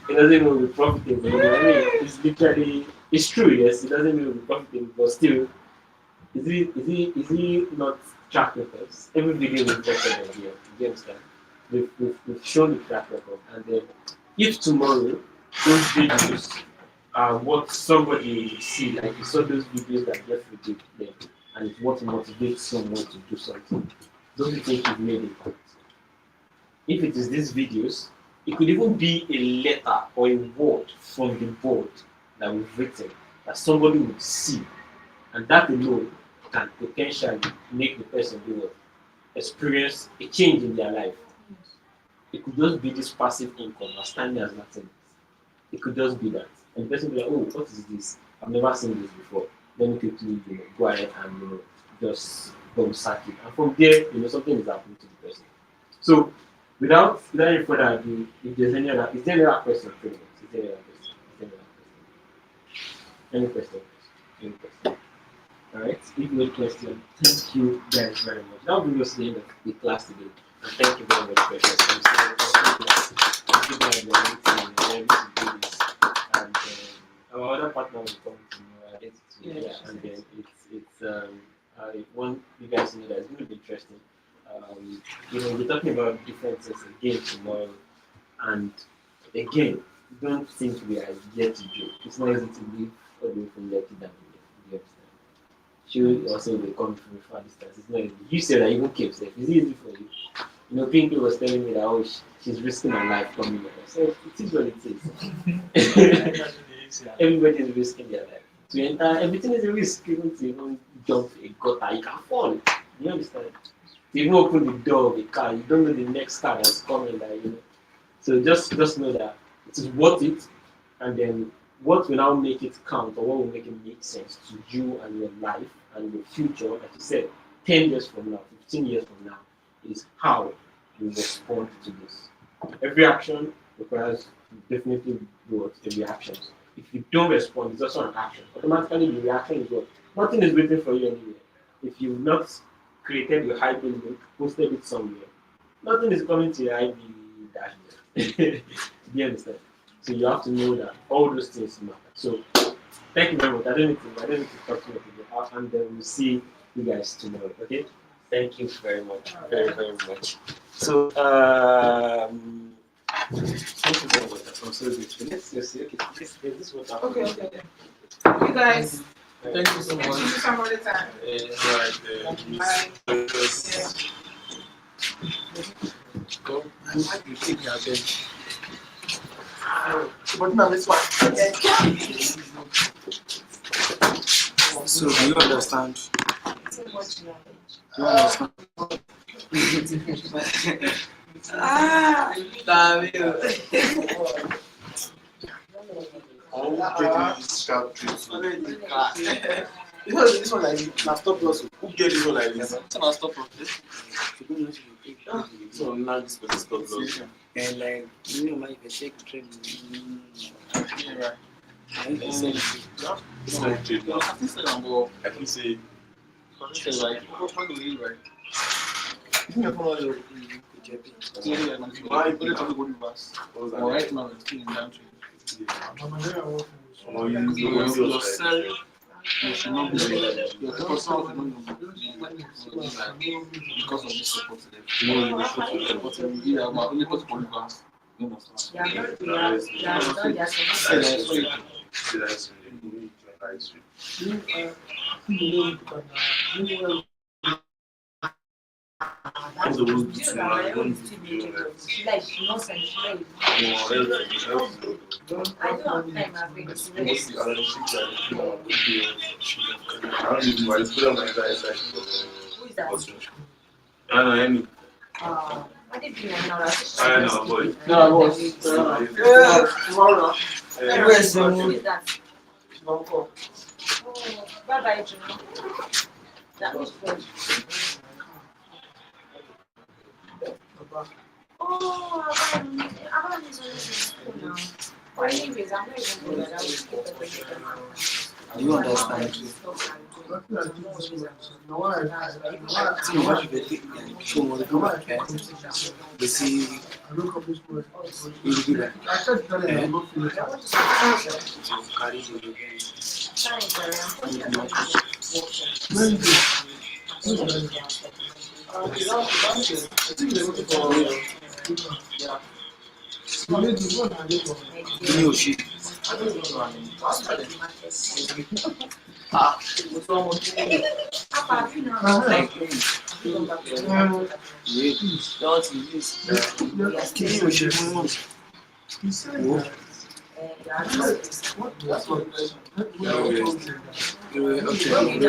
doesn't mean we'll be profitable. I mean, it's literally it's true, yes, it doesn't mean we'll be profitable, but still, is he not track records? Every video we've recorded here, you understand? We've shown the track record, and then if tomorrow those videos are what somebody will see, like you saw those videos that Jeffrey did there, and it's what motivates someone to do something. Don't you think you've made it? If it is these videos, it could even be a letter or a word from the board that we've written that somebody would see, and that alone can potentially make the person do what? Experience a change in their life. It could just be this passive income, standing as nothing. It could just be that. And the person will be like, oh, what is this? I've never seen this before. Let me quickly go ahead and just sack it. And from there, something is happening to the person. So without any further ado, if there's any other, is there any other question? Any question? Any question? Alright, if no question, thank you guys very much. That will bring us to the end of the class today. And thank you very much for your time. Thank you guys for able to do this. And our other partner will come to identity. And then I want you guys to know that it's going to be interesting. We're talking about differences again tomorrow. And again, don't think we are yet to joke. It's not easy to live all the way from left to down. You understand? She also will come from far distance. It's not easy. You said that even keeps it. It's easy for you. Pinky was telling me that she's risking her life coming here. So it is what it is. Everybody is risking their life. To enter, everything is a risk. Even to even jump a gutter, you can fall. You understand? To even open the door of a car, you don't know the next car that's coming. So just know that it is worth it, and then what will now make it count, or what will make it make sense to you and your life and your future, like you said, 10 years from now, 15 years from now, is how you respond to this. Every action requires definitely a reaction. If you don't respond, it's also an action. Automatically, the reaction is what? Nothing is waiting for you anywhere. If you've not created your hybrid link, posted it somewhere, nothing is coming to your ID dashboard. Do you understand? So you have to know that all those things matter. So thank you very much. I don't need to talk to you today. And then we'll see you guys tomorrow. Okay? Thank you very much. Very, very much. So thank you very much. I'm so grateful. Let's see. Okay. This one. Okay. You guys. Thank you so See you much. some other time. Bye. Go. You take me again. But now this one. So do you understand? So much knowledge. Do you understand? Damn you. I won't get this sharp trees. You know this one like na stop loss. Who get this one like this? It's not stop loss. So now this person stop loss. And like, you know, like, if I take trade, Right. It's not trade now. I think so, but I can say it's like, what do you right? why But it's only good reverse. But right now, it's still in down trade. or you Your sell, you should not be your customer should not be because of this support. But you are only put for reverse. You understand? What's the rules between like one I don't know any. I know, boy. No, boss. Tomorrow. Bye bye, Juno. That was good. Oh, Aban is always in school now. Or anyways, I'm not even going to skip everything. do you understand? See, what if they take so much go back, they see, you do that, carry the you know, she, don't use, you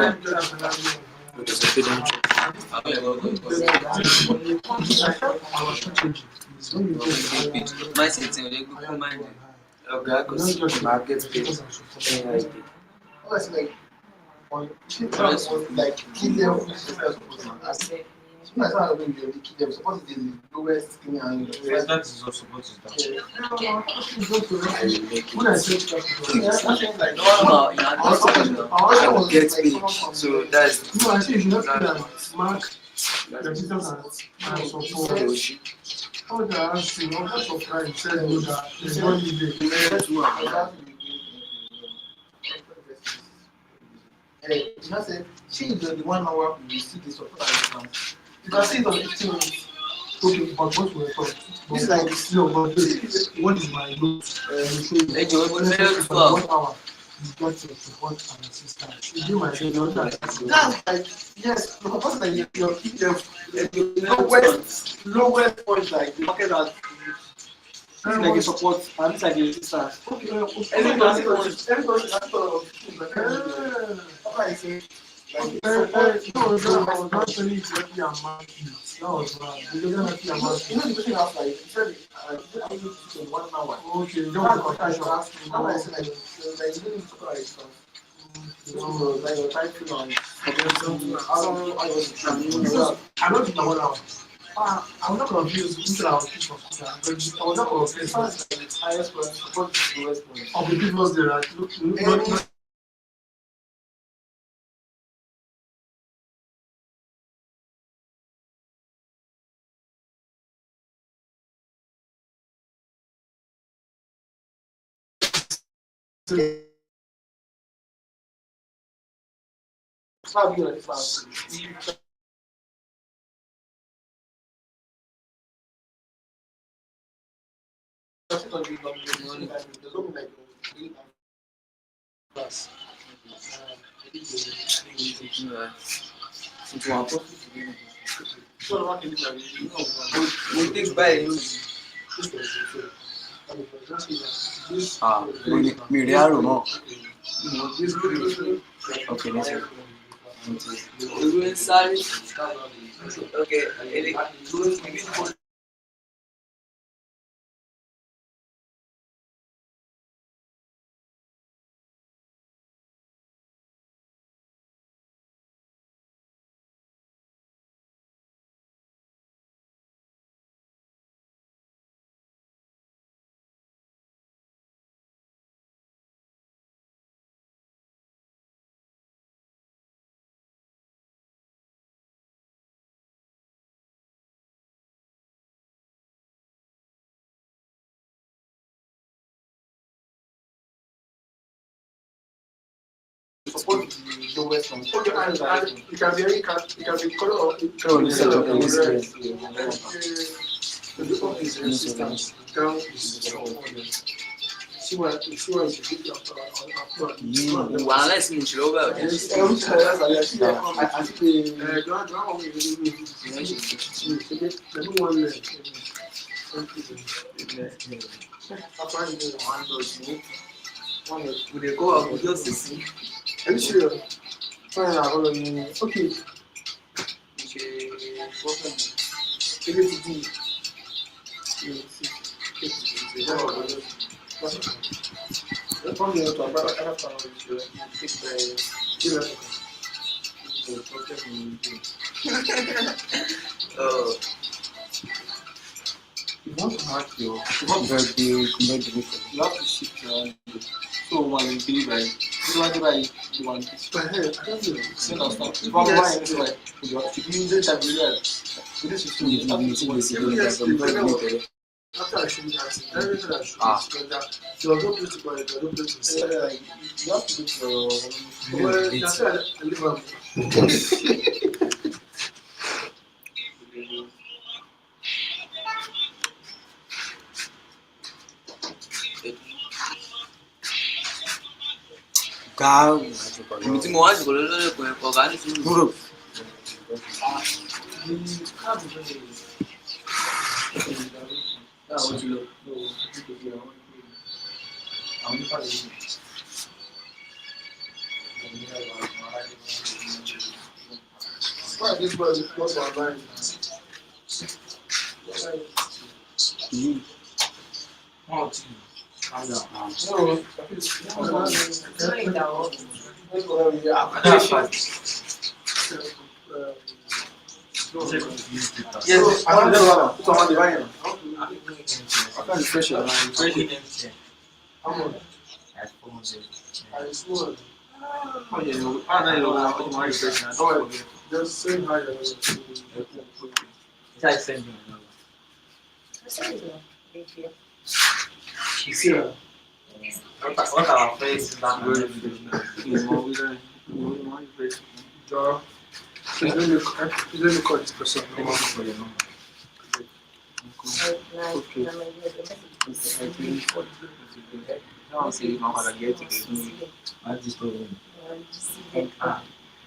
know, she, my setting, they go combine them. Okay, because market space, That is also support is down. I will make it. No, I will get big. So that's She is the 1 hour we see the support and you can see it on 15 minutes. Okay, but what we talk. This is like slow, but what is my goal? For 1 hour, you got your support and assistance. You do my that's like yes, the support like your lowest point like the market has this like a support and this like a resistance. Okay, everybody I say. No, I was not telling you directly I'm marking. That was wrong. Because then I see I'm marking. You know, the question I was like, you said, I need to in 1 hour. Okay, you don't want to ask me. Now I said, like, you don't need to call it stuff. So, like, you're trying to on. I don't think I 1 hour. I'm not confused. Instead, I was confused. I was not confused. The highest point, support the lowest point. Of the people there, right? Sabe, olha, fácil. mi rí àrò mọ́. Okay, let's go. Okay, support the lowest one. Okay, and it can be any it can be color or it Oh, can be this is color okay, this red. is The up is resistance, down is support. See what you did after. Unless in Chiloga, I think the don't want we go out with just see. Are you sure? Fine, okay. You want to mark your birthday, you have to shift your hand. So when you do right, you want to buy you want this. I don't know. You understand? If I'm buying this way, you have to use it as real. So this is After I showed that, everything I showed that there was no place to buy it, there was no place to sell it. You have to do your Well, that's why I live on. Èmi tí mo wá ṣùgbọ́n lọ́dọ̀ ẹ̀kọ́ ẹ̀kọ́ ọ̀gá ní sùúrù. Why this was plus online? Yes, I don't know. Someone divine. I can't refresh your line. How much? I swear. Just say hi. See her. What our face is that Joe. Let me call this person. Okay.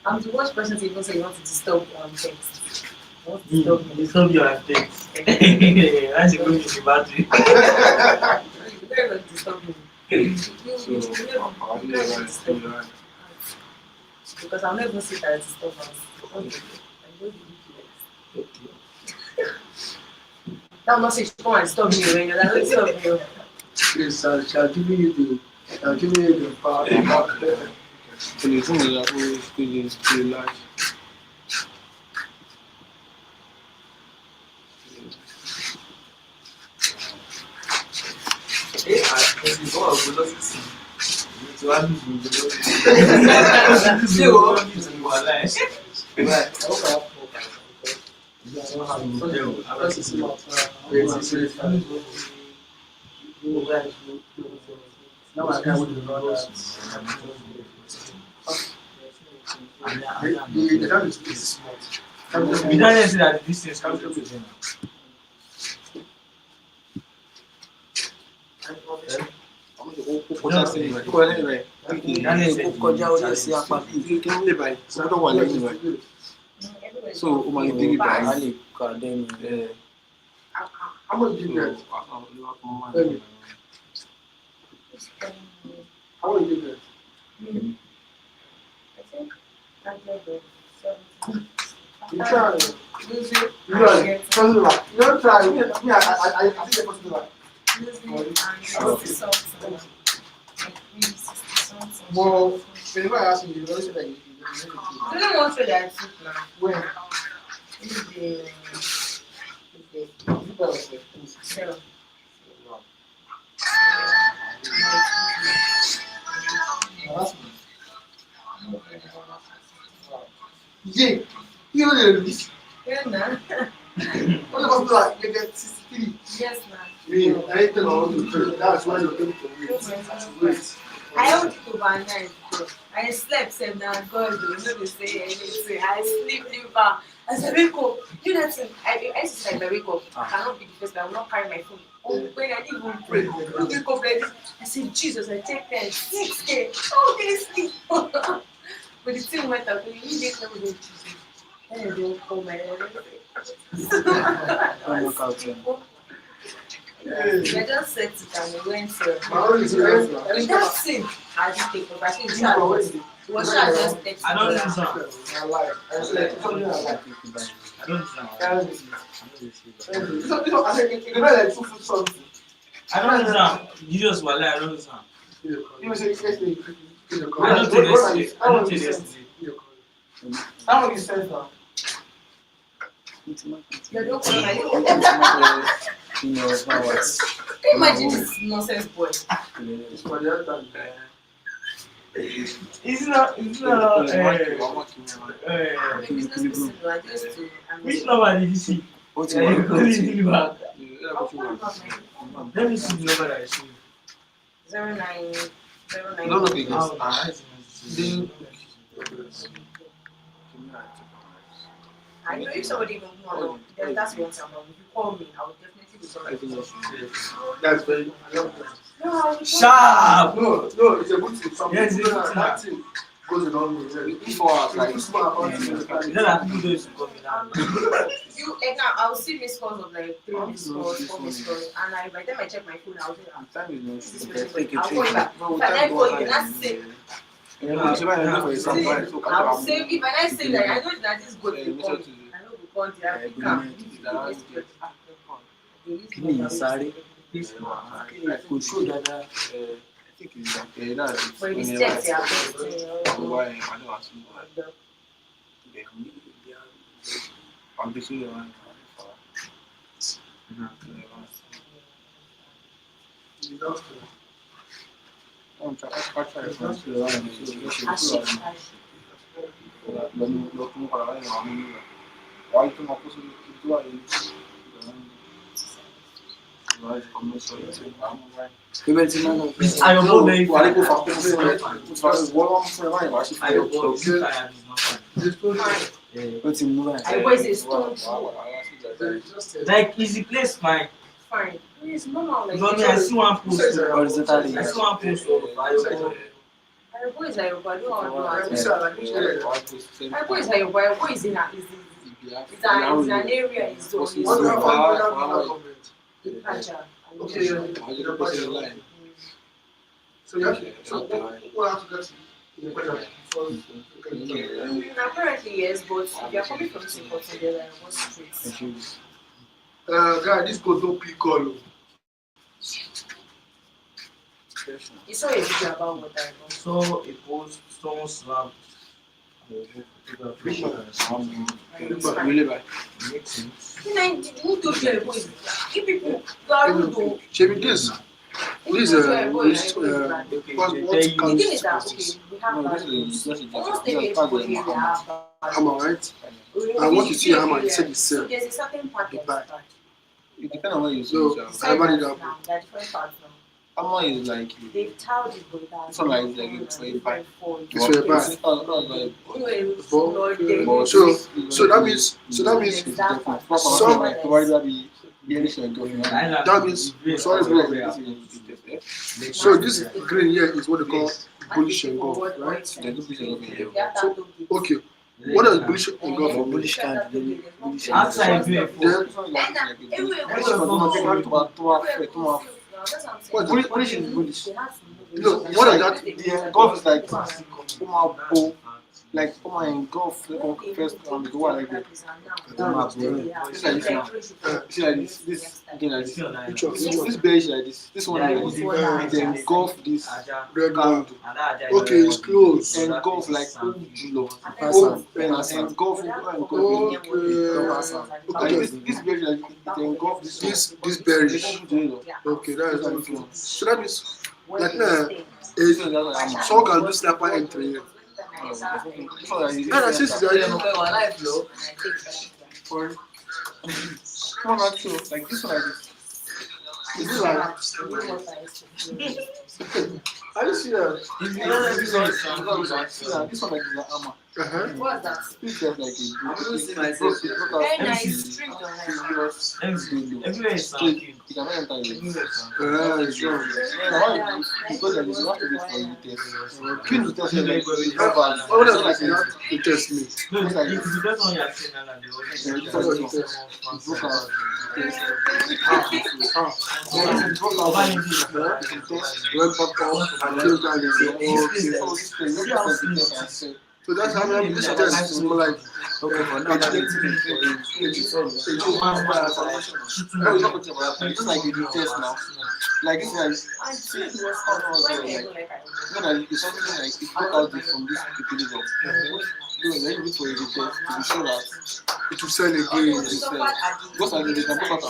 I'm the worst person to even say you want to disturb things. You want to disturb me. disturb your things. That's a good thing about it. You very well disturb me. You very well disturb me. Because I'll never sit there and disturb us. I don't do it. That must say come and disturb me when you're like, let's disturb me. Please, I'll give you the power. So you think that we still large. Now I can't wait to run that. The time is small. We don't say that this is coming to the Kọjá orí ẹsẹ̀ apá bíi kí ló lè báyìí sọ́dọ̀ wà lẹ́yìn rẹ̀ so ó máa lè dé ibà a yìí. lè kà dẹ́nu. How much did you get? How much did you get? You try. You don't try. Me, I think they're possible. Well, whenever I ask you, you always say that you You don't want to that I took now. when? So, Yeah, you know this. yeah, nah. What about like you get 63? Yes, nah. Me, I tell you to trade. That's why you're going to wait. I hold it over 9. I slept, said now God will not say anything. I sleep, leave back. As I wake up, you know that thing, I used to say if I wake up, I cannot be the first, I will not carry my phone. Oh, when I didn't even pray, I wake up like this. I said, Jesus, I take 10, 6 days, how can I sleep? But the thing went up, and immediately I was like, Jesus. Then I don't call my head. I just set it and we went to. With that thing, I just take over. I think it was just text. I don't use that. I like. I said, something I like. I don't use that. I said, you can like 2 foot something. I don't use that. Jesus was like, I don't use that. You say, I don't take this. I don't take this. That one you sent now. They don't call my Imagine this nonsense boy. It's for the other time. It's not. Which number did you see? Back. Let me see the number that I see. 0909. No, no, I know if somebody even know, then that's what I'm about. If you call me, I will definitely be sorry. That's very. I love that. No, I will Sharp! No, it's a good thing. Some Yes, people it's a good that thing goes along with it. Before I was like, It's smart about You know it. that people don't used to call me that. You now I'll see missed calls of like 3 missed calls, 4 missed calls, and by the time I check my phone, I'll say, time is not this is sure. very I'll call you back. If I then call you, that's it. You know, if I look for example, so I will say if I say that I know that this good will call me. I know the call the African. could show that I think it's like that's For the steps they are posting. why I don't ask you I'm just saying I'm I don't know very far. I don't know. I always say stone. Like, is the place fine? Fine. It's normal. Like Because me, I see one post. I see Horizontally. one post of Ayoko. Ayobo is Ayobo. I don't want to It's know. Ayobo is Ayobo. Ayobo is in a it's an area. It's on the Pacha. So you have to, so what have to get in the question? Apparently yes, but if you are coming from Singapore, they're like what streets? Guy, this goes no pick call. You saw a video about what I know. So, a post, stone slab. Really bad. Makes sense. Who told you Ayobo is if people you are rude though. Check this. This Okay, The thing is that okay, we have No, bad this roads. is Almost every area have bad Hammer, right? I want to see a hammer. He said it's So sell. there's a certain part that's bad. It depends on where you So, see I never did that. Now, there are different parts now. How is like They've tiled it, but that's It's not like it's very bad. It's very bad. So that means That means sorry bro. So this green here is what they call bullish engulf, right? Okay. What does bullish engulf mean? Bullish candle. Outside, you bullish is bullish. No, what does that? The engulf is like engulf first go like that. See like this again like this. Which one? This beige like this one like this. It engulf this Red one. Okay, it's close. engulf like julo. Engulf. Okay. This beige like it engulf this This berry. julo. Okay, that is different. So that means like now, someone can do snapper entry here. And I see it's already Come on, like this one like this. Is it like Are you serious? This one like is an armor. What's that? This is like a Very nice. Drink your life. Everywhere is So sound. you cannot enter it. Everywhere is sound. Sure. Because there is you have to wait for you test. Queen will test you like Why would I like you test me? No, it depends on your trainer and the Went back up and killed down and said, okay. So that's how this test is more like Okay, for now, that's it's like you do test now. Like it's like, it's something like if you look out from this people, then you wait for a test to be sure that it will sell again. because I can put out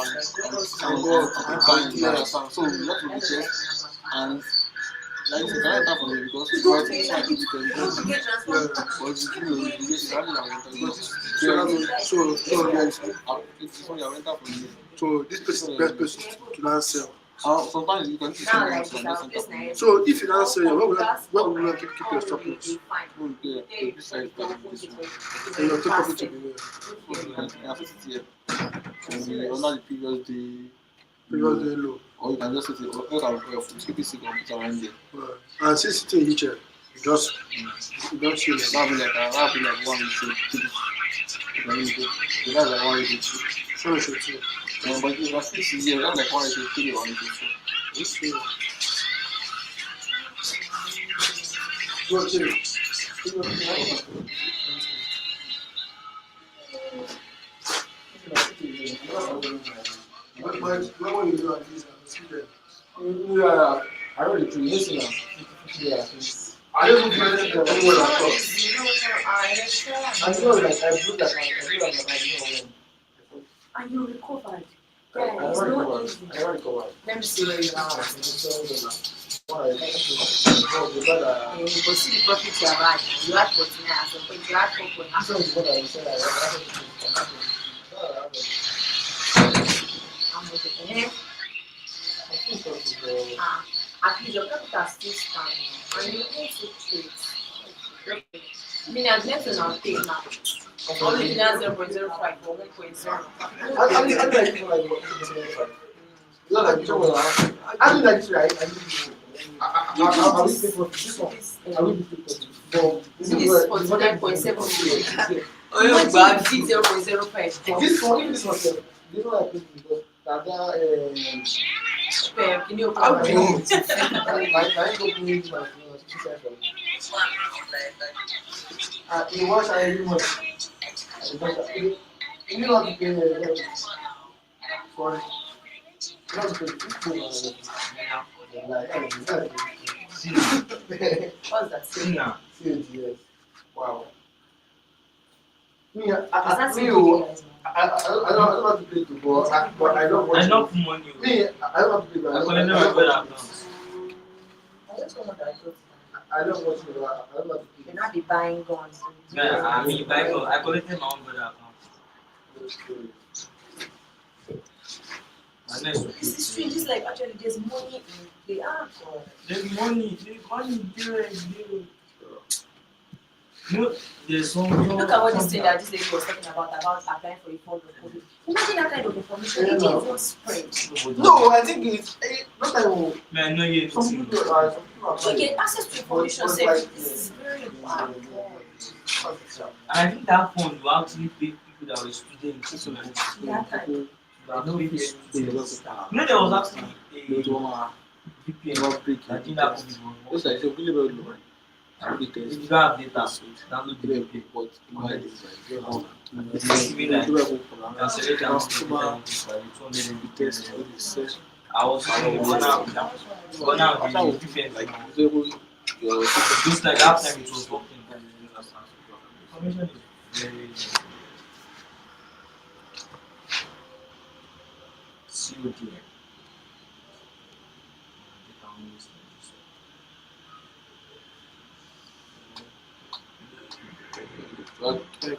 and buy you understand. So you have to be test and like you cannot enter from it because it's quite difficult. So this person is the best person to now sell. Sometimes you can So if you now sell, where will you keep your stop loss? And your take profit to be where? under the previous day. Previous day low. Or you can just set it, or you can keep it secret around there. And since it's in each you don't see them. That'll be like 1 week. That's like 1 week. So it's two. But if that's 6 years, that's like 1 week, 3 1 week. When you do at least, Yeah, I already do. Listen now. Yeah, I don't do anything that anyone has done. I know like I do that And you recovered. I recovered. Let me see where you are. Why? You will see the profit you have had. You had 49 at some point. You had 4.5. This one is what I said. At least your capital still standing. And you need to trade. I mean, I've left an update now. Only now 0.05 or 1.0. I like what you I do like this, right? I will pay for this one. I will pay for This is 49.7. Oh, you bad 0.05. this one. This one I pay because that Can you open I my will mouth? I go pay my 60 cents. You watch every month. You know how to pay for it. What's that? Yes. Wow. Me, Is that me, CDS? I don't have to pay to go, but I don't want Enough money. Me, I don't have to pay, but I collected my brother account. I just want to I don't want to, I don't have to pay. You're not be buying guns. Yeah, I mean, I collected my own brother account. My next This is strange. It's like actually there's money in the app. there's money there. No, there's some. Look at what this thing that this lady was talking about applying for a fund of COVID. Imagine that kind of information. It won't spread. No, I think it's not like Man, no, yeah, some people are So get access to information. Say this is very bad. I think that fund will actually pay people that were students. That kind. That don't pay students. You know, there was actually a VPN. I think that COVID was It's like a really very low. if you don't have data, download the VPN. But It's even like can select down to 200 MB. I was gone out the VPN like just like that time it was working. Information is very COD.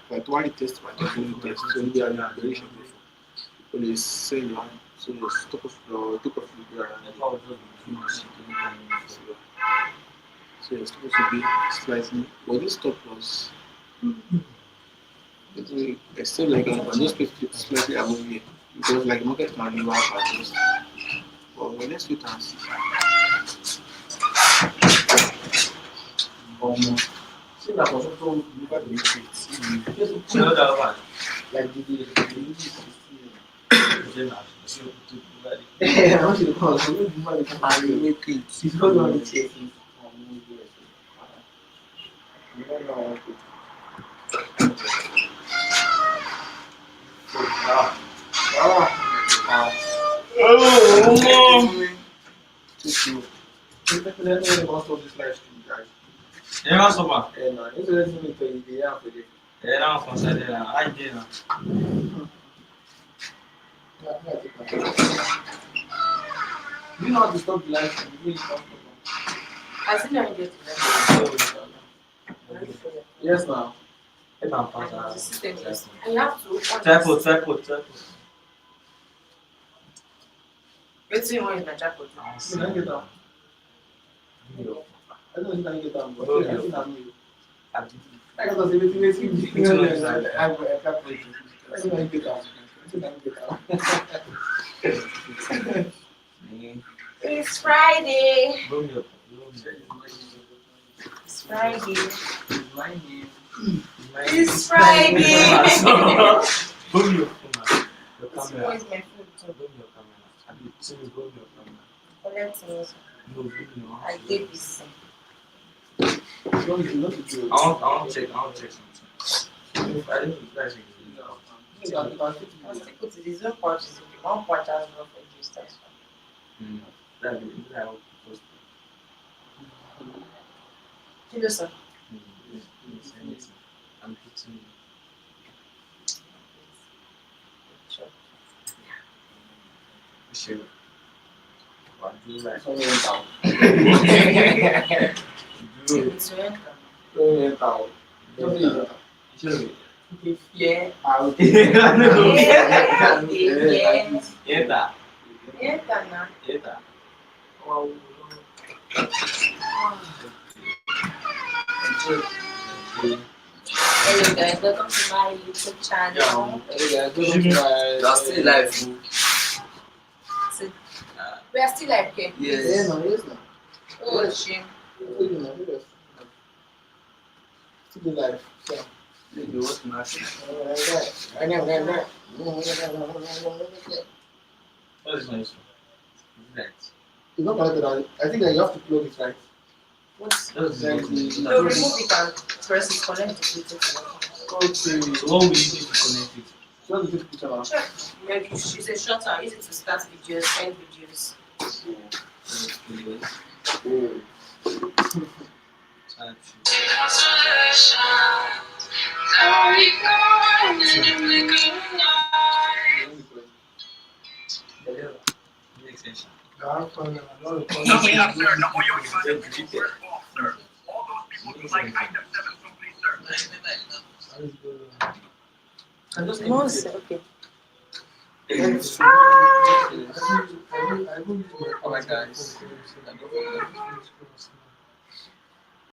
like one test, so we are very sure. People is saying So your stop of your take off will be around I there. thought it was between us and So you're supposed to be slightly, but this stop loss, it's still like I'm just slightly above me because like market can never adjust. But let's wait and see. See that was also never the effect. So that one. Like the Then I should put it I want you to call. I will make it. It's not going to take it. Oh, é uma sopa. É, não, isso é assim, então, ideia, porque É uma conselheira. Ai, Deus. you know how to stop the life. You really stop. I still don't get it. Yes, now. É uma The passada. system is. I have to. Tripod. Let's see what is my jackpot now. You can get down. I don't know if you can get down, but I think I'm you. I got to say, wait. I can't wait. I think I can get down. I think I can get down. It's Friday. Romeo. It's Friday. My name. It's Friday. Romeo. Your This camera. is my food too. Romeo camera. Have you seen Romeo camera? Collect me. No, Romeo. I gave this. You don't need to do it. I want to check something. I didn't realize it. You can I'll still put it. There's no pouches. One pouch has no for juice. That's fine. That will be how post. You know, sir. I'm putting. Sure. Sure. What do you like? Only in town. Do It's your income. Only in town. Only in town. you? Yeah. I'll Yeah. Eta. Yeah, now. Eta. Oh. Hello guys, welcome to my YouTube channel. You're still alive. So, we are still like okay. Yes. Yes, Oh shame. Still alive. You was nasty. What is my issue? That. It's not connected. I think that you have to plug it right. What's That's Like the. no remove it and press it, connect it with it. Okay. So what will you need to connect it? So let me take a picture now. Check. Maybe she's a shorter, easy to start videos, end videos. Most okay. Oh my guys.